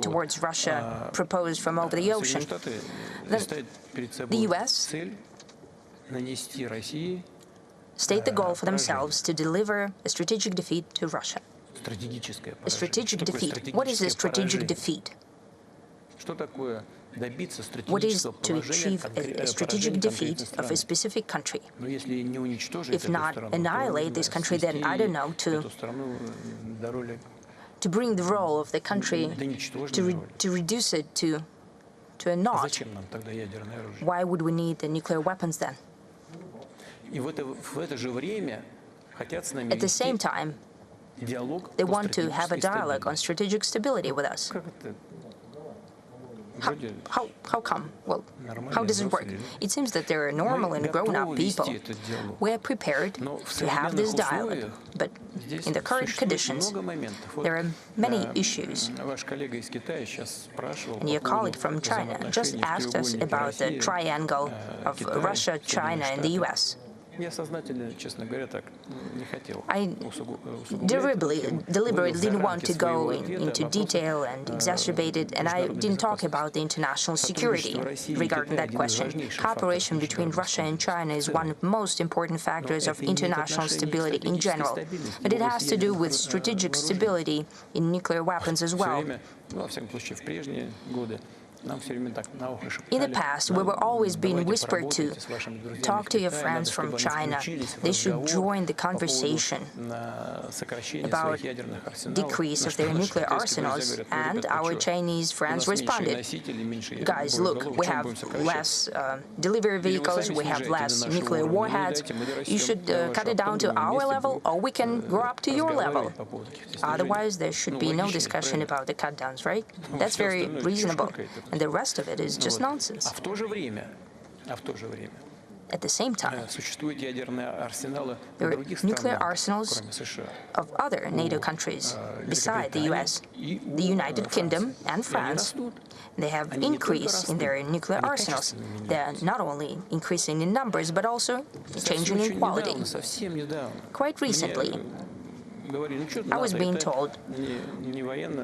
towards Russia proposed from over the ocean. The U.S. state the goal for themselves to deliver a strategic defeat to Russia. A strategic defeat. What is a strategic defeat? What is to achieve a strategic defeat of a specific country? If not annihilate this country, then I don't know, to bring the role of the country, to reduce it to a naught. Why would we need the nuclear weapons then? At the same time, they want to have a dialogue on strategic stability with us. How come? Well, how does it work? It seems that there are normal and grown-up people. We are prepared to have this dialogue, but in the current conditions, there are many issues. And your colleague from China just asked us about the triangle of Russia, China, and the US. I deliberately didn't want to go into detail and exacerbate it, and I didn't talk about the international security regarding that question. Cooperation between Russia and China is one of the most important factors of international stability in general, but it has to do with strategic stability in nuclear weapons as well. In the past, we were always being whispered to talk to your friends from China. They should join the conversation about decrease of their nuclear arsenals, and our Chinese friends responded, guys, look, we have less delivery vehicles, we have less nuclear warheads, you should cut it down to our level, or we can go up to your level. Otherwise, there should be no discussion about the cut-downs, right? That's very reasonable. And the rest of it is just nonsense. At the same time, there are nuclear arsenals of other NATO countries beside the US, the United Kingdom and France. They have increased in their nuclear arsenals. They are not only increasing in numbers, but also changing in quality. Quite recently, I was being told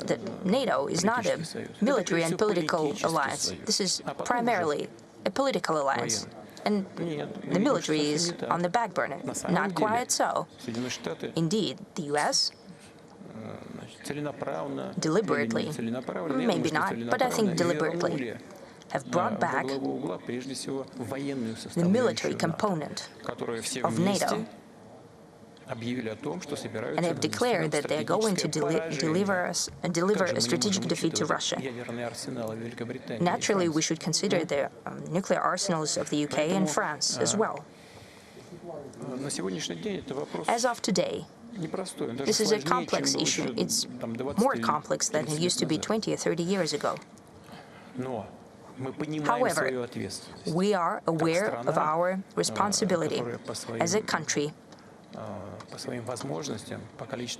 that NATO is not a military and political alliance. This is primarily a political alliance, and the military is on the back burner. Not quite so. Indeed, the US deliberately, maybe not, but I think deliberately, have brought back the military component of NATO, and have declared that they are going to deliver a strategic defeat to Russia. Naturally, we should consider the nuclear arsenals of the UK and France as well. As of today, this is a complex issue. It's more complex than it used to be 20 or 30 years ago. However, we are aware of our responsibility as a country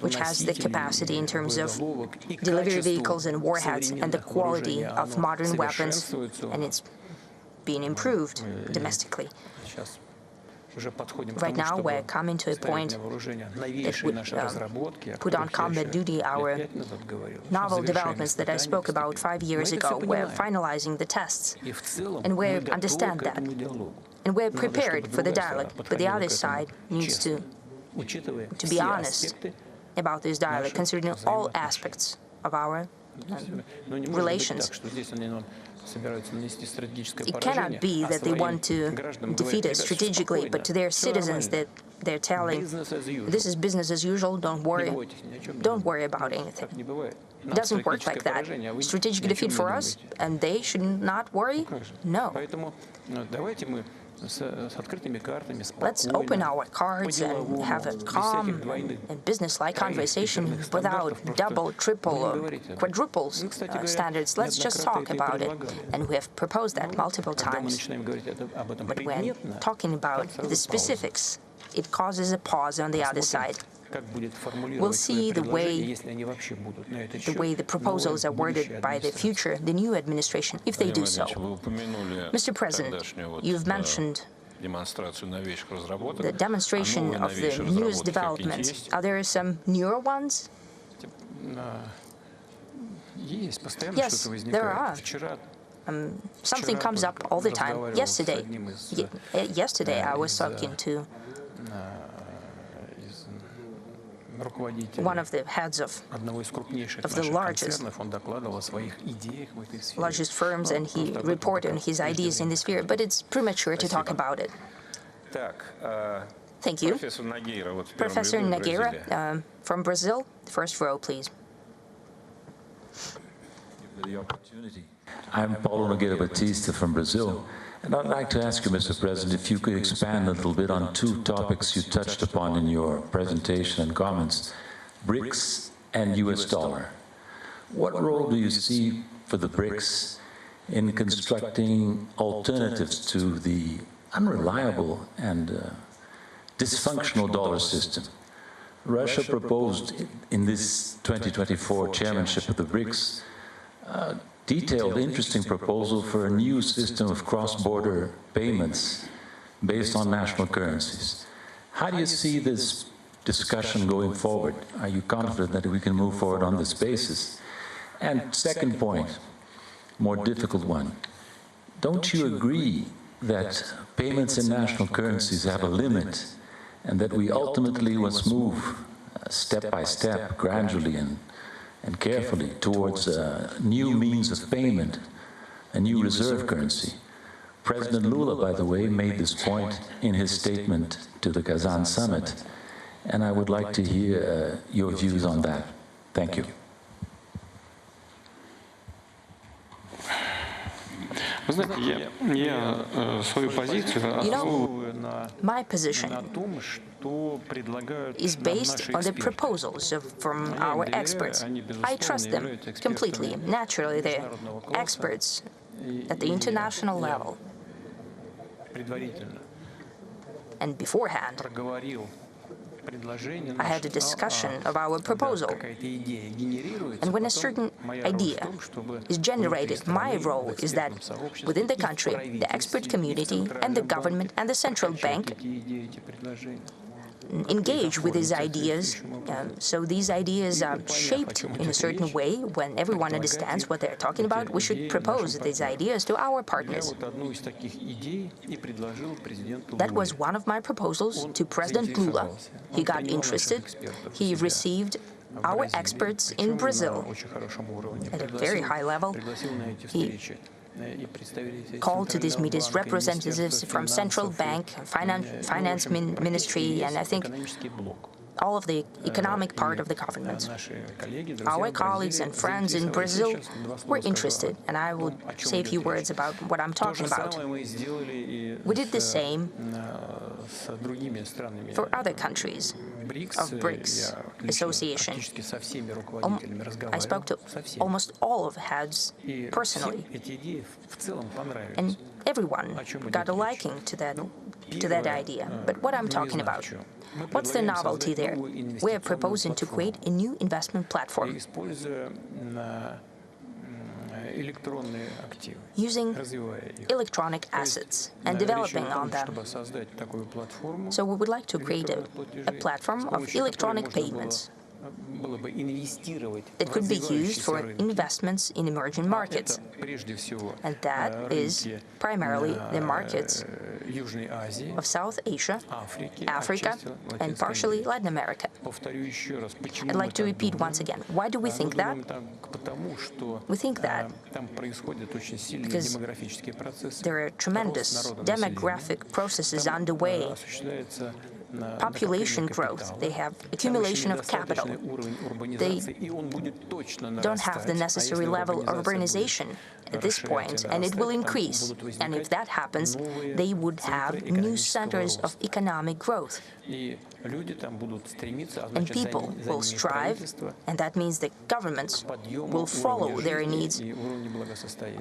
which has the capacity in terms of delivery vehicles and warheads and the quality of modern weapons, and it's being improved domestically. Right now, we're coming to a point that would put on combat duty our novel developments that I spoke about 5 years ago. We're finalizing the tests, and we understand that. And we're prepared for the dialogue, but the other side needs to be honest about this dialogue, considering all aspects of our relations. It cannot be that they want to defeat us strategically, but to their citizens that they're telling, this is business as usual, don't worry about anything. It doesn't work like that. Strategic defeat for us, and they should not worry? No. Let's open our cards and have a calm and business-like conversation without double, triple, or quadruple standards. Let's just talk about it. And we have proposed that multiple times. But when talking about the specifics, it causes a pause on the other side. We'll see the way the proposals are worded by the new administration, if they do so. Mr. President, you've mentioned the demonstration of the newest developments. Are there some newer ones? Yes, there are. Something comes up all the time. Yesterday I was talking to one of the heads of the largest firms, and he reported on his ideas in this sphere, but it's premature to talk about it. Thank you. Professor Nogueira from Brazil, first row, please. I'm Paulo Nogueira Batista from Brazil. And I'd like to ask you, Mr. President, if you could expand a little bit on two topics you touched upon in your presentation and comments, BRICS and US dollar. What role do you see for the BRICS in constructing alternatives to the unreliable and dysfunctional dollar system? Russia proposed in this 2024 chairmanship of the BRICS detailed, interesting proposal for a new system of cross-border payments based on national currencies. How do you see this discussion going forward? Are you confident that we can move forward on this basis? And second point, more difficult one, don't you agree that payments in national currencies have a limit and that we ultimately must move step by step, gradually and carefully towards new means of payment, a new reserve currency? President Lula, by the way, made this point in his statement to the Kazan summit, and I would like to hear your views on that. Thank you. My position is based on the proposals from our experts. I trust them completely. Naturally, they're experts at the international level. And beforehand, I had a discussion of our proposal. And when a certain idea is generated, my role is that within the country, the expert community and the government and the central bank engage with these ideas, so these ideas are shaped in a certain way. When everyone understands what they're talking about, we should propose these ideas to our partners. That was one of my proposals to President Lula. He got interested. He received our experts in Brazil at a very high level. He called to these meetings representatives from central bank, finance ministry, and I think all of the economic part of the government. Our colleagues and friends in Brazil were interested, and I will say a few words about what I'm talking about. We did the same for other countries of BRICS association. I spoke to almost all of the heads personally, and everyone got a liking to that idea. But what I'm talking about, what's the novelty there? We're proposing to create a new investment platform using electronic assets and developing on them. So we would like to create a platform of electronic payments that could be used for investments in emerging markets. And that is primarily the markets of South Asia, Africa, and partially Latin America. I'd like to repeat once again, why do we think that? We think that because there are tremendous demographic processes underway population growth, they have accumulation of capital, they don't have the necessary level of urbanization at this point, and it will increase. And if that happens, they would have new centers of economic growth. And people will strive, and that means that governments will follow their needs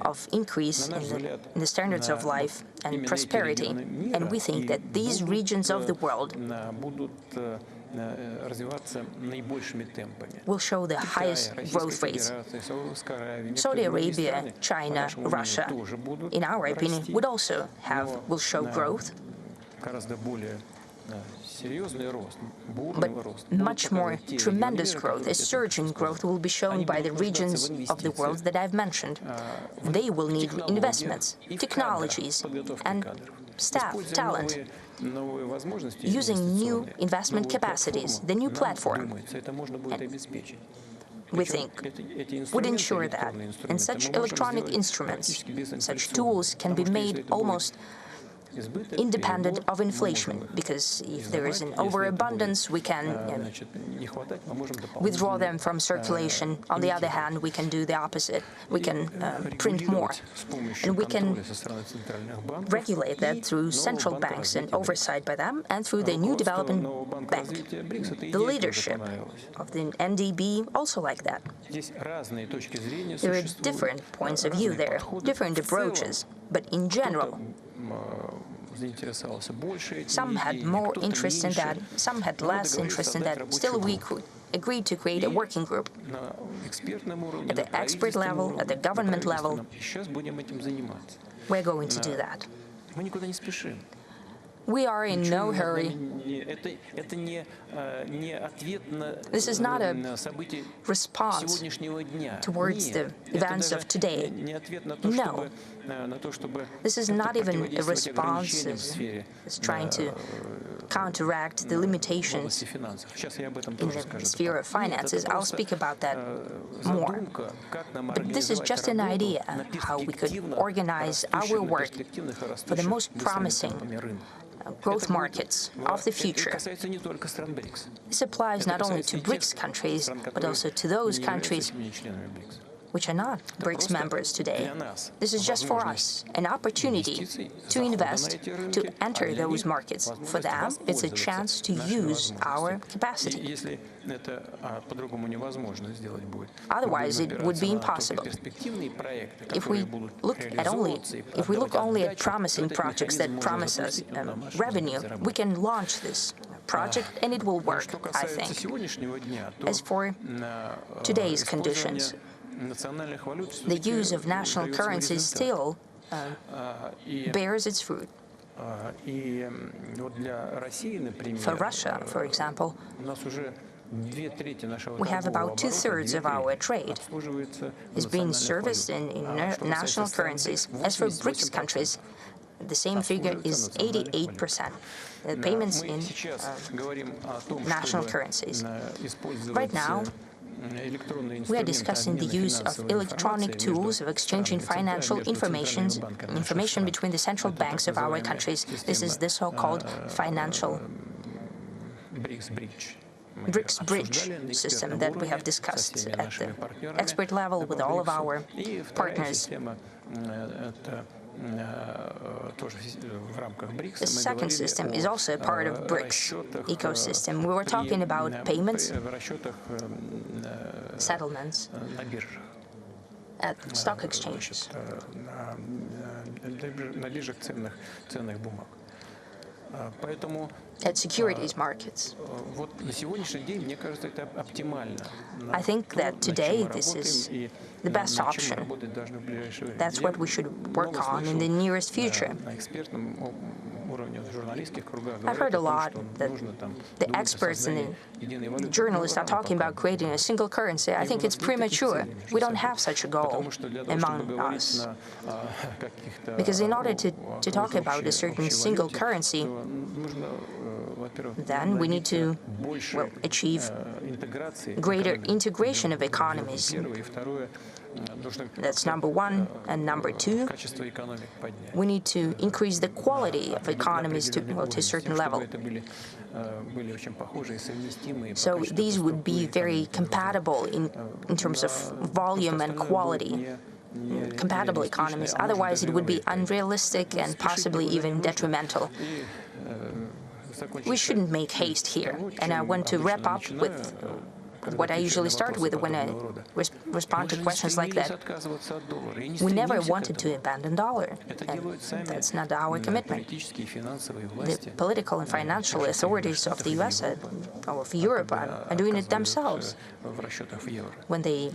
of increase in the standards of life and prosperity. And we think that these regions of the world will show the highest growth rates. Saudi Arabia, China, Russia, in our opinion, will show growth, but much more tremendous growth, a surge in growth will be shown by the regions of the world that I've mentioned. They will need investments, technologies, and staff, talent, using new investment capacities, the new platform. We think would ensure that. And such electronic instruments, such tools can be made almost independent of inflation, because if there is an overabundance, we can withdraw them from circulation. On the other hand, we can do the opposite. We can print more. And we can regulate that through central banks and oversight by them, and through the new development bank. The leadership of the NDB also like that. There are different points of view there, different approaches, but in general, some had more interest in that, some had less interest in that. Still, we agreed to create a working group at the expert level, at the government level. We're going to do that. We are in no hurry. This is not a response towards the events of today. No. This is not even a response as trying to counteract the limitations in the sphere of finances. I'll speak about that more. But this is just an idea how we could organize our work for the most promising growth markets of the future. This applies not only to BRICS countries, but also to those countries which are not BRICS members today. This is just for us, an opportunity to invest, to enter those markets. For them, it's a chance to use our capacity. Otherwise, it would be impossible. If we look only at promising projects that promise us revenue, we can launch this project and it will work, I think. As for today's conditions, the use of national currency still bears its fruit. For Russia, for example, we have about 2/3 of our trade is being serviced in national currencies. As for BRICS countries, the same figure is 88%. The payments in national currencies. Right now, we are discussing the use of electronic tools of exchanging financial information between the central banks of our countries. This is the so-called financial BRICS bridge system that we have discussed at the expert level with all of our partners. The second system is also a part of BRICS ecosystem. We were talking about payments, settlements at stock exchanges. At securities markets. I think that today this is the best option. That's what we should work on in the nearest future. I've heard a lot that the experts and the journalists are talking about creating a single currency. I think it's premature. We don't have such a goal among us. Because in order to talk about a certain single currency, then we need to achieve greater integration of economies. That's number one. And number two, we need to increase the quality of economies to a certain level. So these would be very compatible in terms of volume and quality. Compatible economies. Otherwise, it would be unrealistic and possibly even detrimental. We shouldn't make haste here. And I want to wrap up with what I usually start with when I respond to questions like that. We never wanted to abandon dollar, and that's not our commitment. The political and financial authorities of the US or of Europe are doing it themselves when they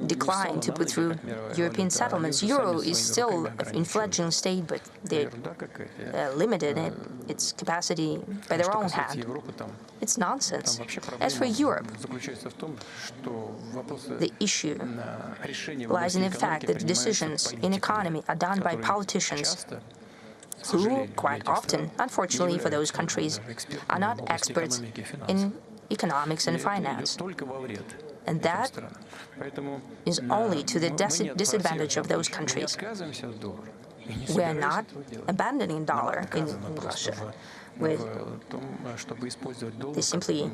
decline to put through European settlements. Euro is still in fledgling state, but they limited its capacity by their own hand. It's nonsense. As for Europe, the issue lies in the fact that decisions in economy are done by politicians who, quite often, unfortunately for those countries, are not experts in economics and finance. And that is only to the disadvantage of those countries. We are not abandoning dollar in Russia. They simply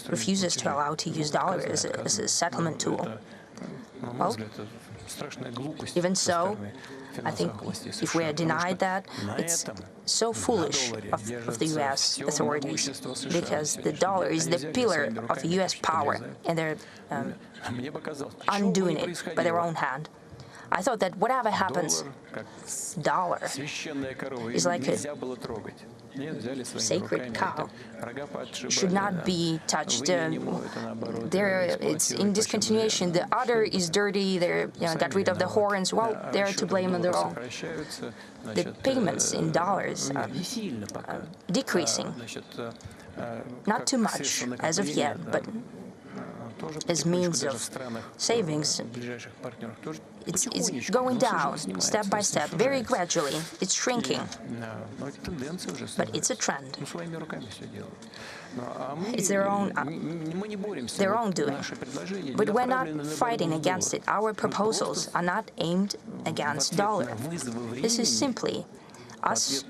refuses to allow to use dollar as a settlement tool. Well, even so, I think if we are denied that, it's so foolish of the US authorities, because the dollar is the pillar of US power, and they're undoing it by their own hand. I thought that whatever happens, dollar is like a sacred cow, should not be touched. It's in discontinuation. The udder is dirty. They got rid of the horns. Well, they're to blame on their own. The payments in dollars are decreasing. Not too much as of yet, but as means of savings, it's going down step by step, very gradually. It's shrinking, but it's a trend. It's their own doing. But we're not fighting against it. Our proposals are not aimed against dollar. This is simply us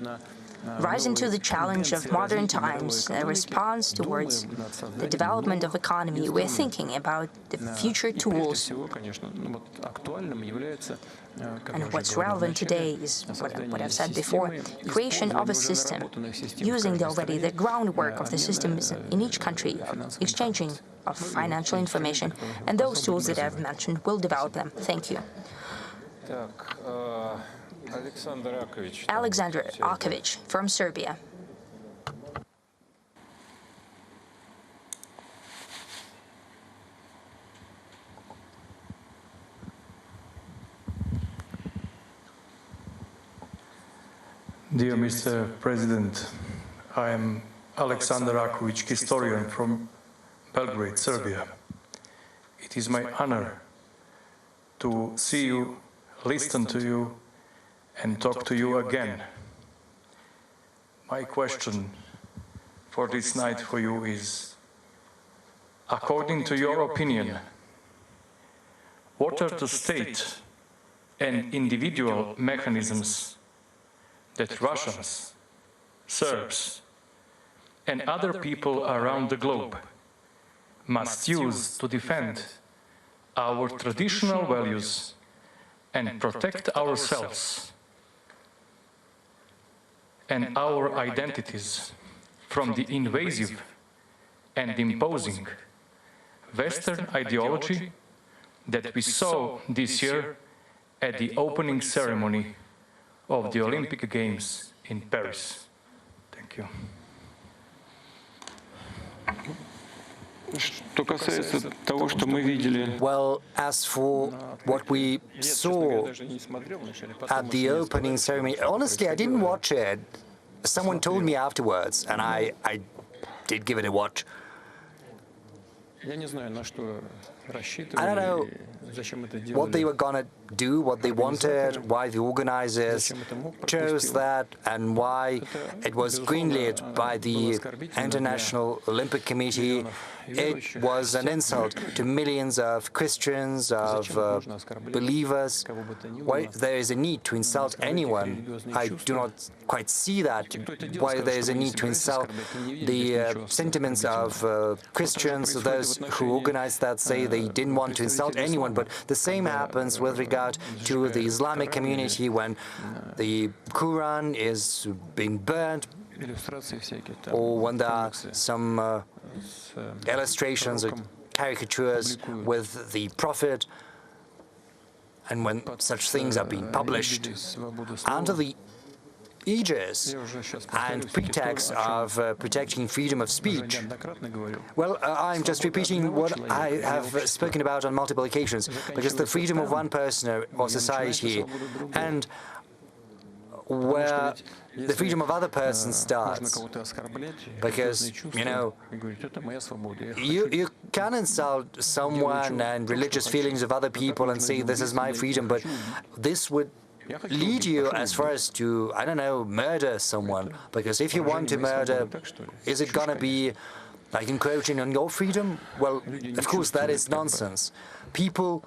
rising to the challenge of modern times, a response towards the development of economy. We're thinking about the future tools. And what's relevant today is what I've said before, creation of a system, using already the groundwork of the systems in each country, exchanging of financial information, and those tools that I've mentioned will develop them. Thank you. Alexander Akovich from Serbia. Dear Mr. President, I am Alexander Akovich, historian from Belgrade, Serbia. It is my honor to see you, listen to you, and talk to you again. My question for this night for you is, according to your opinion, what are the state and individual mechanisms that Russians, Serbs, and other people around the globe must use to defend our traditional values and protect ourselves and our identities from the invasive and imposing Western ideology that we saw this year at the opening ceremony of the Olympic Games in Paris? Thank you. Well, as for what we saw at the opening ceremony, honestly, I didn't watch it. Someone told me afterwards, and I did give it a watch. I don't know what they were gonna do, what they wanted, why the organizers chose that, and why it was greenlit by the International Olympic Committee. It was an insult to millions of Christians, of believers. Why there is a need to insult anyone, I do not quite see that. Why there is a need to insult the sentiments of Christians. Those who organized that say they didn't want to insult anyone, but the same happens with regard to the Islamic community when the Quran is being burnt, or when there are some illustrations or caricatures with the Prophet, and when such things are being published under the aegis and pretext of protecting freedom of speech. Well, I'm just repeating what I have spoken about on multiple occasions, because the freedom of one person or society and where the freedom of other persons starts. Because, you know, you can insult someone and religious feelings of other people and say, this is my freedom, but this would lead you as far as to, I don't know, murder someone. Because if you want to murder, is it gonna be like encroaching on your freedom? Well, of course, that is nonsense. People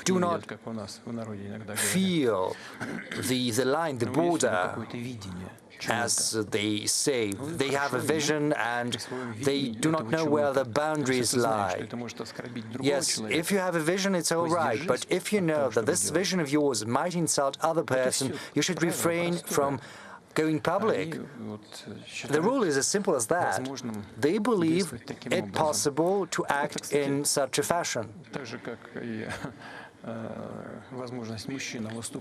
do not feel the line, the border, as they say. They have a vision and they do not know where the boundaries lie. Yes, if you have a vision, it's all right, but if you know that this vision of yours might insult other person, you should refrain from going public. The rule is as simple as that. They believe it possible to act in such a fashion.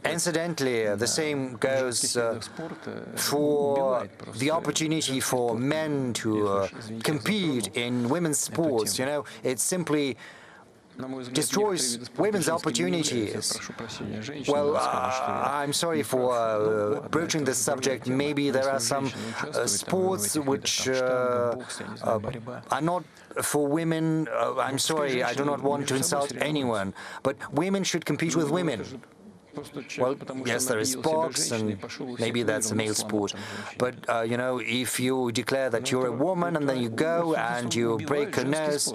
Incidentally, the same goes for the opportunity for men to compete in women's sports. You know, it simply destroys women's opportunities. Well, I'm sorry for broaching this subject. Maybe there are some sports which are not for women. I'm sorry, I do not want to insult anyone, but women should compete with women. Well, yes, there is box, and maybe that's a male sport. But, you know, if you declare that you're a woman and then you go and you break a nose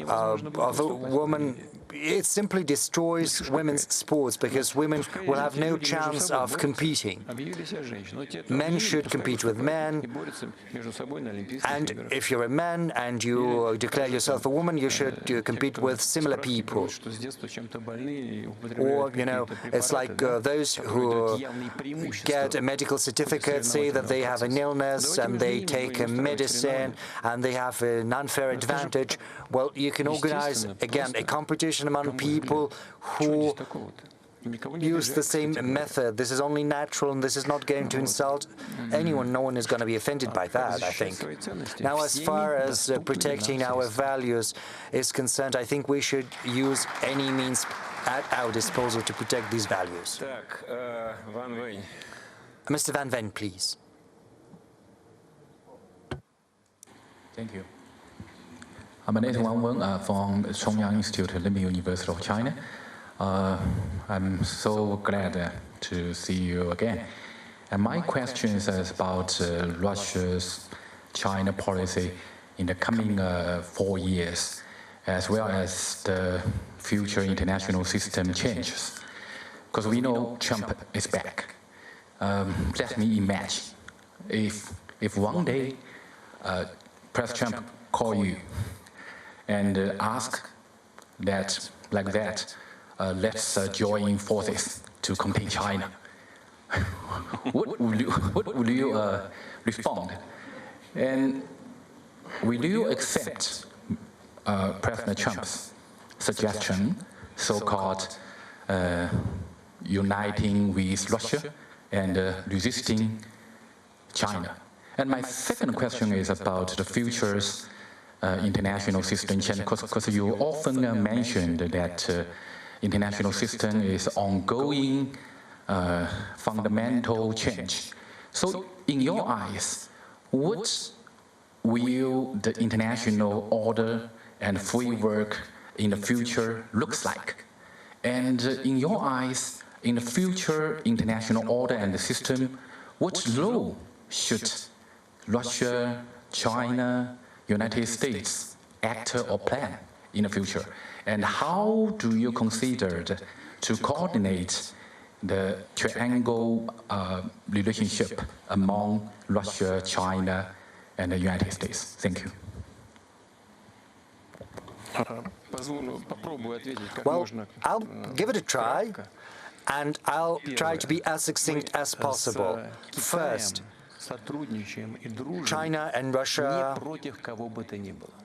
of a woman, it simply destroys women's sports, because women will have no chance of competing. Men should compete with men, and if you're a man and you declare yourself a woman, you should compete with similar people. Or, you know, it's like those who get a medical certificate, say that they have an illness and they take a medicine and they have an unfair advantage. Well, you can organize, again, a competition among people who use the same method. This is only natural, and this is not going to insult anyone. No one is going to be offended by that, I think. Now, as far as protecting our values is concerned, I think we should use any means at our disposal to protect these values. Mr. Van Ven, please. Thank you. My name is Wang Wen from Chongyang Institute, Liming University of China. I'm so glad to see you again. And my question is about Russia's China policy in the coming 4 years, as well as the future international system changes. Because we know Trump is back. Let me imagine if one day President Trump call you and ask that, like that, let's join forces to compete China. What will you respond? And will you accept President Trump's suggestion, so-called uniting with Russia and resisting China? And my second question is about the future's international system change, because you often mentioned that international system is ongoing fundamental change. So in your eyes, what will the international order and framework in the future looks like? And in your eyes, in the future international order and the system, what role should Russia, China, United States act or plan in the future? And how do you consider to coordinate the triangle relationship among Russia, China, and the United States? Thank you. Well, I'll give it a try, and I'll try to be as succinct as possible. First, China and Russia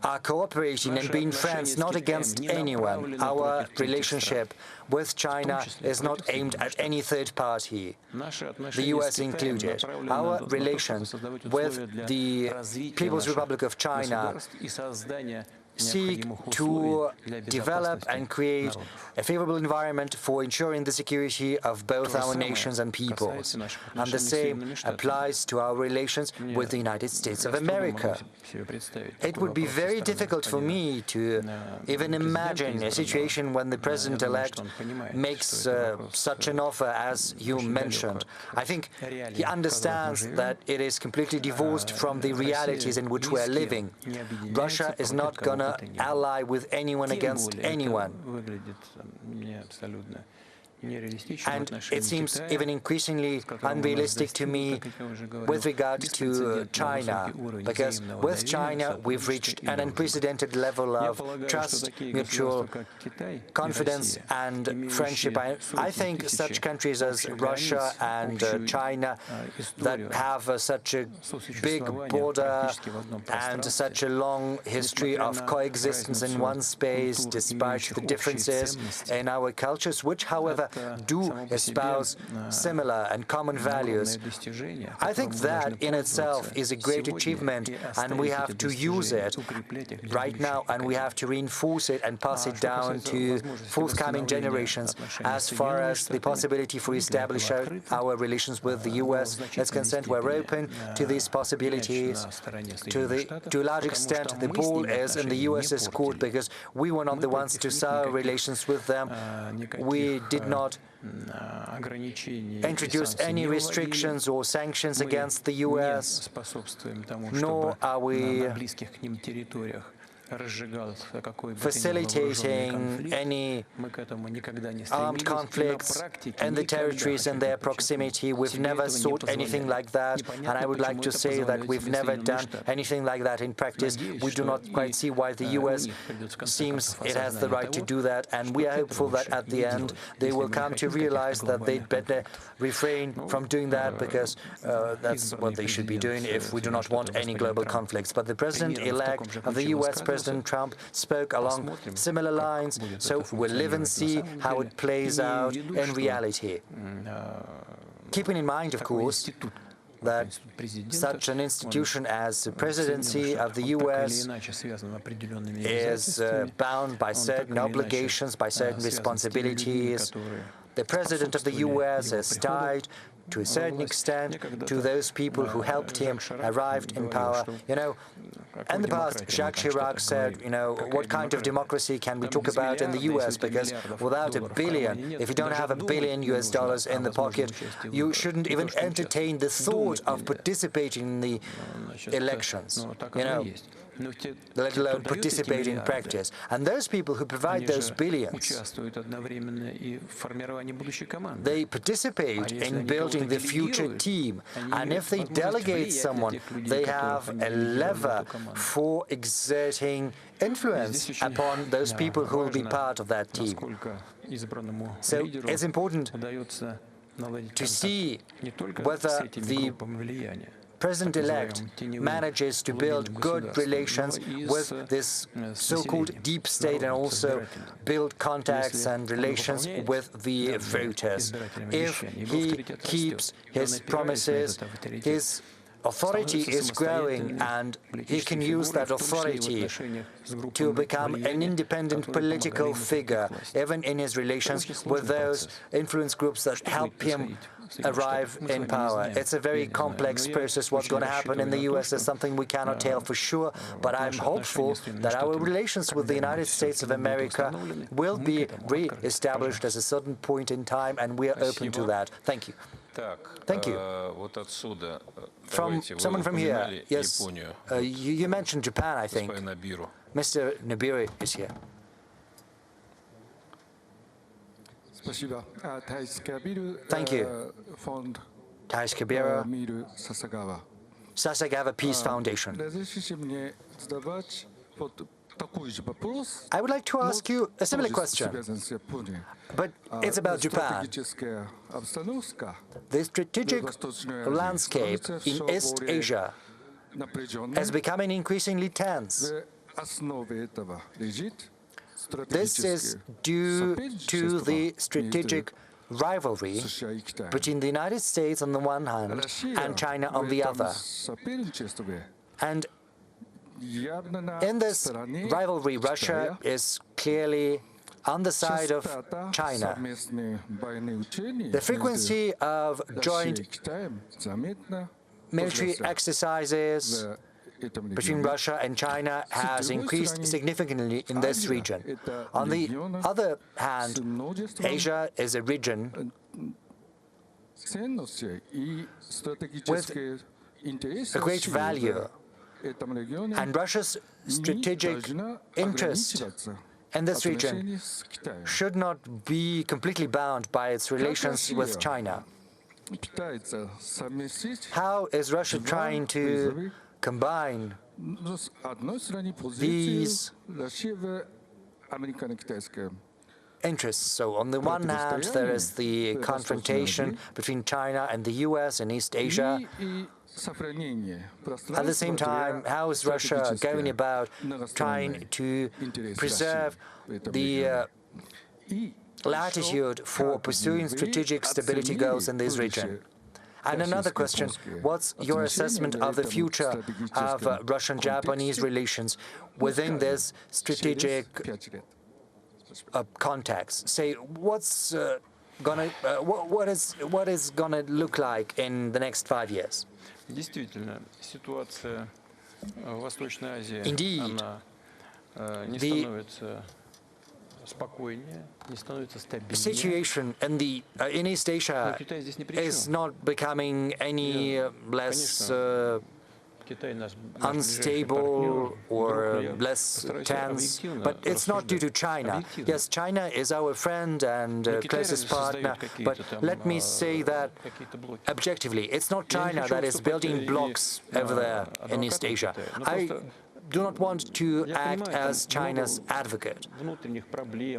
are cooperating and being friends, not against anyone. Our relationship with China is not aimed at any third party, the US included. Our relations with the People's Republic of China seek to develop and create a favorable environment for ensuring the security of both our nations and peoples. And the same applies to our relations with the United States of America. It would be very difficult for me to even imagine a situation when the President-elect makes such an offer as you mentioned. I think he understands that it is completely divorced from the realities in which we are living. Russia is not going to ally with anyone against anyone. And it seems even increasingly unrealistic to me with regard to China, because with China we've reached an unprecedented level of trust, mutual confidence and friendship. I think such countries as Russia and China that have such a big border and such a long history of coexistence in one space, despite the differences in our cultures, which, however, do espouse similar and common values. I think that in itself is a great achievement, and we have to use it right now, and we have to reinforce it and pass it down to forthcoming generations. As far as the possibility for establishing our relations with the US is concerned, we're open to these possibilities. To a large extent, the ball is in the US's court, because we were not the ones to sour relations with them. We did not introduce any restrictions or sanctions against the US, nor are we facilitating any armed conflicts in the territories in their proximity. We've never sought anything like that, and I would like to say that we've never done anything like that in practice. We do not quite see why the US seems it has the right to do that, and we are hopeful that at the end they will come to realize that they'd better refrain from doing that, because that's what they should be doing if we do not want any global conflicts. But the President-elect of the US, President Trump, spoke along similar lines, so we'll live and see how it plays out in reality. Keeping in mind, of course, that such an institution as the Presidency of the US is bound by certain obligations, by certain responsibilities. The President of the US is tied to a certain extent to those people who helped him arrive in power. You know, in the past, Jacques Chirac said, you know, what kind of democracy can we talk about in the US? Because without $1 billion, if you don't have $1 billion US in the pocket, you shouldn't even entertain the thought of participating in the elections, you know, let alone participate in practice. And those people who provide those billions, they participate in building the future team. And if they delegate someone, they have a lever for exerting influence upon those people who will be part of that team. So it's important to see whether the President-elect manages to build good relations with this so-called deep state and also build contacts and relations with the voters. If he keeps his promises, his authority is growing, and he can use that authority to become an independent political figure, even in his relations with those influence groups that help him arrive in power. It's a very complex process. What's going to happen in the US is something we cannot tell for sure, but I'm hopeful that our relations with the United States of America will be re-established at a certain point in time, and we are open to that. Thank you. Thank you. From someone from here, yes, you mentioned Japan, I think. Mr. Nibiru is here. Thank you. Thais Kabira, Sasagawa Peace Foundation. I would like to ask you a similar question, but it's about Japan. The strategic landscape in East Asia is becoming increasingly tense. This is due to the strategic rivalry between the United States on the one hand and China on the other. And in this rivalry, Russia is clearly on the side of China. The frequency of joint military exercises between Russia and China has increased significantly in this region. On the other hand, Asia is a region with a great value, and Russia's strategic interest in this region should not be completely bound by its relations with China. How is Russia trying to combine these interests? So on the one hand, there is the confrontation between China and the US in East Asia. At the same time, how is Russia going about trying to preserve the latitude for pursuing strategic stability goals in this region? And another question, what's your assessment of the future of Russian-Japanese relations within this strategic context? Say, what is gonna look like in the next 5 years? Indeed, the situation in East Asia is not becoming any less unstable or less tense, but it's not due to China. Yes, China is our friend and closest partner, but let me say that objectively, it's not China that is building blocks over there in East Asia. I do not want to act as China's advocate.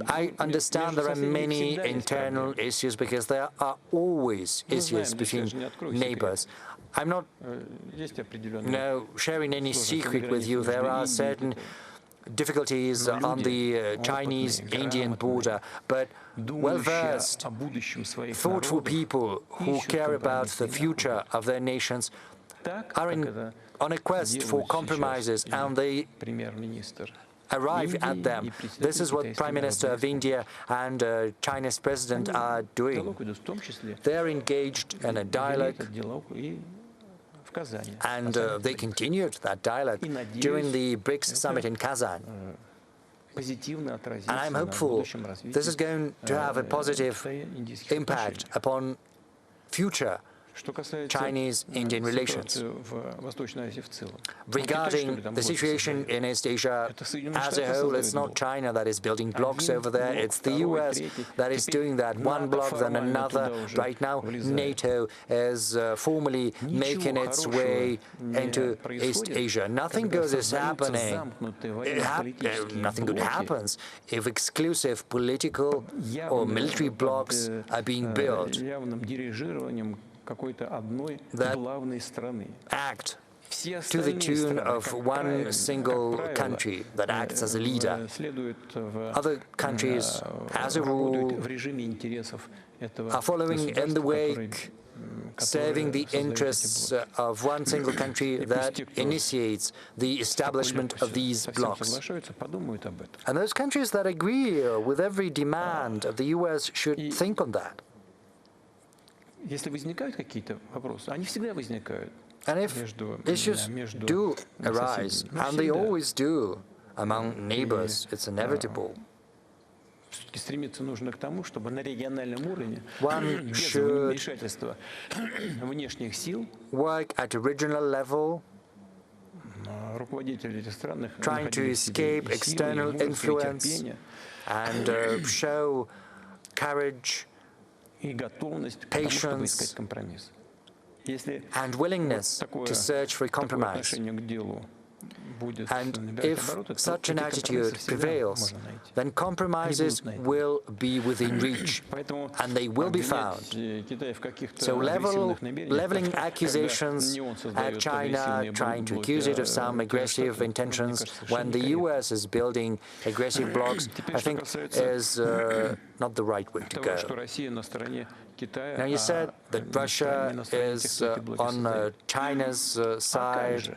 I understand there are many internal issues because there are always issues between neighbors. I'm not sharing any secret with you. There are certain difficulties on the Chinese-Indian border, but well-versed, thoughtful people who care about the future of their nations are on a quest for compromises, and they arrive at them. This is what Prime Minister of India and China's President are doing. They are engaged in a dialogue, and they continued that dialogue during the BRICS summit in Kazan. And I'm hopeful this is going to have a positive impact upon future Chinese-Indian relations. Regarding the situation in East Asia as a whole, it's not China that is building blocks over there, it's the US that is doing that, one block then another. Right now, NATO is formally making its way into East Asia. Nothing good is happening. Nothing good happens if exclusive political or military blocks are being built that act to the tune of one single country that acts as a leader. Other countries, as a rule, are following in the wake serving the interests of one single country that initiates the establishment of these blocs. And those countries that agree with every demand of the US should think on that. And if issues do arise, and they always do among neighbors, it's inevitable. One should work at a regional level, trying to escape external influence and show courage, patience, and willingness to search for a compromise. And if such an attitude prevails, then compromises will be within reach, and they will be found. So leveling accusations at China, trying to accuse it of some aggressive intentions when the US is building aggressive blocs, I think is not the right way to go. Now, you said that Russia is on China's side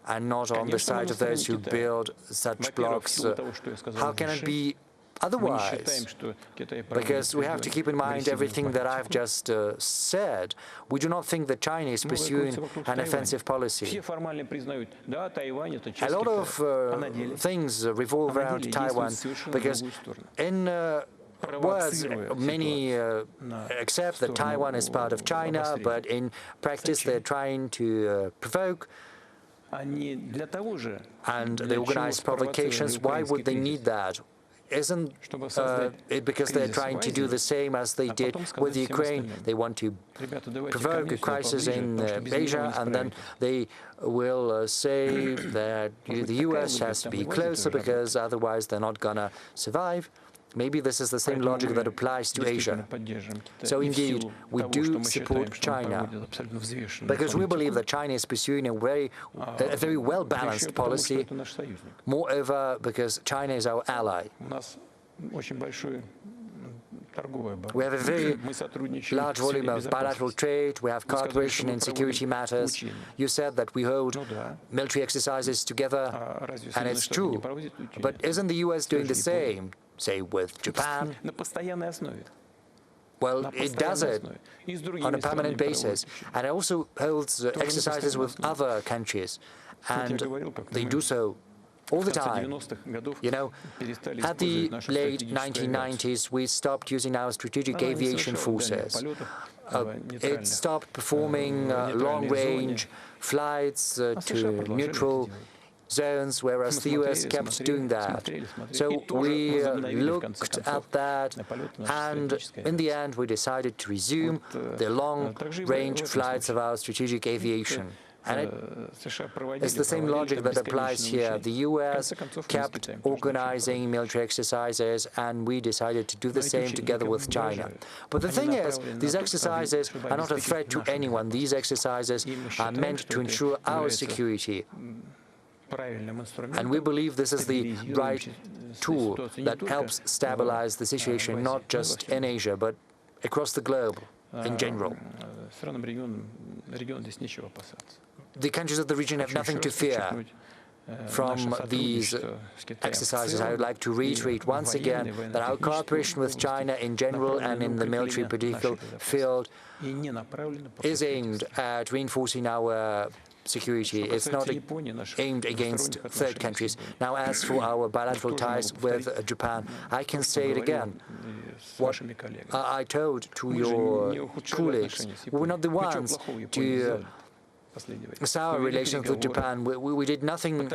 and not on the side of those who build such blocs. How can it be otherwise? Because we have to keep in mind everything that I've just said. We do not think that China is pursuing an offensive policy. A lot of things revolve around Taiwan, because in words, many accept that Taiwan is part of China, but in practice they're trying to provoke, and they organize provocations. Why would they need that? Isn't it because they're trying to do the same as they did with Ukraine? They want to provoke a crisis in Asia, and then they will say that the US has to be closer because otherwise they're not gonna survive. Maybe this is the same logic that applies to Asia. So indeed, we do support China, because we believe that China is pursuing a very well-balanced policy, moreover, because China is our ally. We have a very large volume of bilateral trade, we have cooperation in security matters. You said that we hold military exercises together, and it's true. But isn't the US doing the same, say, with Japan? Well, it does it on a permanent basis, and it also holds exercises with other countries, and they do so all the time. You know, at the late 1990s, we stopped using our strategic aviation forces. It stopped performing long-range flights to neutral zones, whereas the US kept doing that. So we looked at that, and in the end we decided to resume the long-range flights of our strategic aviation. And it's the same logic that applies here. The US kept organizing military exercises, and we decided to do the same together with China. But the thing is, these exercises are not a threat to anyone. These exercises are meant to ensure our security. And we believe this is the right tool that helps stabilize the situation, not just in Asia, but across the globe in general. The countries of the region have nothing to fear from these exercises. I would like to reiterate once again that our cooperation with China in general and in the military political field is aimed at reinforcing our security. It's not aimed against third countries. Now, as for our bilateral ties with Japan, I can say it again. What I told to your colleagues, we were not the ones to sour relations with Japan. We did nothing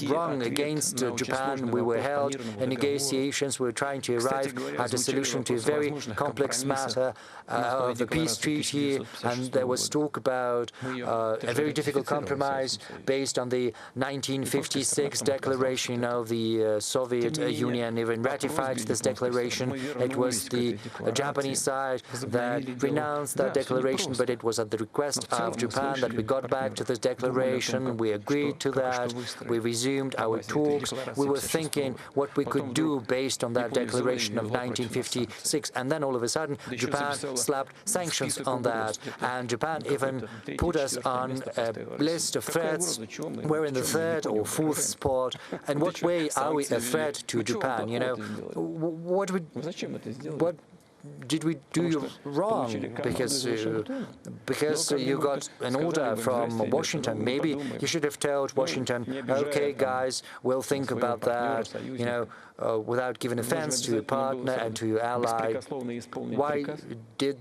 wrong against Japan. We were held in negotiations. We were trying to arrive at a solution to a very complex matter of the peace treaty, and there was talk about a very difficult compromise based on the 1956 declaration of the Soviet Union. Even ratified this declaration. It was the Japanese side that renounced that declaration, but it was at the request of Japan that that. We got back to this declaration, we agreed to that, we resumed our talks, we were thinking what we could do based on that declaration of 1956, and then all of a sudden Japan slapped sanctions on that, and Japan even put us on a list of threats. We're in the third or fourth spot. In what way are we a threat to Japan? You know, what did we do wrong? Because you got an order from Washington. Maybe you should have told Washington, okay, guys, we'll think about that, you know, without giving offense to your partner and to your ally. Why did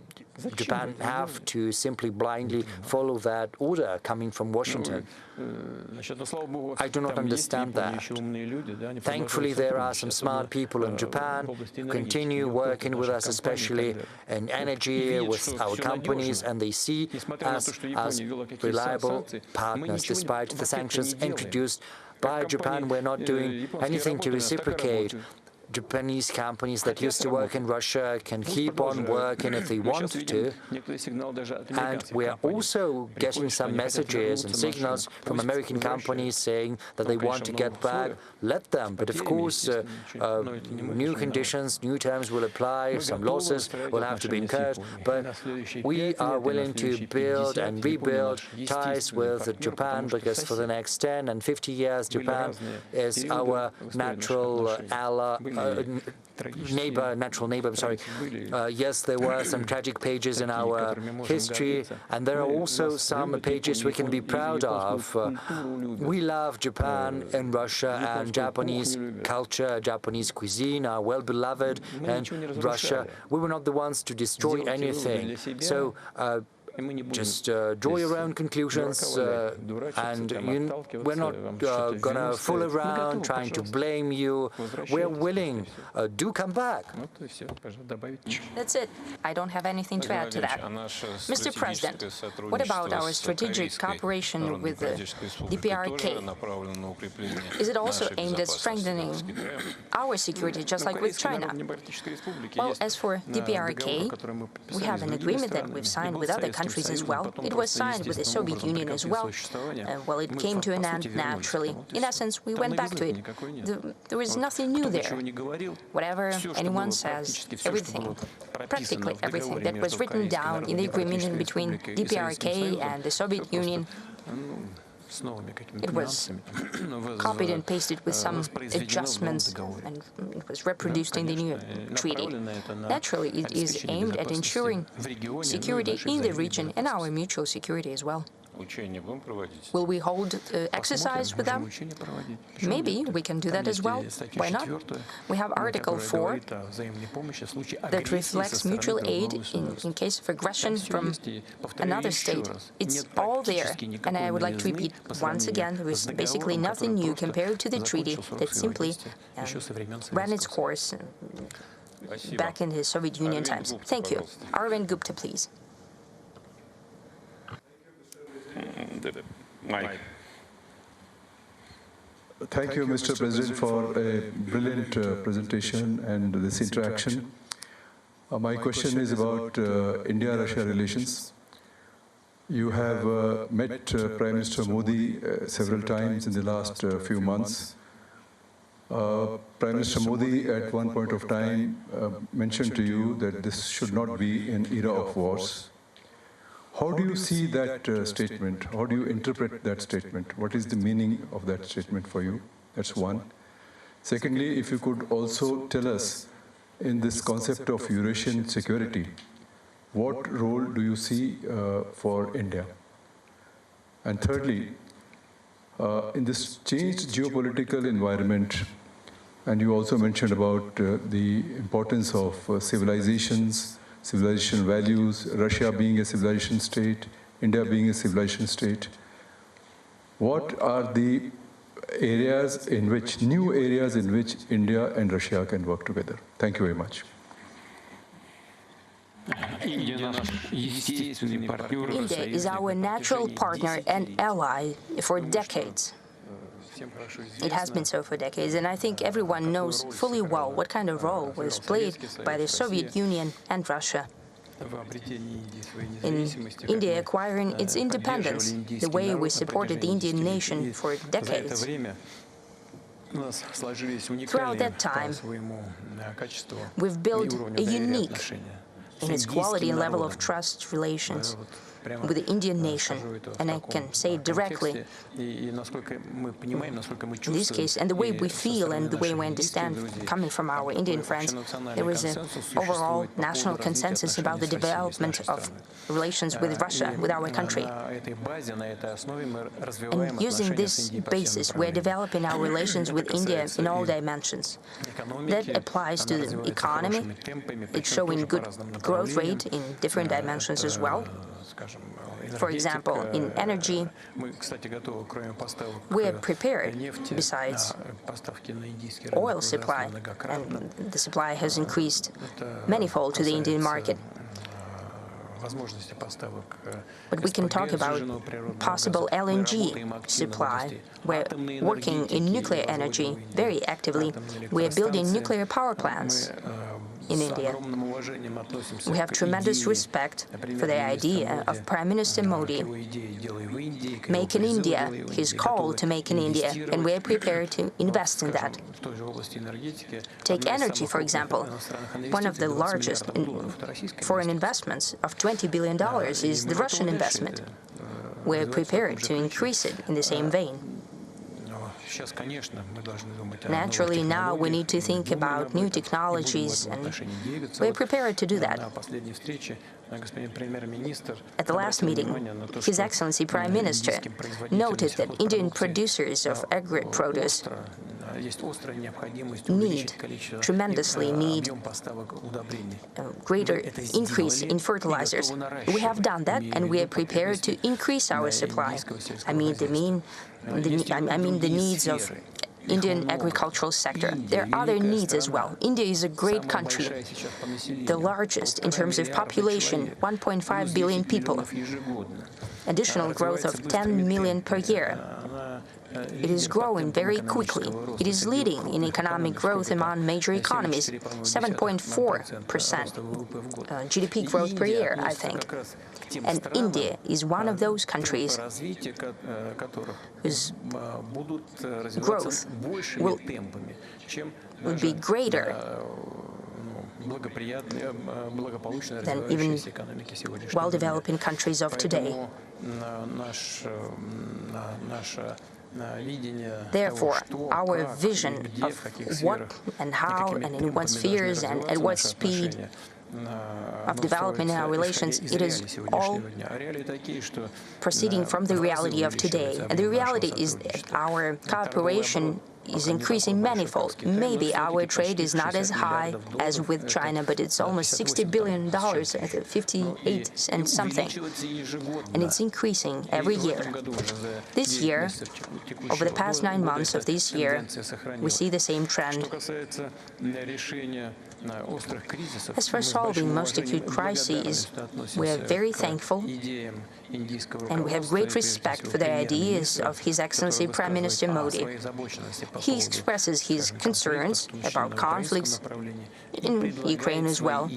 Japan have to simply blindly follow that order coming from Washington? I do not understand that. Thankfully, there are some smart people in Japan who continue working with us, especially in energy, with our companies, and they see us as reliable partners. Despite the sanctions introduced by Japan, we're not doing anything to reciprocate. Japanese companies that used to work in Russia can keep on working if they want to. And we are also getting some messages and signals from American companies saying that they want to get back. Let them. But of course, new conditions, new terms will apply, some losses will have to be incurred. But we are willing to build and rebuild ties with Japan, because for the next 10 and 50 years, Japan is our natural ally. Natural neighbor, I'm sorry. Yes, there were some tragic pages in our history, and there are also some pages we can be proud of. We love Japan and Russia, and Japanese culture, Japanese cuisine are well beloved, and Russia, we were not the ones to destroy anything. So, just draw your own conclusions, and we're not gonna fool around trying to blame you. We're willing. Do come back. That's it. I don't have anything to add to that. Mr. President, what about our strategic cooperation with the DPRK? Is it also aimed at strengthening our security, just like with China? Well, as for DPRK, we have an agreement that we've signed with other countries as well. It was signed with the Soviet Union as well. Well, it came to an end naturally. In essence, we went back to it. There is nothing new there. Whatever anyone says, everything, practically everything that was written down in the agreement in between DPRK and the Soviet Union, it was copied and pasted with some adjustments, and it was reproduced in the new treaty. Naturally, it is aimed at ensuring security in the region and our mutual security as well. Will we hold exercise with them? Maybe we can do that as well. Why not? We have Article 4 that reflects mutual aid in case of aggression from another state. It's all there. And I would like to repeat once again, there is basically nothing new compared to the treaty that simply ran its course back in the Soviet Union times. Thank you. Arvind Gupta, please. Thank you, Mr. President, for a brilliant presentation and this interaction. My question is about India-Russia relations. You have met Prime Minister Modi several times in the last few months. Prime Minister Modi, at one point of time, mentioned to you that this should not be an era of wars. How do you see that statement? How do you interpret that statement? What is the meaning of that statement for you? That's one. Secondly, if you could also tell us, in this concept of Eurasian security, what role do you see for India? And thirdly, in this changed geopolitical environment, and you also mentioned about the importance of civilizations, civilization values, Russia being a civilization state, India being a civilization state. What are the areas in which, new areas in which India and Russia can work together? Thank you very much. India is our natural partner and ally for decades. It has been so for decades, and I think everyone knows fully well what kind of role was played by the Soviet Union and Russia. in India acquiring its independence, the way we supported the Indian nation for decades. Throughout that time, we've built a unique in its quality and level of trust relations with the Indian nation, and I can say it directly in this case, and the way we feel and the way we understand coming from our Indian friends, there is an overall national consensus about the development of relations with Russia, with our country. And using this basis, we're developing our relations with India in all dimensions. That applies to the economy. It's showing good growth rate in different dimensions as well. For example, in energy, we are prepared, besides oil supply, and the supply has increased manifold to the Indian market. But we can talk about possible LNG supply. We're working in nuclear energy very actively. We're building nuclear power plants in India. We have tremendous respect for the idea of Prime Minister Modi. Make in India, his call to make in India, and we're prepared to invest in that. Take energy, for example. One of the largest foreign investments of $20 billion is the Russian investment. We're prepared to increase it in the same vein. Naturally, now we need to think about new technologies, and we're prepared to do that. At the last meeting, His Excellency Prime Minister noted that Indian producers of agri-produce tremendously need a greater increase in fertilizers. We have done that, and we are prepared to increase our supply. I mean the needs of Indian agricultural sector. There are other needs as well. India is a great country, the largest in terms of population, 1.5 billion people, additional growth of 10 million per year. It is growing very quickly. It is leading in economic growth among major economies, 7.4% GDP growth per year, I think. And India is one of those countries whose growth will be greater than even well-developing countries of today. Therefore, our vision of what and how and in what spheres and at what speed of development in our relations, it is all proceeding from the reality of today. And the reality is that our cooperation is increasing manifold. Maybe our trade is not as high as with China, but it's almost $60 billion at 58 and something. And it's increasing every year. This year, over the past 9 months of this year, we see the same trend. As for solving most acute crises, we are very thankful and we have great respect for the ideas of His Excellency Prime Minister Modi. He expresses his concerns about conflicts in Ukraine as well,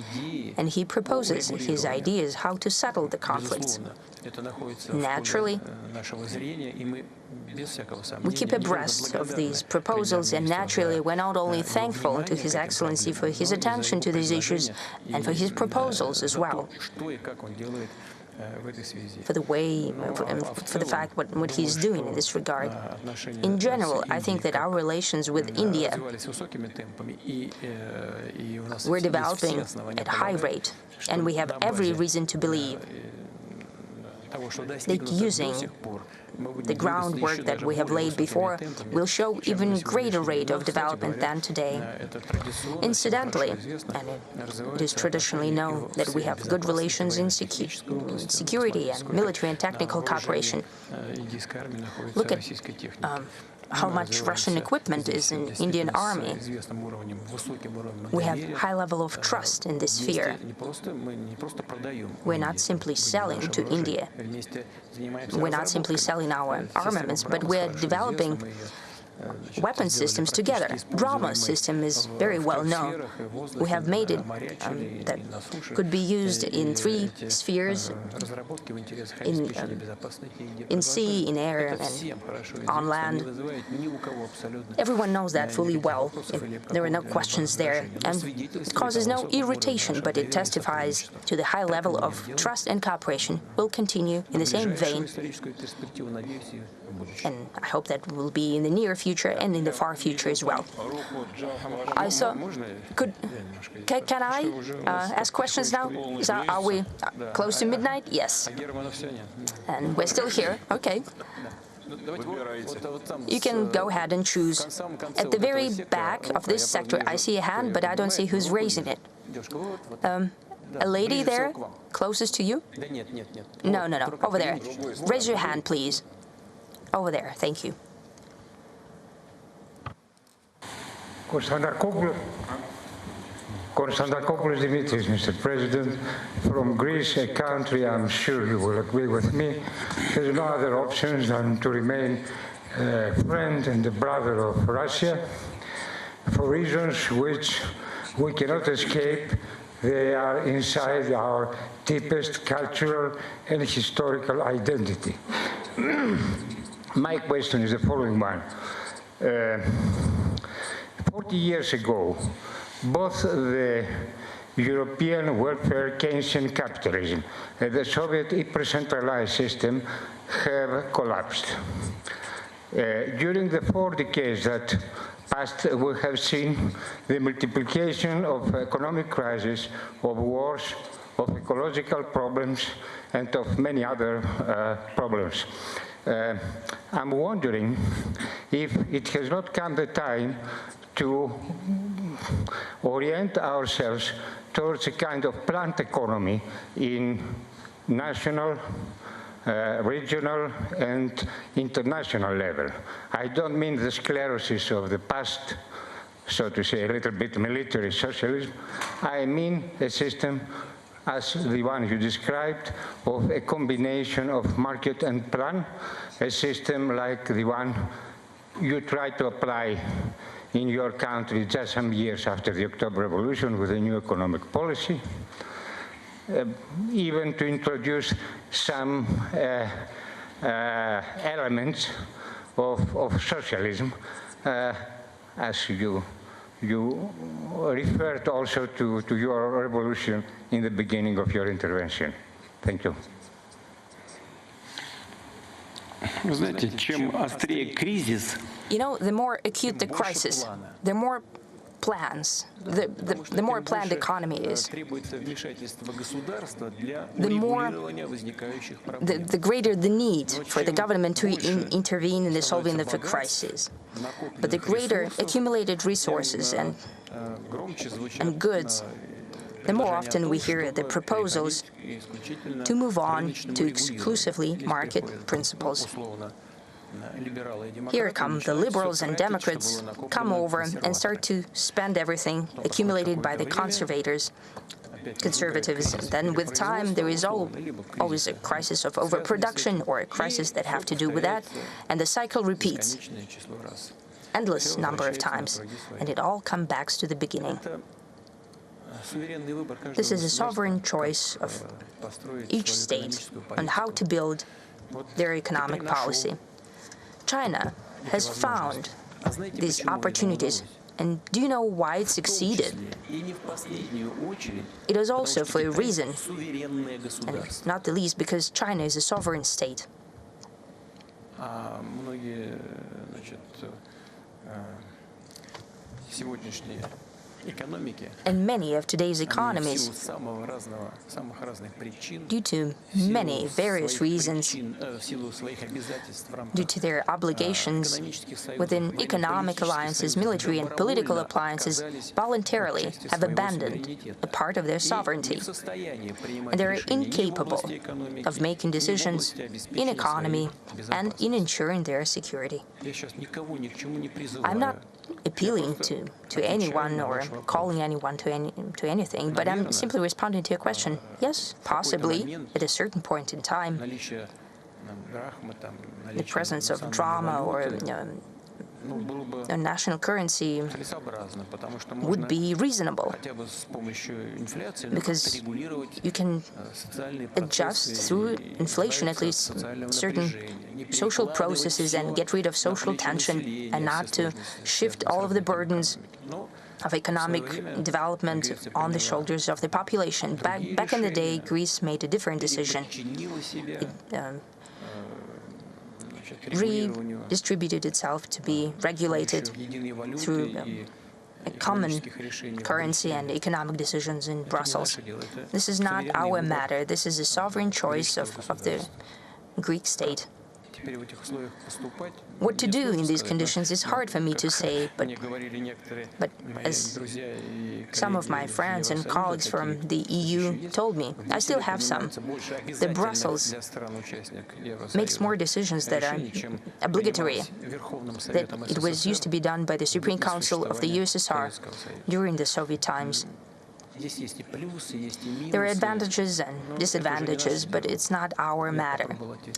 and he proposes his ideas how to settle the conflicts. Naturally, we keep abreast of these proposals, and naturally we're not only thankful to His Excellency for his attention to these issues and for his proposals as well, for the fact what he's doing in this regard. In general, I think that our relations with India we're developing at high rate, and we have every reason to believe that using the groundwork that we have laid before will show even greater rate of development than today. Incidentally, and it is traditionally known that we have good relations in security and military and technical cooperation. Look at how much Russian equipment is in Indian army. We have high level of trust in this sphere. We're not simply selling to India. We're not simply selling our armaments, but we're developing weapon systems together. Drama system is very well known. We have made it that could be used in 3 spheres, in sea, in air, and on land. Everyone knows that fully well. There are no questions there, and it causes no irritation, but it testifies to the high level of trust and cooperation. Will continue in the same vein, and I hope that will be in the near future and in the far future as well. Can I ask questions now? Are we close to midnight? Yes. And we're still here. Okay. You can go ahead and choose. At the very back of this sector, I see a hand, but I don't see who's raising it. A lady there, closest to you? No, over there. Raise your hand, please. Over there, thank you. Konstantakopoulos Dimitris, Mr. President, from Greece, a country I'm sure you will agree with me, there's no other option than to remain a friend and a brother of Russia for reasons which we cannot escape. They are inside our deepest cultural and historical identity. My question is the following one. 40 years ago, both the European welfare Keynesian capitalism and the Soviet hyper-centralized system have collapsed. During the 4 decades that passed, we have seen the multiplication of economic crises, of wars, of ecological problems, and of many other problems. I'm wondering if it has not come the time to orient ourselves towards a kind of planned economy in national, regional, and international level. I don't mean the sclerosis of the past, so to say, a little bit military socialism. I mean a system as the one you described, of a combination of market and plan, a system like the one you tried to apply in your country just some years after the October Revolution with a new economic policy, even to introduce some elements of socialism, as you referred also to your revolution in the beginning of your intervention. Thank you. You know, the more acute the crisis, the more plans, the more planned the economy is, the greater the need for the government to intervene in the solving of the crisis. But the greater accumulated resources and goods, the more often we hear the proposals to move on to exclusively market principles. Here come the liberals and Democrats, come over and start to spend everything accumulated by the conservatives. Then with time, there is always a crisis of overproduction or a crisis that have to do with that, and the cycle repeats endless number of times, and it all comes back to the beginning. This is a sovereign choice of each state on how to build their economic policy. China has found these opportunities, and do you know why it succeeded? It is also for a reason, and not the least because China is a sovereign state. And many of today's economies, due to many various reasons, due to their obligations within economic alliances, military and political alliances, voluntarily have abandoned a part of their sovereignty. And they are incapable of making decisions in economy and in ensuring their security. I'm not appealing to anyone or calling anyone to anything, but I'm simply responding to your question. Yes, possibly, at a certain point in time, the presence of drama or a national currency would be reasonable, because you can adjust through inflation at least certain social processes and get rid of social tension, and not to shift all of the burdens of economic development on the shoulders of the population. Back in the day, Greece made a different decision. It redistributed itself to be regulated through a common currency and economic decisions in Brussels. This is not our matter. This is a sovereign choice of the Greek state. What to do in these conditions is hard for me to say, but as some of my friends and colleagues from the EU told me, I still have some, that Brussels makes more decisions that are obligatory, that it was used to be done by the Supreme Council of the USSR during the Soviet times. There are advantages and disadvantages, but it's not our matter.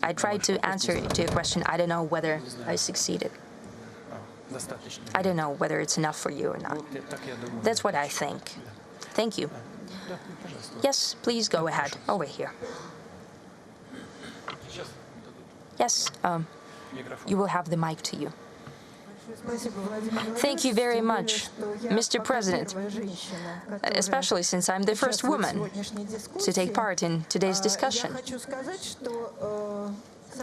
I tried to answer to your question. I don't know whether I succeeded. I don't know whether it's enough for you or not. That's what I think. Thank you. Yes, please go ahead. Over here. Yes, you will have the mic to you. Thank you very much, Mr. President, especially since I'm the first woman to take part in today's discussion.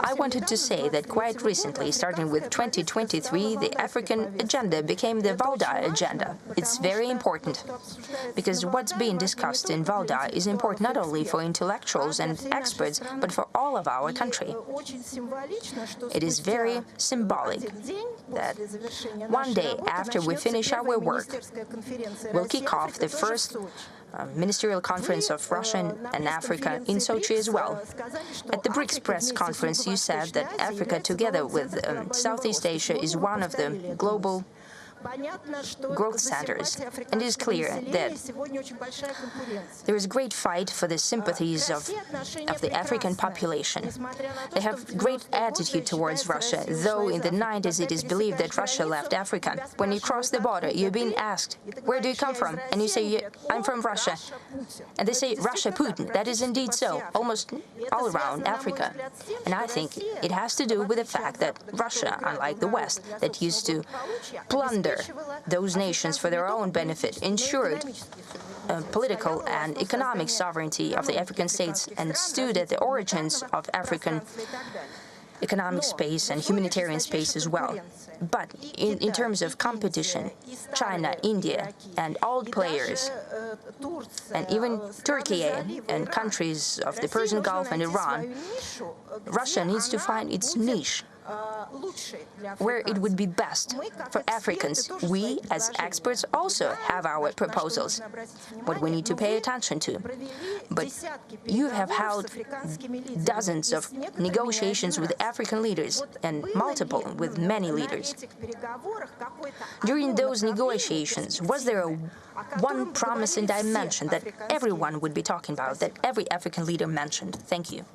I wanted to say that quite recently, starting with 2023, the African agenda became the Valdai agenda. It's very important, because what's being discussed in Valdai is important not only for intellectuals and experts, but for all of our country. It is very symbolic that one day after we finish our work, we'll kick off the first ministerial conference of Russia and Africa in Sochi as well. At the BRICS press conference, you said that Africa, together with Southeast Asia, is one of the global growth centers, and it is clear that there is a great fight for the sympathies of the African population. They have great attitude towards Russia, though in the 90s it is believed that Russia left Africa. When you cross the border, you're being asked, where do you come from? And you say, I'm from Russia. And they say, Russia, Putin. That is indeed so, almost all around Africa. And I think it has to do with the fact that Russia, unlike the West, that used to plunder those nations for their own benefit, ensured political and economic sovereignty of the African states, and stood at the origins of African economic space and humanitarian space as well. But in terms of competition, China, India, and all players, and even Turkey and countries of the Persian Gulf and Iran, Russia needs to find its niche where it would be best for Africans. We, as experts, also have our proposals, what we need to pay attention to. But you have held dozens of negotiations with African leaders, and multiple with many leaders. During those negotiations, was there one promising dimension that everyone would be talking about, that every African leader mentioned? Thank you.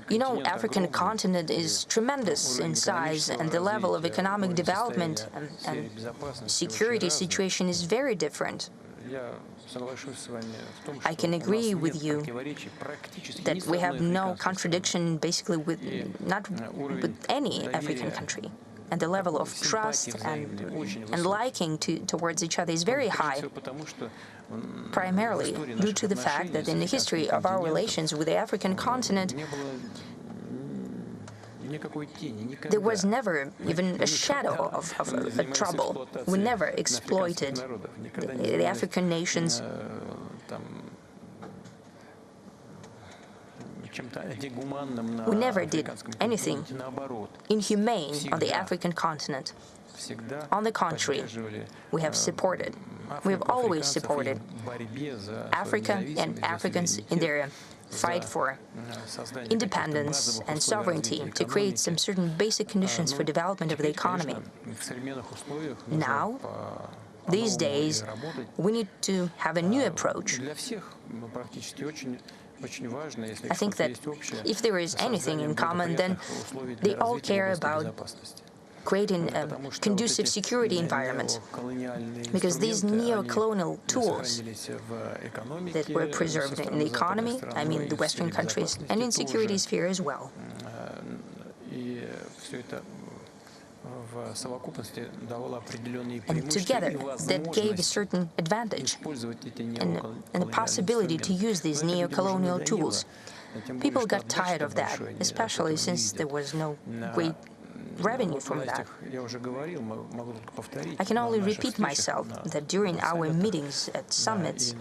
You know, African continent is tremendous in size, and the level of economic development and security situation is very different. I can agree with you that we have no contradiction basically with any African country. And the level of trust and liking towards each other is very high, primarily due to the fact that in the history of our relations with the African continent, there was never even a shadow of a trouble. We never exploited the African nations. We never did anything inhumane on the African continent. On the contrary, we have always supported Africa and Africans in their fight for independence and sovereignty, to create some certain basic conditions for development of the economy. Now, these days, we need to have a new approach. I think that if there is anything in common, then they all care about creating a conducive security environment, because these neo-colonial tools that were preserved in the economy, I mean the Western countries, and in security sphere as well. And together, that gave a certain advantage and the possibility to use these neo-colonial tools. People got tired of that, especially since there was no great revenue from that. I can only repeat myself that during our meetings at summits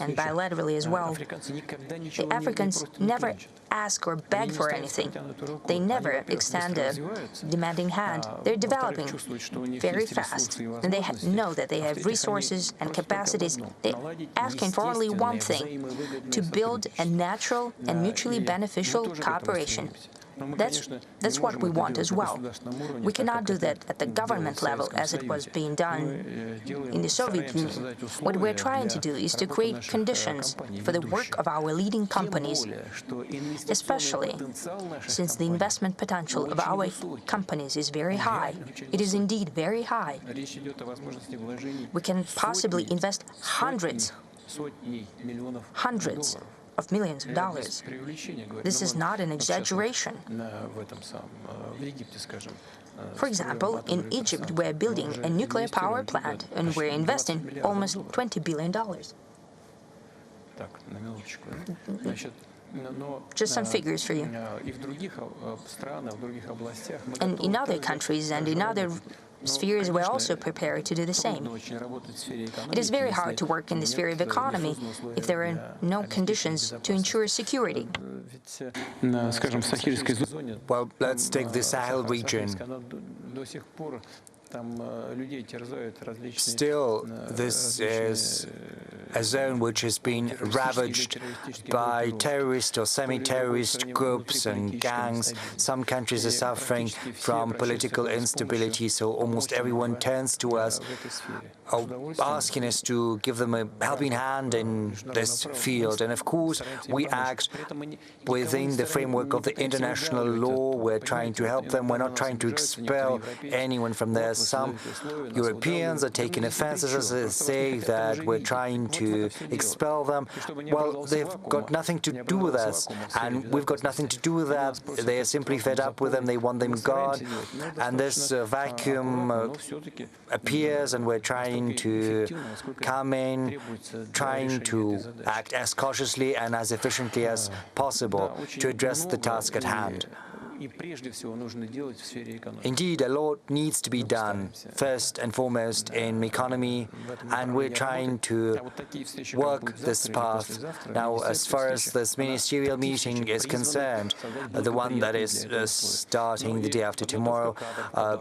and bilaterally as well, the Africans never ask or beg for anything. They never extend a demanding hand. They're developing very fast, and they know that they have resources and capacities. They're asking for only one thing: to build a natural and mutually beneficial cooperation. That's what we want as well. We cannot do that at the government level as it was being done in the Soviet Union. What we're trying to do is to create conditions for the work of our leading companies, especially since the investment potential of our companies is very high. It is indeed very high. We can possibly invest hundreds of millions of dollars. This is not an exaggeration. For example, in Egypt, we're building a nuclear power plant, and we're investing almost $20 billion. Just some figures for you. And in other countries and in other spheres, we're also prepared to do the same. It is very hard to work in the sphere of economy if there are no conditions to ensure security. Well, let's take the Sahel region. Still, this is a zone which has been ravaged by terrorist or semi-terrorist groups and gangs. Some countries are suffering from political instability, so almost everyone turns to us, asking us to give them a helping hand in this field. And of course, we act within the framework of the international law. We're trying to help them. We're not trying to expel anyone from there. Some Europeans are taking offense as they say that we're trying to expel them. Well, they've got nothing to do with us, and we've got nothing to do with that. They are simply fed up with them. They want them gone, and this vacuum appears, and we're trying to come in, trying to act as cautiously and as efficiently as possible to address the task at hand. Indeed, a lot needs to be done, first and foremost in economy, and we're trying to work this path. Now, as far as this ministerial meeting is concerned, the one that is starting the day after tomorrow,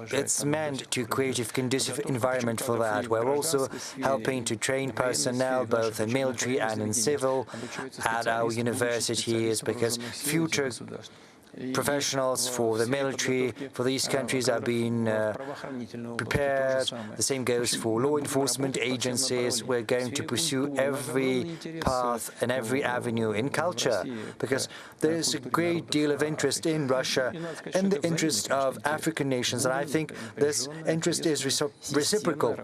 it's meant to create a conducive environment for that. We're also helping to train personnel, both in military and in civil, at our universities, because future professionals for the military, for these countries are being prepared. The same goes for law enforcement agencies. We're going to pursue every path and every avenue in culture, because there is a great deal of interest in Russia, in the interest of African nations, and I think this interest is reciprocal.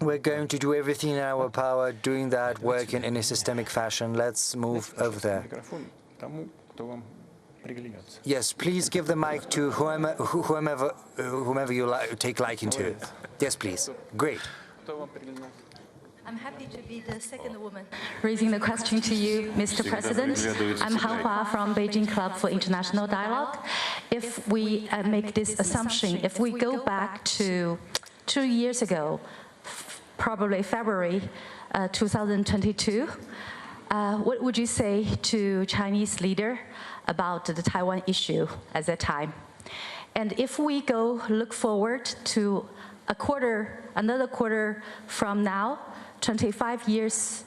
We're going to do everything in our power, doing that, working in a systemic fashion. Let's move over there. Yes, please give the mic to whomever you take liking to. Yes, please. Great. I'm happy to be the second woman raising the question to you, Mr. President. I'm Han Hua from Beijing Club for International Dialogue. If we make this assumption, if we go back to 2 years ago, probably February 2022, what would you say to Chinese leader about the Taiwan issue at that time? And if we go look forward to another quarter from now, 25 years,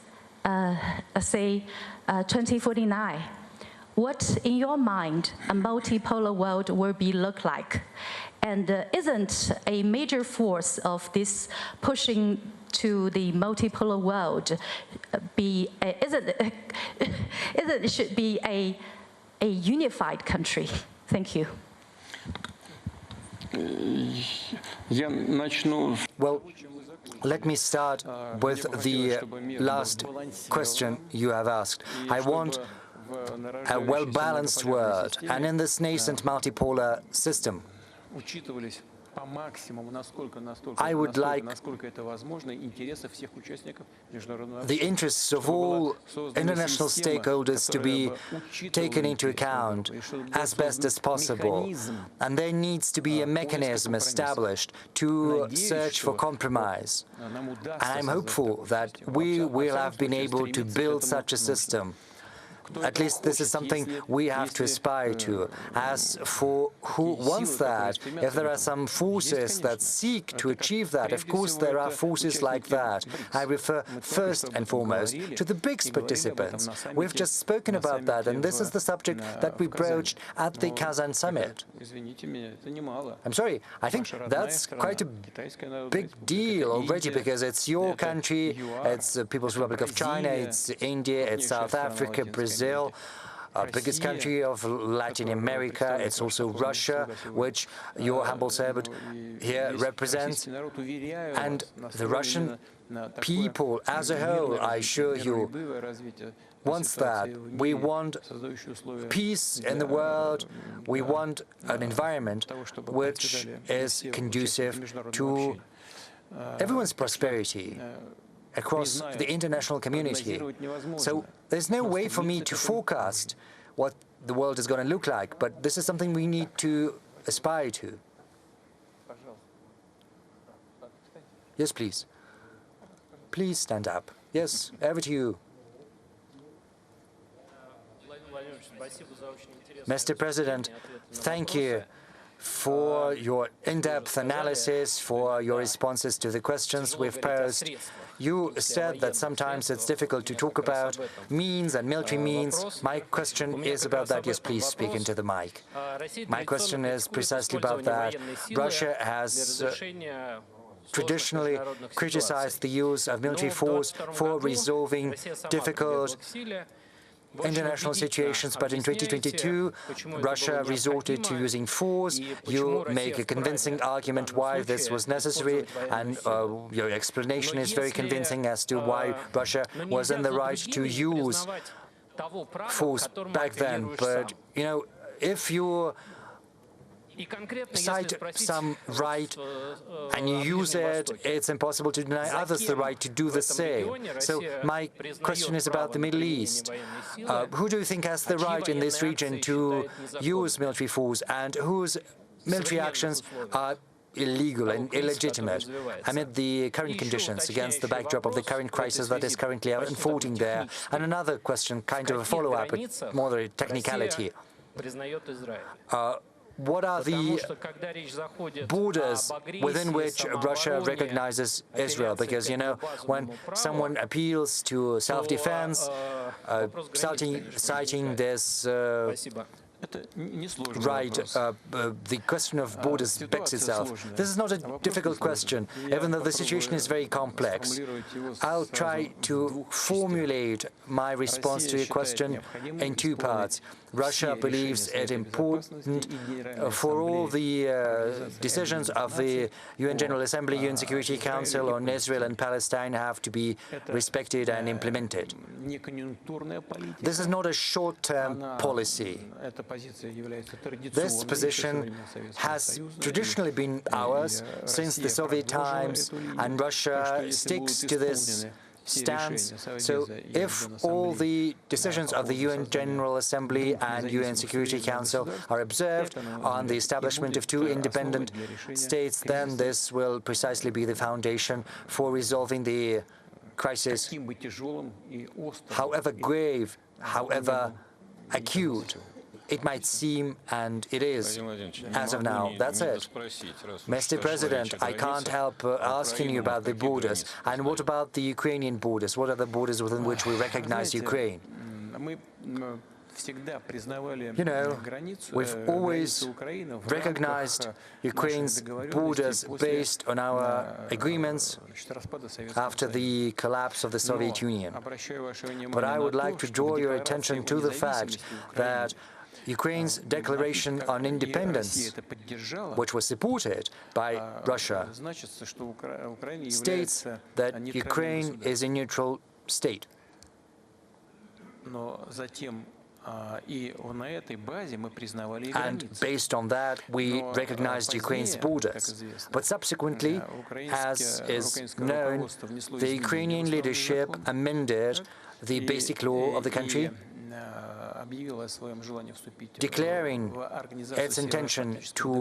say 2049, what, in your mind, a multipolar world will look like? And isn't a major force of this pushing to the multipolar world should be a unified country? Thank you. Well, let me start with the last question you have asked. I want a well-balanced world, and in this nascent multipolar system, I would like the interests of all international stakeholders to be taken into account as best as possible. And there needs to be a mechanism established to search for compromise. And I'm hopeful that we will have been able to build such a system. At least this is something we have to aspire to. As for who wants that, if there are some forces that seek to achieve that, of course there are forces like that. I refer first and foremost to the BRICS participants. We've just spoken about that, and this is the subject that we broached at the Kazan summit. I'm sorry, I think that's quite a big deal already, because it's your country, it's the People's Republic of China, it's India, it's South Africa, Brazil, biggest country of Latin America. It's also Russia, which your humble servant here represents. And the Russian people as a whole, I assure you, wants that. We want peace in the world. We want an environment which is conducive to everyone's prosperity across the international community. So there's no way for me to forecast what the world is going to look like, but this is something we need to aspire to. Yes, please. Please stand up. Yes, over to you. Mr. President, thank you for your in-depth analysis, for your responses to the questions we've posed. You said that sometimes it's difficult to talk about means and military means. My question is about that. Yes, please speak into the mic. My question is precisely about that. Russia has traditionally criticized the use of military force for resolving difficult international situations, but in 2022, Russia resorted to using force. You make a convincing argument why this was necessary, and your explanation is very convincing as to why Russia was in the right to use force back then. But, you know, if you cite some right and you use it, it's impossible to deny others the right to do the same. So my question is about the Middle East. Who do you think has the right in this region to use military force, and whose military actions are illegal and illegitimate amid the current conditions, against the backdrop of the current crisis that is currently unfolding there? And another question, kind of a follow-up, but more a technicality. What are the borders within which Russia recognizes Israel? Because, you know, when someone appeals to self-defense, citing this right, the question of borders begs itself. This is not a difficult question, even though the situation is very complex. I'll try to formulate my response to your question in two parts. Russia believes it important for all the decisions of the UN General Assembly, UN Security Council on Israel and Palestine have to be respected and implemented. This is not a short-term policy. This position has traditionally been ours since the Soviet times, and Russia sticks to this stance. So if all the decisions of the UN General Assembly and UN Security Council are observed on the establishment of two independent states, then this will precisely be the foundation for resolving the crisis, however grave, however acute it might seem, and it is, as of now. That's it. Mr. President, I can't help asking you about the borders. And what about the Ukrainian borders? What are the borders within which we recognize Ukraine? You know, we've always recognized Ukraine's borders based on our agreements after the collapse of the Soviet Union. But I would like to draw your attention to the fact that Ukraine's declaration on independence, which was supported by Russia, states that Ukraine is a neutral state. And based on that, we recognized Ukraine's borders. But subsequently, as is known, the Ukrainian leadership amended the basic law of the country, declaring its intention to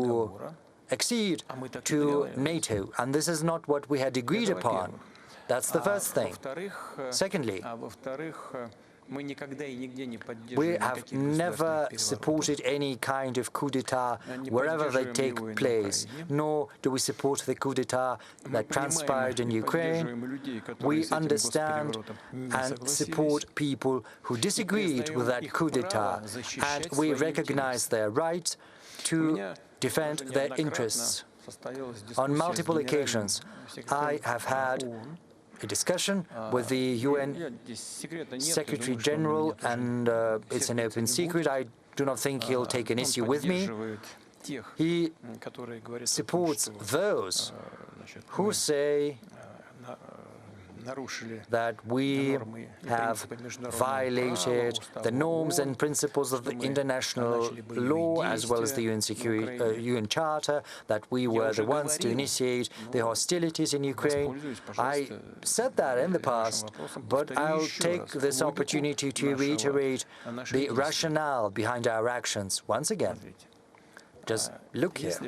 accede to NATO. And this is not what we had agreed upon. That's the first thing. Secondly, we have never supported any kind of coup d'etat wherever they take place, nor do we support the coup d'etat that transpired in Ukraine. We understand and support people who disagreed with that coup d'etat, and we recognize their right to defend their interests. On multiple occasions, I have had a discussion with the UN Secretary General, and it's an open secret. I do not think he'll take an issue with me. He supports those who say that we have violated the norms and principles of the international law as well as the UN Charter, that we were the ones to initiate the hostilities in Ukraine. I said that in the past, but I'll take this opportunity to reiterate the rationale behind our actions once again. Just look here.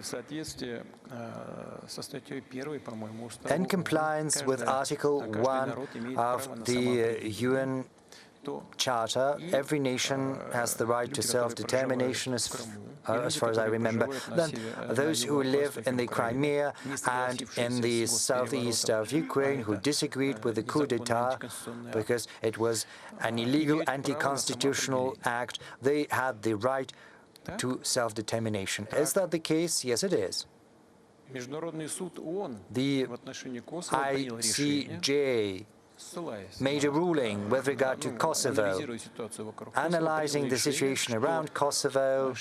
In compliance with Article 1 of the UN Charter, every nation has the right to self-determination, as far as I remember. Then those who live in the Crimea and in the southeast of Ukraine who disagreed with the coup d'etat because it was an illegal anti-constitutional act, they had the right to self-determination. Is that the case? Yes, it is. The ICJ made a ruling with regard to Kosovo, analyzing the situation around Kosovo,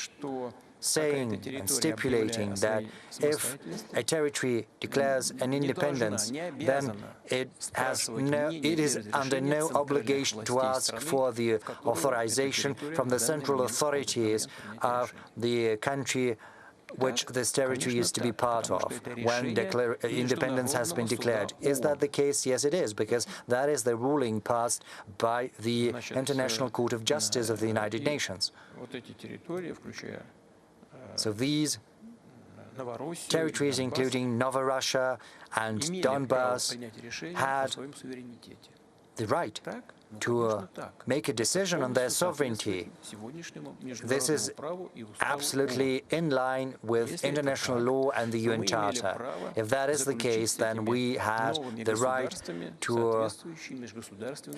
saying and stipulating that if a territory declares an independence, then it is under no obligation to ask for the authorization from the central authorities of the country which this territory is to be part of when independence has been declared. Is that the case? Yes, it is, because that is the ruling passed by the International Court of Justice of the United Nations. So these territories, including Novorossiya and Donbass, had the right to make a decision on their sovereignty. This is absolutely in line with international law and the UN Charter. If that is the case, then we had the right to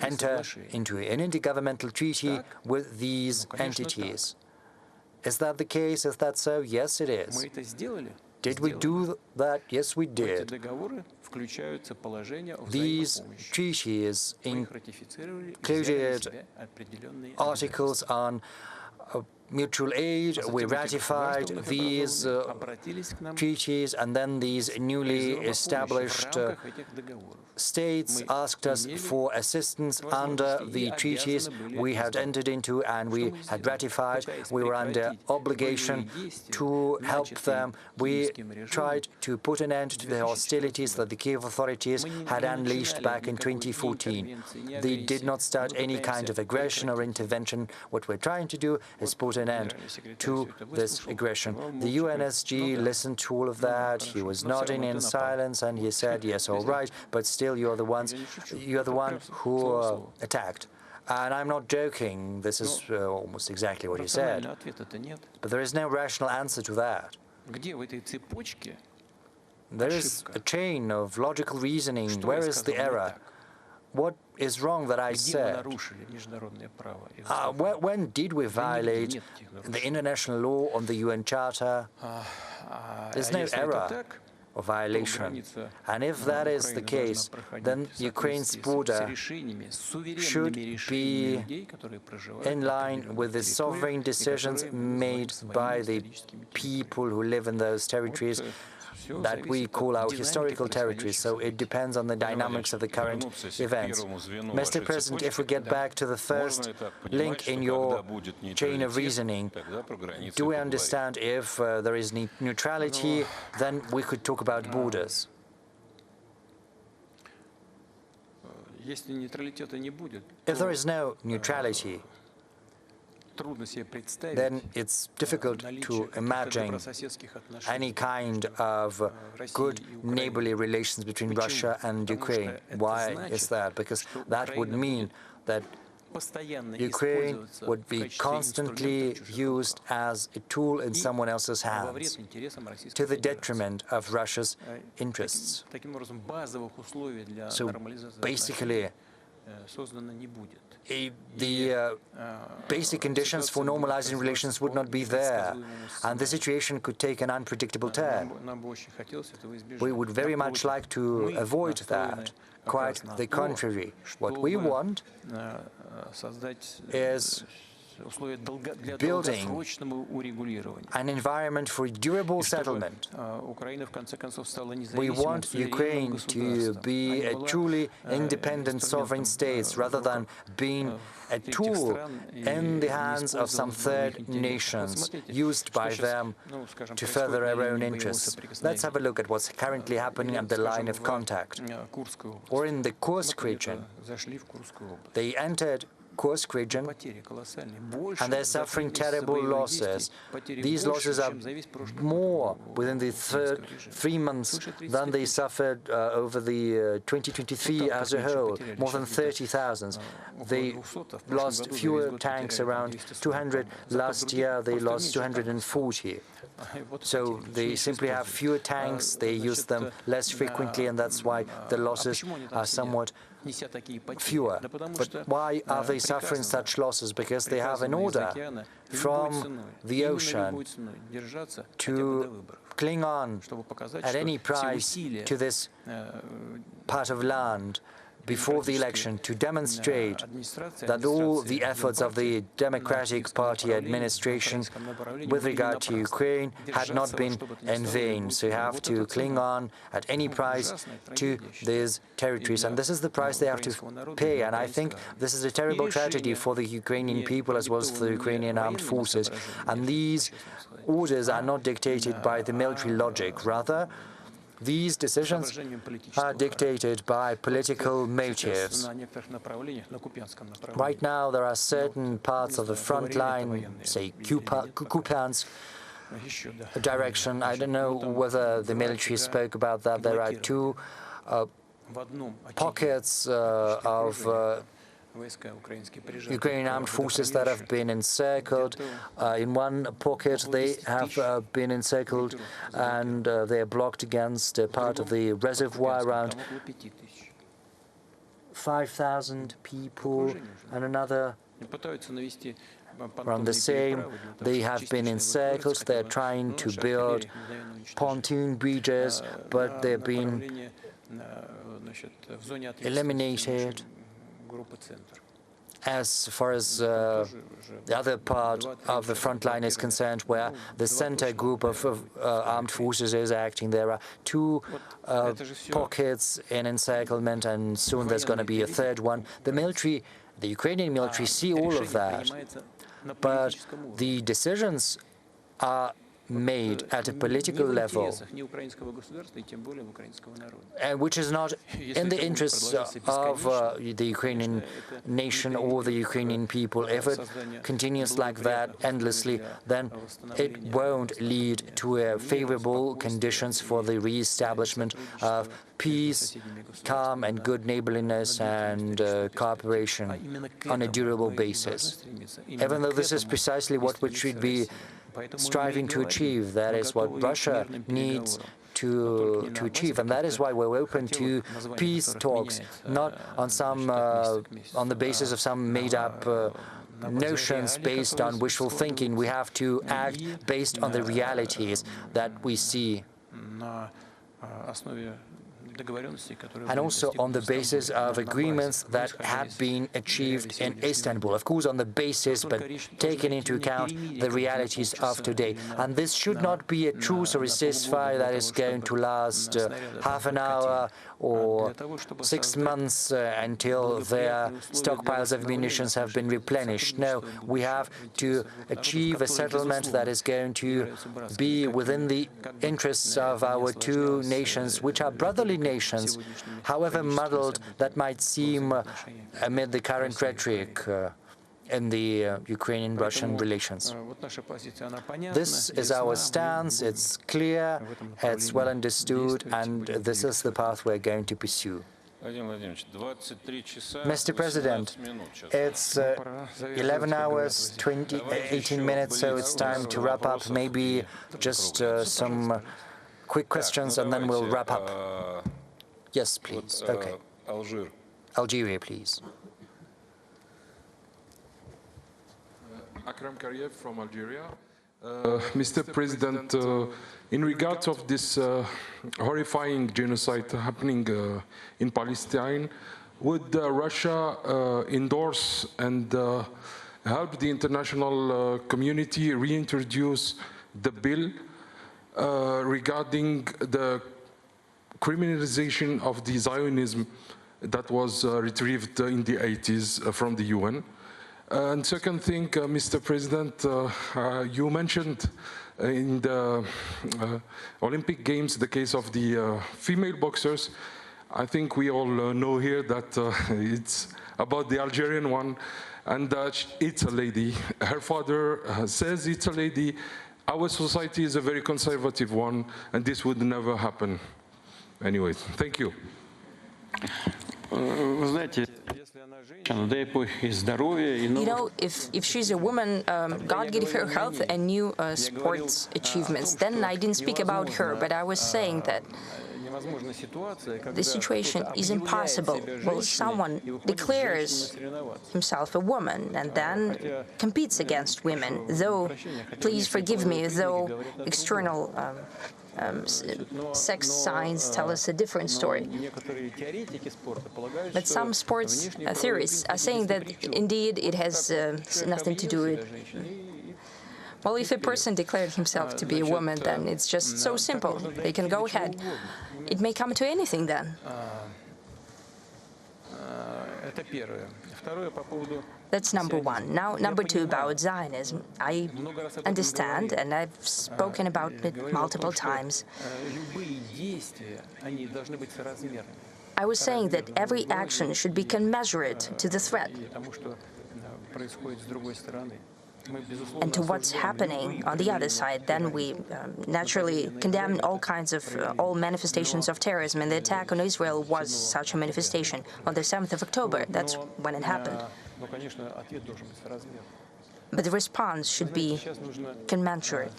enter into an intergovernmental treaty with these entities. Is that the case? Is that so? Yes, it is. Did we do that? Yes, we did. These treaties included articles on mutual aid. We ratified these treaties, and then these newly established states asked us for assistance under the treaties we had entered into and we had ratified. We were under obligation to help them. We tried to put an end to the hostilities that the Kiev authorities had unleashed back in 2014. They did not start any kind of aggression or intervention. What we're trying to do is put an end to this aggression. The UNSG listened to all of that. He was nodding in silence, and he said, "Yes, all right, but still you're the one who attacked." And I'm not joking. This is almost exactly what he said. But there is no rational answer to that. There is a chain of logical reasoning. Where is the error? what is wrong that I said? When did we violate the international law on the UN Charter? There's no error or violation. And if that is the case, then Ukraine's border should be in line with the sovereign decisions made by the people who live in those territories that we call our historical territories, so it depends on the dynamics of the current events. Mr. President, if we get back to the first link in your chain of reasoning, do we understand if there is neutrality, then we could talk about borders? If there is no neutrality, then it's difficult to imagine any kind of good neighborly relations between Russia and Ukraine. Why is that? Because that would mean that Ukraine would be constantly used as a tool in someone else's hands, to the detriment of Russia's interests. So basically, the basic conditions for normalizing relations would not be there, and the situation could take an unpredictable turn. We would very much like to avoid that. Quite the contrary. What we want is building an environment for durable settlement. We want Ukraine to be a truly independent sovereign state rather than being a tool in the hands of some third nations used by them to further their own interests. Let's have a look at what's currently happening at the line of contact. Or in the Kursk region. They entered Kursk region, and they're suffering terrible losses. These losses are more within the 3 months than they suffered over the 2023 as a whole, more than 30,000. They lost fewer tanks, around 200. Last year they lost 240. So they simply have fewer tanks, they use them less frequently, and that's why the losses are somewhat fewer. But why are they suffering such losses? Because they have an order from the ocean to cling on at any price to this part of land before the election, to demonstrate that all the efforts of the Democratic Party administration with regard to Ukraine had not been in vain. So you have to cling on at any price to these territories, and this is the price they have to pay. And I think this is a terrible tragedy for the Ukrainian people as well as for the Ukrainian armed forces. And these orders are not dictated by the military logic. Rather, these decisions are dictated by political motives. Right now, there are certain parts of the front line, say Kupiansk direction. I don't know whether the military spoke about that. There are two pockets of Ukrainian armed forces that have been encircled. In one pocket they have been encircled and they are blocked against a part of the reservoir. Around 5,000 people, and another around the same. They have been encircled. They're trying to build pontoon bridges, but they've been eliminated. As far as the other part of the front line is concerned, where the center group of armed forces is acting, there are two pockets in encirclement, and soon there's going to be a third one. The military, the Ukrainian military, see all of that, but the decisions are made at a political level, which is not in the interests of the Ukrainian nation or the Ukrainian people. If it continues like that endlessly, then it won't lead to favorable conditions for the re-establishment of peace, calm and good neighborliness and cooperation on a durable basis. Even though this is precisely what we should be striving to achieve, that is what Russia needs to achieve, and that is why we're open to peace talks, not on on the basis of some made-up notions based on wishful thinking. We have to act based on the realities that we see, and also on the basis of agreements that had been achieved in Istanbul. Of course, on the basis, but taking into account the realities of today. And this should not be a truce or a ceasefire that is going to last half an hour or 6 months until their stockpiles of munitions have been replenished. No, we have to achieve a settlement that is going to be within the interests of our two nations, which are brotherly nations, however muddled that might seem amid the current rhetoric in the Ukrainian-Russian relations. This is our stance, it's clear, it's well understood, and this is the path we're going to pursue. Mr. President, it's 11 hours, 18 minutes, so it's time to wrap up. Maybe just some quick questions, and then we'll wrap up. Yes, please. Okay. Algeria, please. Akram Kariev from Algeria. Mr. President, in regards of this horrifying genocide happening in Palestine, would Russia endorse and help the international community reintroduce the bill regarding the criminalization of the Zionism that was retrieved in the 80s from the UN? And second thing, Mr. President, you mentioned in the Olympic Games the case of the female boxers. I think we all know here that it's about the Algerian one, and it's a lady. Her father says it's a lady. Our society is a very conservative one, and this would never happen. Anyway, thank you. You know, if she's a woman, God gave her health and new sports achievements. Then I didn't speak about her, but I was saying that the situation is impossible. Well, someone declares himself a woman and then competes against women, though, please forgive me, though external sex signs tell us a different story. But some sports theorists are saying that indeed it has nothing to do with. Well, if a person declared himself to be a woman, then it's just so simple. They can go ahead. It may come to anything then. That's number one. Now, number two, about Zionism. I understand, and I've spoken about it multiple times. I was saying that every action should be commensurate to the threat and to what's happening on the other side. Then we naturally condemn all manifestations of terrorism, and the attack on Israel was such a manifestation on the 7th of October. That's when it happened. But the response should be commensurate.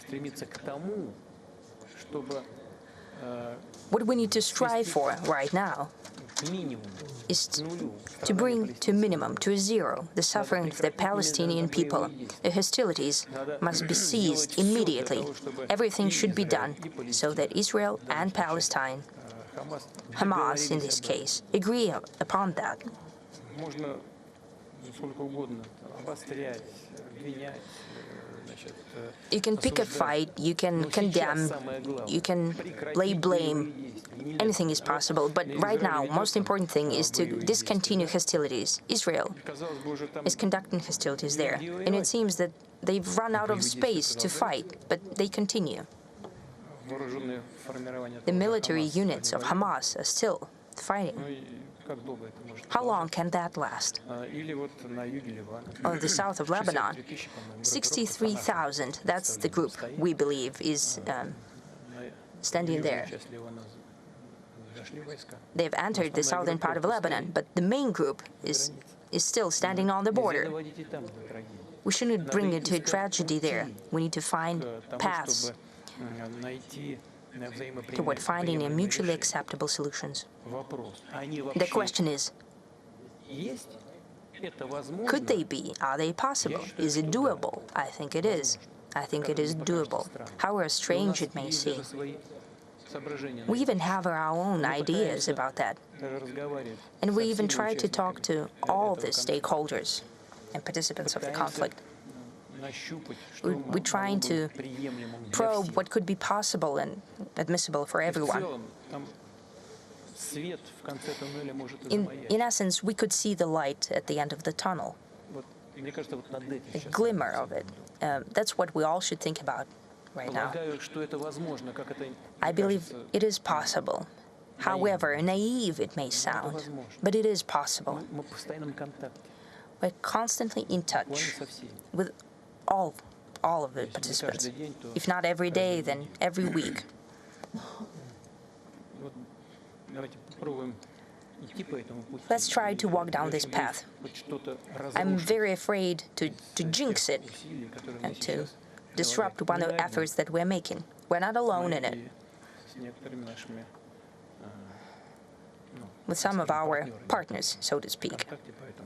What we need to strive for right now is to bring to a minimum, to a zero, the suffering of the Palestinian people. The hostilities must be ceased immediately. Everything should be done so that Israel and Palestine, Hamas in this case, agree upon that. You can pick a fight, you can condemn, you can lay blame. Anything is possible, but right now, most important thing is to discontinue hostilities. Israel is conducting hostilities there, and it seems that they've run out of space to fight, but they continue. The military units of Hamas are still fighting. How long can that last? On the south of Lebanon, 63,000, that's the group we believe is standing there. They've entered the southern part of Lebanon, but the main group is still standing on the border. We shouldn't bring it to a tragedy there. We need to find paths toward finding a mutually acceptable solutions. The question is, could they be? Are they possible? Is it doable? I think it is. I think it is doable, however strange it may seem. We even have our own ideas about that. And we even try to talk to all the stakeholders and participants of the conflict. We're trying to probe what could be possible and admissible for everyone. In essence, we could see the light at the end of the tunnel, a glimmer of it. That's what we all should think about right now. I believe it is possible. However naive it may sound, but it is possible. We're constantly in touch with all of the participants. If not every day, then every week. Let's try to walk down this path. I'm very afraid to jinx it and to disrupt one of the efforts that we're making. We're not alone in it. With some of our partners, so to speak,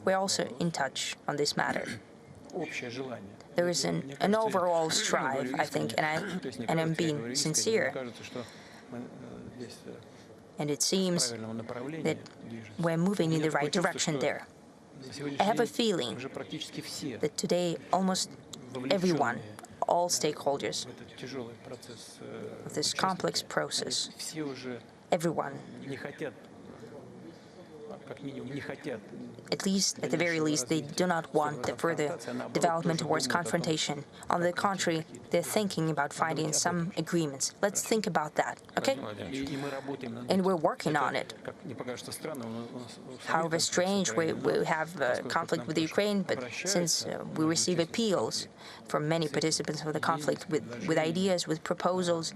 we're also in touch on this matter. There is an overall strive, I think, and I'm being sincere. And it seems that we're moving in the right direction there. I have a feeling that today almost everyone, all stakeholders of this complex process, everyone, at least, at the very least, they do not want the further development towards confrontation. On the contrary, they're thinking about finding some agreements. Let's think about that, okay? And we're working on it. However strange, we have conflict with Ukraine, but since we receive appeals from many participants of the conflict with ideas, with proposals,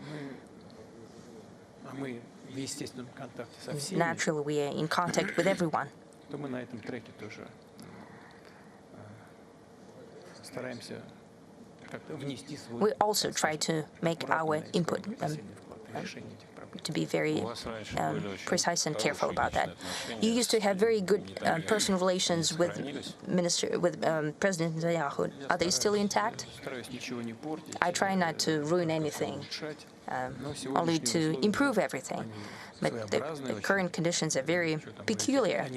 naturally, we are in contact with everyone. We also try to make our input to be very precise and careful about that. You used to have very good personal relations with President Netanyahu. Are they still intact? I try not to ruin anything, only to improve everything. But the current conditions are very peculiar.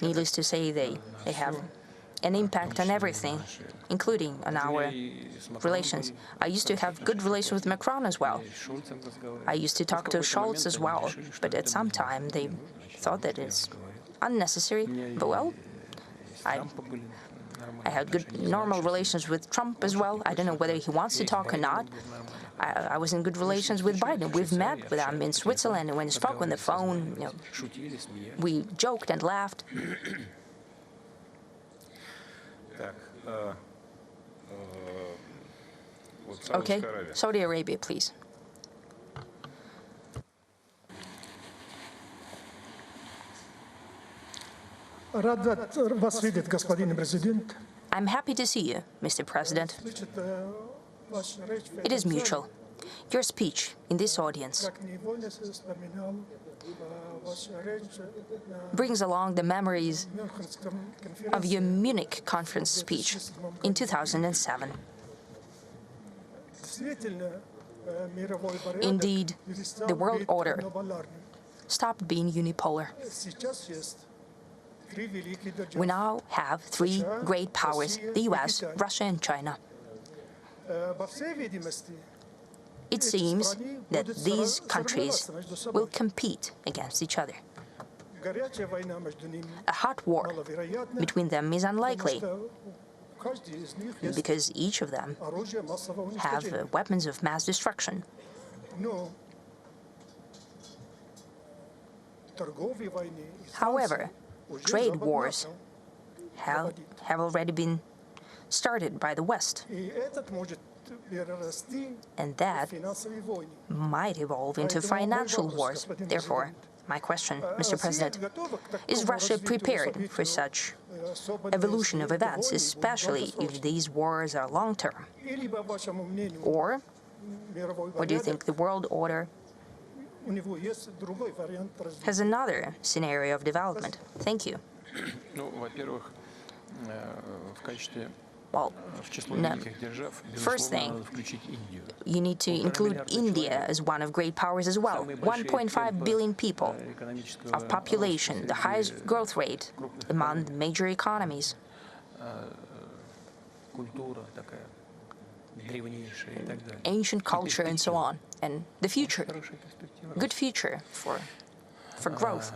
Needless to say, they have an impact on everything, including on our relations. I used to have good relations with Macron as well. I used to talk to Scholz as well, but at some time they thought that it's unnecessary. But well, I had good, normal relations with Trump as well. I don't know whether he wants to talk or not. I was in good relations with Biden. We've met with him in Switzerland, and when he spoke on the phone, we joked and laughed. Okay, Saudi Arabia, please. I'm happy to see you, Mr. President. It is mutual. Your speech in this audience brings along the memories of your Munich conference speech in 2007. Indeed, the world order stopped being unipolar. We now have three great powers, the US, Russia and China. It seems that these countries will compete against each other. A hot war between them is unlikely, because each of them have weapons of mass destruction. However, trade wars have already been started by the West, and that might evolve into financial wars. Therefore, my question, Mr. President, is Russia prepared for such evolution of events, especially if these wars are long-term? Or Or do you think the world order has another scenario of development? Thank you. Well, no. First thing, you need to include India as one of great powers as well. 1.5 billion people of population, the highest growth rate among the major economies. Ancient culture and so on, and the future, good future for growth.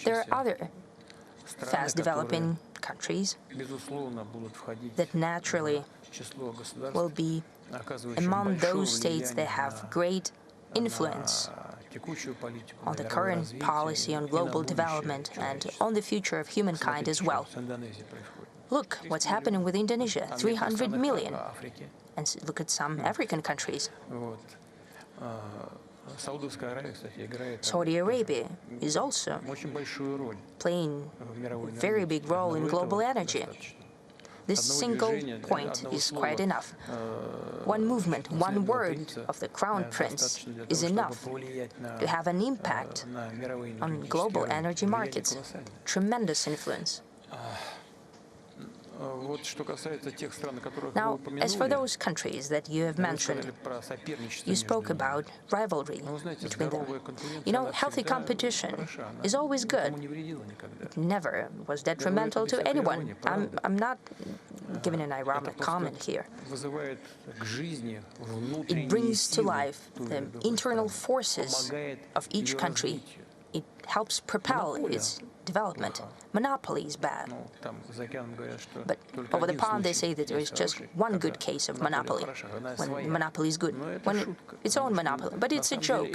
There are other fast-developing countries that naturally will be among those states that have great influence on the current policy on global development and on the future of humankind as well. Look what's happening with Indonesia, 300 million. And look at some African countries. Saudi Arabia is also playing a very big role in global energy. This single point is quite enough. One movement, one word of the Crown Prince is enough to have an impact on global energy markets. Tremendous influence. Now, as for those countries that you have mentioned, you spoke about rivalry between them. You know, healthy competition is always good. It never was detrimental to anyone. I'm not giving an ironic comment here. It brings to life the internal forces of each country. It helps propel its development. Monopoly is bad. But over the pond they say that there is just one good case of monopoly, when monopoly is good, when its own monopoly. But it's a joke,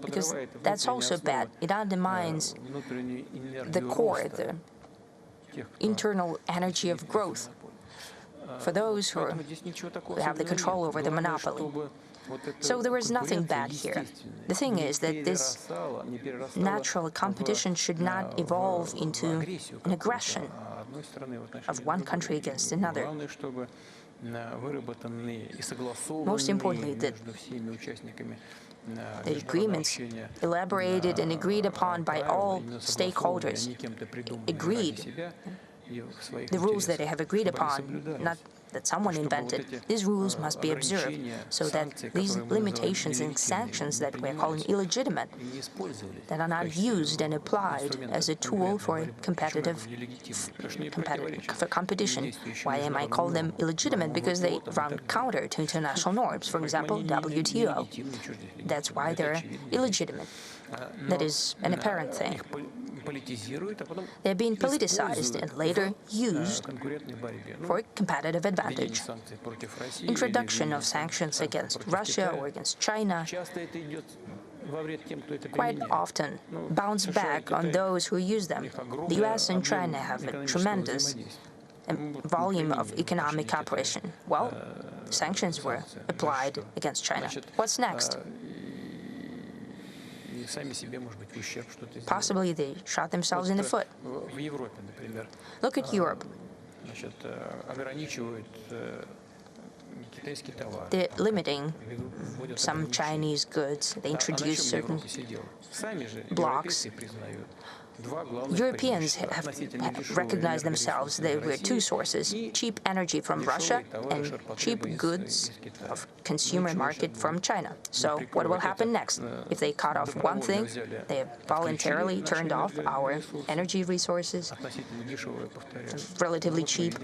because that's also bad. It undermines the core, the internal energy of growth for those who have the control over the monopoly. So there is nothing bad here. The thing is that this natural competition should not evolve into an aggression of one country against another. Most importantly, the agreements elaborated and agreed upon by all stakeholders, the rules that they have agreed upon, not that someone invented. These rules must be observed so that these limitations and sanctions that we're calling illegitimate, that are not used and applied as a tool for competition. Why am I calling them illegitimate? Because they run counter to international norms. For example, WTO. That's why they're illegitimate. That is an apparent thing. They're being politicized and later used for competitive advantage. Introduction of sanctions against Russia or against China quite often bounce back on those who use them. The US and China have a tremendous volume of economic cooperation. Well, sanctions were applied against China. What's next? Possibly they shot themselves in the foot. Look at Europe. They're limiting some Chinese goods. They introduce certain blocks. Europeans have recognized themselves. There were two sources: cheap energy from Russia and cheap goods of consumer market from China. So what will happen next? If they cut off one thing, they have voluntarily turned off our energy resources, relatively cheap,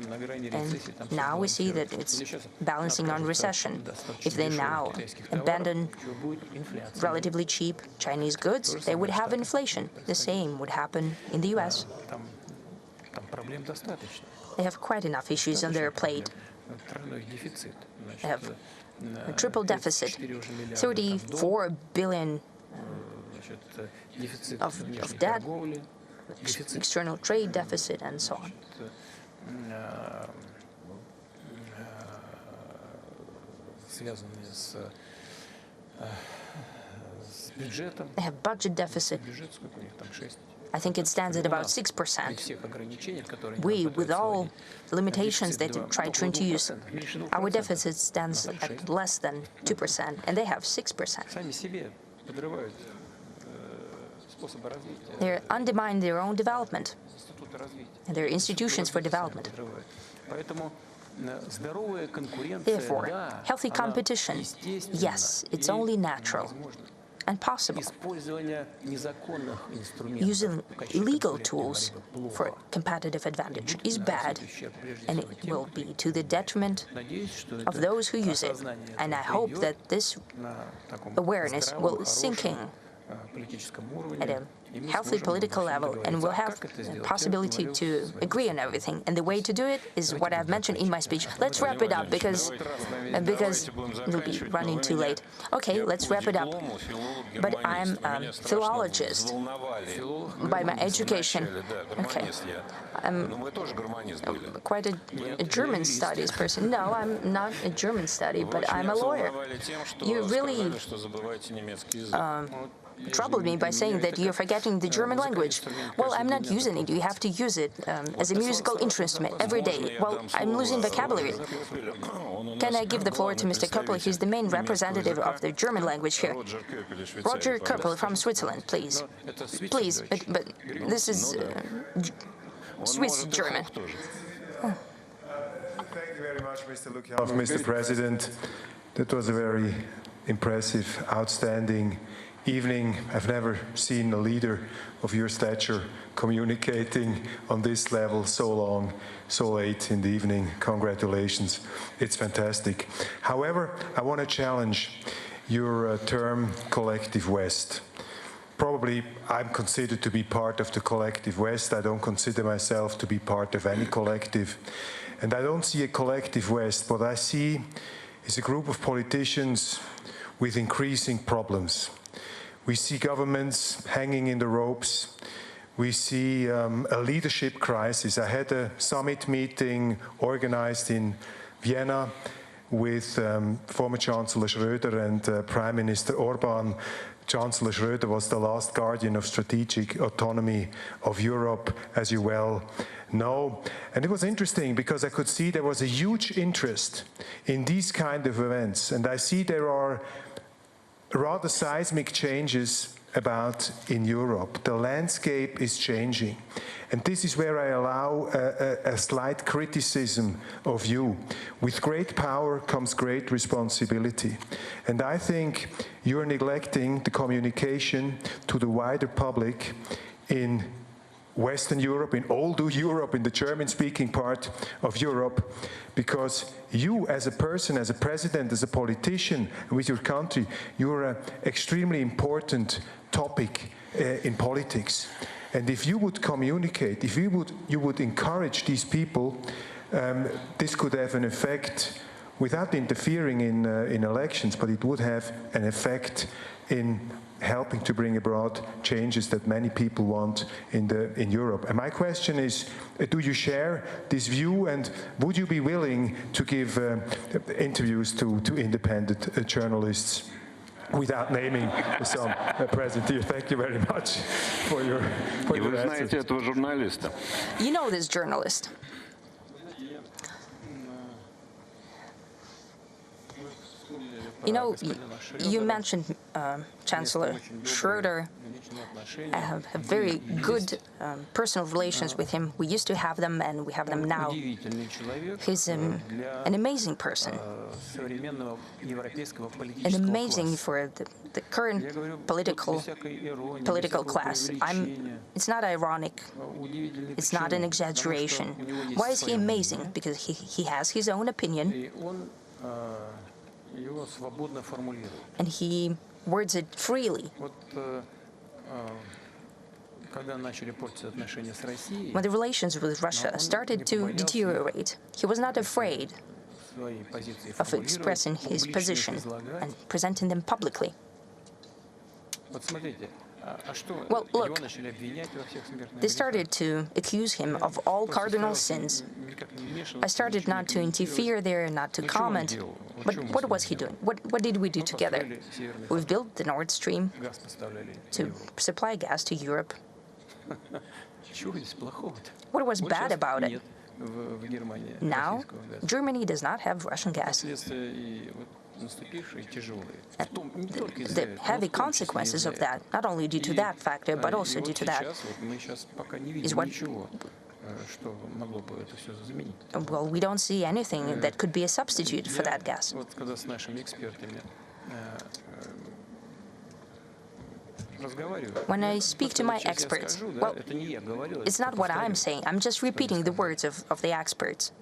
and now we see that it's balancing on recession. If they now abandon relatively cheap Chinese goods, they would have inflation. The same would happen in the US. They have quite enough issues on their plate. They have a triple deficit, 34 billion of debt, external trade deficit, and so on. They have budget deficit, I think it stands at about 6%. We, with all limitations they try to introduce, our deficit stands at less than 2%, and they have 6%. They undermine their own development and their institutions for development. Therefore, healthy competition, yes, it's only natural and possible. Using illegal tools for competitive advantage is bad, and it will be to the detriment of those who use it. And I hope that this awareness will sink in at a healthy political level, and we'll have the possibility to agree on everything. And the way to do it is what I've mentioned in my speech. Let's wrap it up because we'll be running too late. Okay, let's wrap it up. But I'm a philologist by my education. Okay. I'm quite a German studies person. No, I'm not a German study, but I'm a lawyer. You really troubled me by saying that you're forgetting the German language. Well, I'm not using it. You have to use it as a musical instrument every day. Well, I'm losing vocabulary. Can I give the floor to Mr. Köppel? He's the main representative of the German language here. Roger Köppel from Switzerland, please. Please, but this is Swiss German. Thank you very much, Mr. President. That was a very impressive, outstanding evening. I've never seen a leader of your stature communicating on this level so long, so late in the evening. Congratulations. It's fantastic. However, I want to challenge your term collective West. Probably I'm considered to be part of the collective West. I don't consider myself to be part of any collective. And I don't see a collective West. What I see is a group of politicians with increasing problems. We see governments hanging in the ropes. We see a leadership crisis. I had a summit meeting organized in Vienna with former Chancellor Schröder and Prime Minister Orban. Chancellor Schröder was the last guardian of strategic autonomy of Europe, as you well know. And it was interesting because I could see there was a huge interest in these kind of events. And I see there are rather seismic changes about in Europe. The landscape is changing. And this is where I allow a slight criticism of you. With great power comes great responsibility. And I think you're neglecting the communication to the wider public in Western Europe, in older Europe, in the German-speaking part of Europe, because you as a person, as a president, as a politician, with your country, you're an extremely important topic in politics. And if you would communicate, if you would encourage these people, this could have an effect without interfering in elections, but it would have an effect in helping to bring about changes that many people want in Europe. And my question is, do you share this view, and would you be willing to give interviews to independent journalists without naming some present here? Thank you very much for your answer. You know this journalist. You know, you mentioned Chancellor Schröder. I have very good personal relations with him. We used to have them, and we have them now. He's an amazing person, and amazing for the current political class. It's not ironic. It's not an exaggeration. Why is he amazing? Because he has his own opinion. And he words it freely. When the relations with Russia started to deteriorate, he was not afraid of expressing his position and presenting them publicly. Well, look, they started to accuse him of all cardinal sins. I started not to interfere there, not to comment. But what was he doing? What did we do together? We've built the Nord Stream to supply gas to Europe. What was bad about it? Now, Germany does not have Russian gas. The heavy consequences of that, not only due to that factor, but also due to that, is what... Well, we don't see anything that could be a substitute for that gas. When I speak to my experts, well, it's not what I'm saying. I'm just repeating the words of the experts.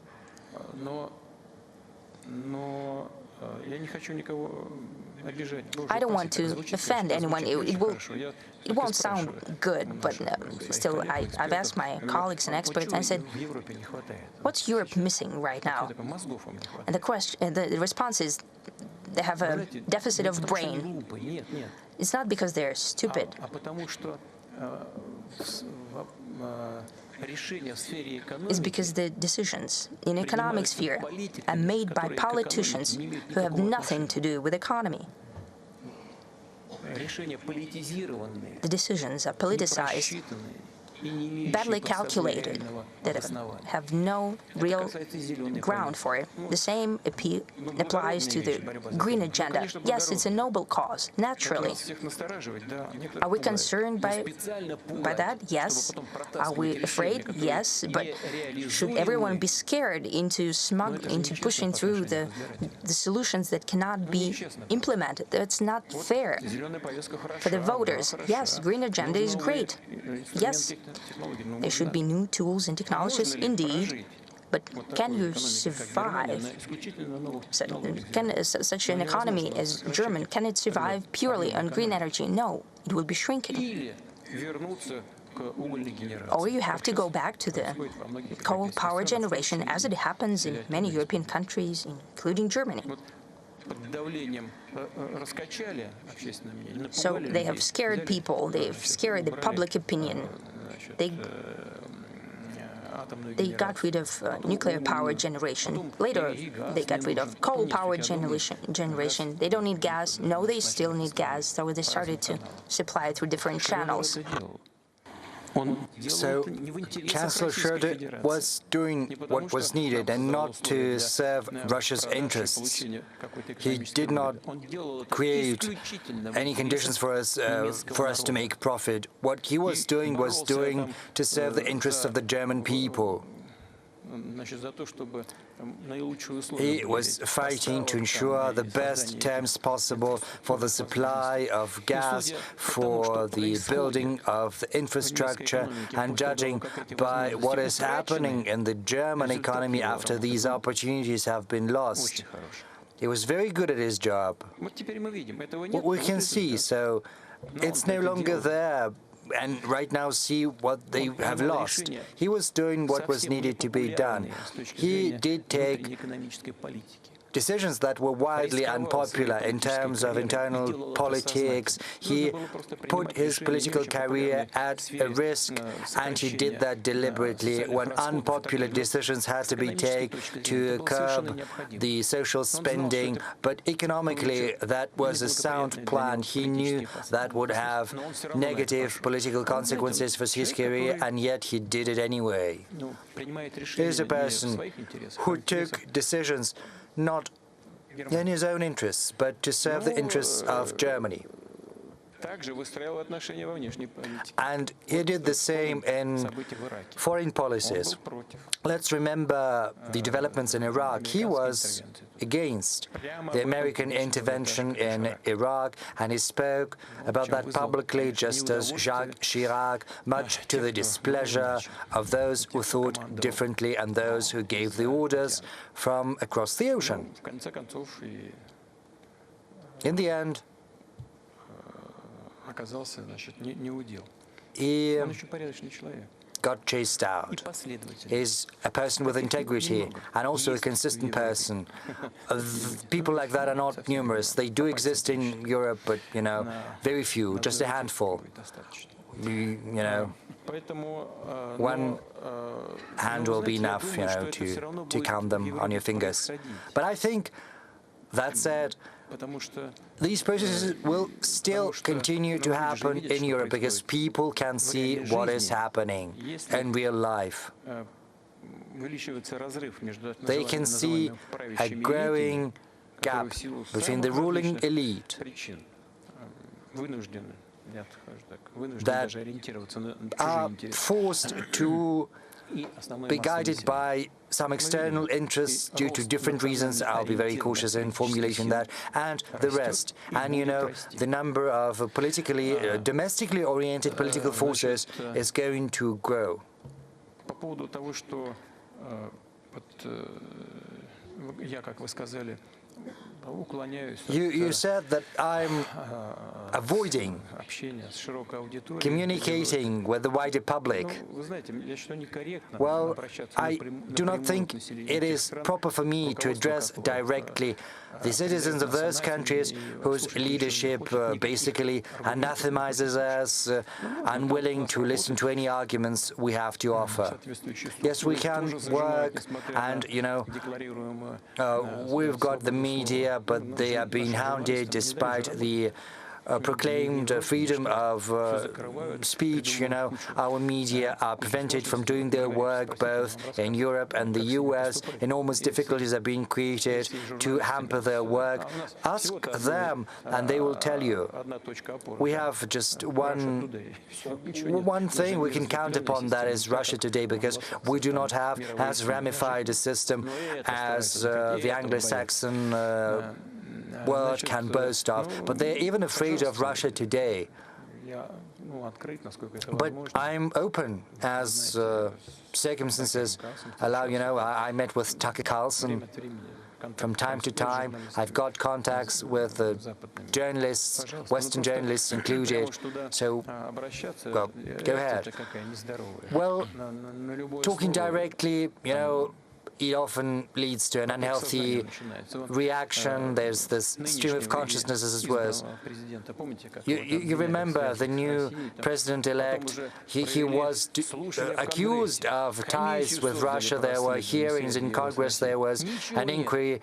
I don't want to offend anyone. It won't sound good, but still, I've asked my colleagues and experts, and I said, what's Europe missing right now? And the response is, they have a deficit of brain. It's not because they're stupid. It's because the decisions in economic sphere are made by politicians who have nothing to do with economy. The decisions are politicized, badly calculated, that have no real ground for it. The same applies to the green agenda. Yes, it's a noble cause, naturally. Are we concerned by that? Yes. Are we afraid? Yes. But should everyone be scared into pushing through the solutions that cannot be implemented? That's not fair. For the voters, yes, green agenda is great. Yes, there should be new tools and technologies, indeed, but can you survive? Can such an economy as German, can it survive purely on green energy? No, it will be shrinking. Or you have to go back to the coal power generation, as it happens in many European countries, including Germany. So they have scared people, they've scared the public opinion. They got rid of nuclear power generation. Later, they got rid of coal power generation. They don't need gas. No, they still need gas, so they started to supply it through different channels. So Chancellor Schröder was doing what was needed and not to serve Russia's interests. He did not create any conditions for us to make profit. What he was doing to serve the interests of the German people. He was fighting to ensure the best terms possible for the supply of gas, for the building of the infrastructure, and judging by what is happening in the German economy after these opportunities have been lost. He was very good at his job. What we can see, so it's no longer there. And right now see what they have lost. He was doing what was needed to be done. He did take decisions that were widely unpopular in terms of internal politics. He put his political career at a risk, and he did that deliberately when unpopular decisions had to be taken to curb the social spending. But economically, that was a sound plan. He knew that would have negative political consequences for his career, and yet he did it anyway. He's a person who took decisions not in his own interests, but to serve the interests of Germany. And he did the same in foreign policies. Let's remember the developments in Iraq. He was against the American intervention in Iraq, and he spoke about that publicly, just as Jacques Chirac, much to the displeasure of those who thought differently and those who gave the orders from across the ocean. In the end, he got chased out. He's a person with integrity and also a consistent person. People like that are not numerous. They do exist in Europe, but, you know, very few, just a handful. You know, one hand will be enough, you know, to count them on your fingers. But I think, that said, these processes will still continue to happen in Europe because people can see what is happening in real life. They can see a growing gap between the ruling elite that are forced to be guided by some external interests due to different reasons. I'll be very cautious in formulating that, and the rest. And you know, the number of politically, domestically oriented political forces is going to grow. You said that I'm avoiding communicating with the wider public. Well, I do not think it is proper for me to address directly the citizens of those countries whose leadership basically anathemizes us, unwilling to listen to any arguments we have to offer. Yes, we can work, and, you know, we've got the media, but they are being hounded despite the proclaimed freedom of speech. You know, our media are prevented from doing their work both in Europe and the US. Enormous difficulties are being created to hamper their work. Ask them and they will tell you. We have just one thing we can count upon, that is Russia today, because we do not have as ramified a system as the Anglo-Saxon world can boast of, but they're even afraid of Russia today. But I'm open as circumstances allow. You know, I met with Tucker Carlson from time to time. I've got contacts with journalists, Western journalists included, so well, go ahead. Well, talking directly, you know, it often leads to an unhealthy reaction. There's this stream of consciousness as well. You remember the new president-elect, he was accused of ties with Russia. There were hearings in Congress, there was an inquiry,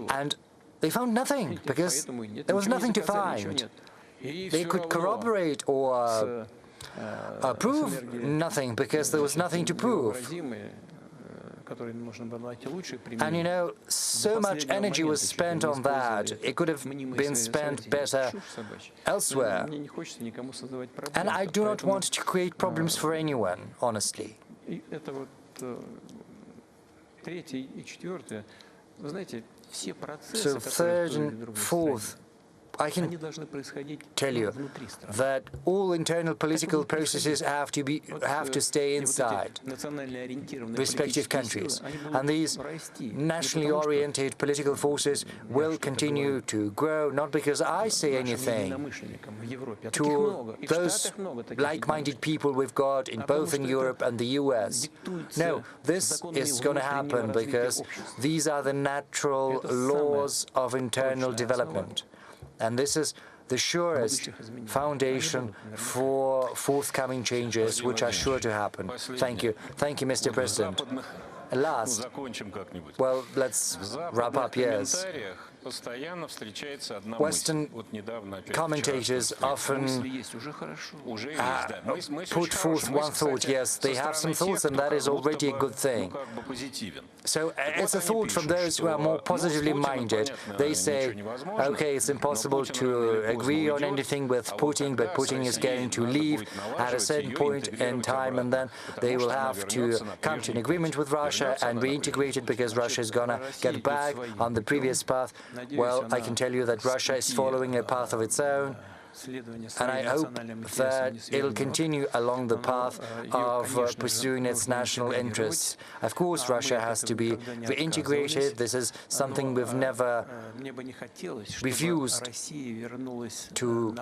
and they found nothing, because there was nothing to find. They could corroborate or prove nothing, because there was nothing to prove. And you know, so much energy was spent on that. It could have been spent better elsewhere. And I do not want to create problems for anyone, honestly. So third and fourth, I can tell you that all internal political processes have to stay inside respective countries, and these nationally oriented political forces will continue to grow, not because I say anything to those like-minded people we've got both in Europe and the US. No, this is going to happen because these are the natural laws of internal development. And this is the surest foundation for forthcoming changes, which are sure to happen. Thank you. Thank you, Mr. President. Last, well, let's wrap up, yes. Western commentators often put forth one thought. Yes, they have some thoughts, and that is already a good thing. So it's a thought from those who are more positively minded. They say, okay, it's impossible to agree on anything with Putin, but Putin is going to leave at a certain point in time, and then they will have to come to an agreement with Russia and reintegrate it, because Russia is going to get back on the previous path. Well, I can tell you that Russia is following a path of its own, and I hope that it'll continue along the path of pursuing its national interests. Of course, Russia has to be reintegrated. This is something we've never refused to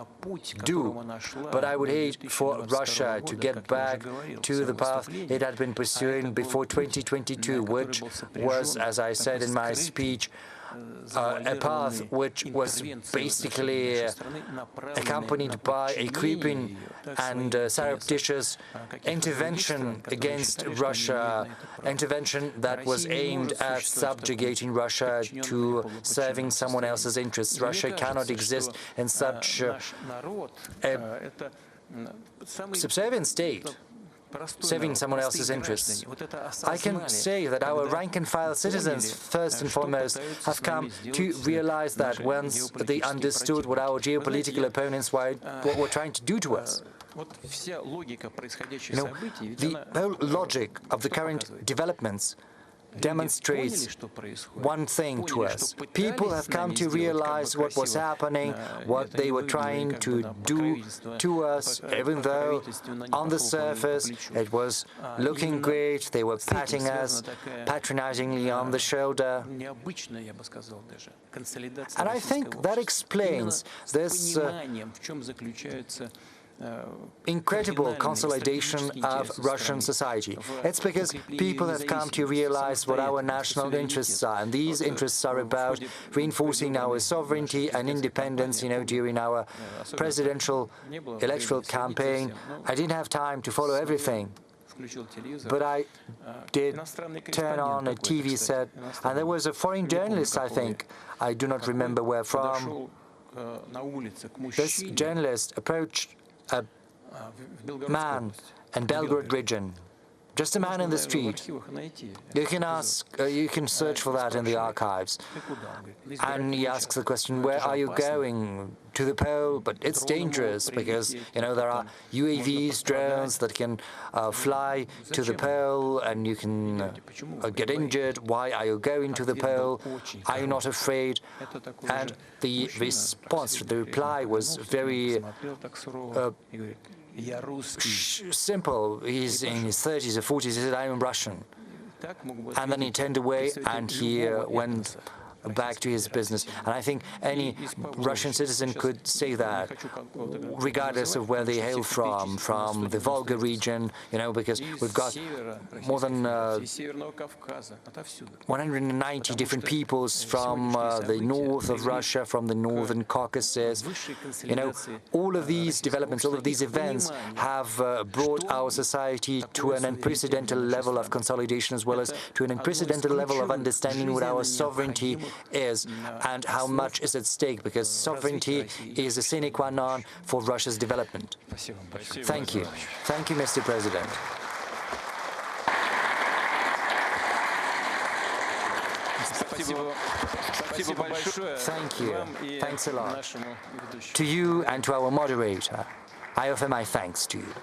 do. But I would hate for Russia to get back to the path it had been pursuing before 2022, which was, as I said in my speech, a path which was basically accompanied by a creeping and surreptitious intervention against Russia, intervention that was aimed at subjugating Russia to serving someone else's interests. Russia cannot exist in such a subservient state, serving someone else's interests. I can say that our rank-and-file citizens, first and foremost, have come to realize that once they understood what our geopolitical opponents were trying to do to us. You know, the whole logic of the current developments demonstrates one thing to us. People have come to realize what was happening, what they were trying to do to us, even though on the surface it was looking great, they were patting us patronizingly on the shoulder. And I think that explains this incredible consolidation of Russian society. It's because people have come to realize what our national interests are, and these interests are about reinforcing our sovereignty and independence. You know, during our presidential electoral campaign, I didn't have time to follow everything, but I did turn on a TV set, and there was a foreign journalist, I think, I do not remember where from. This journalist approached a man in Belgrade region, just a man in the street. You can search for that in the archives. And he asks the question, where are you going? To the pole? But it's dangerous because, you know, there are UAVs, drones that can fly to the pole and you can get injured. Why are you going to the pole? Are you not afraid? And the response, the reply was very simple. He's in his 30s or 40s. He said, I am Russian. And then he turned away and he went back to his business. And I think any Russian citizen could say that, regardless of where they hail from the Volga region, you know, because we've got more than 190 different peoples from the north of Russia, from the northern Caucasus. You know, all of these developments, all of these events have brought our society to an unprecedented level of consolidation, as well as to an unprecedented level of understanding what our sovereignty is and how much is at stake, because sovereignty is a sine qua non for Russia's development. Thank you. Thank you, Mr. President. Thank you. Thanks a lot. To you and to our moderator, I offer my thanks to you.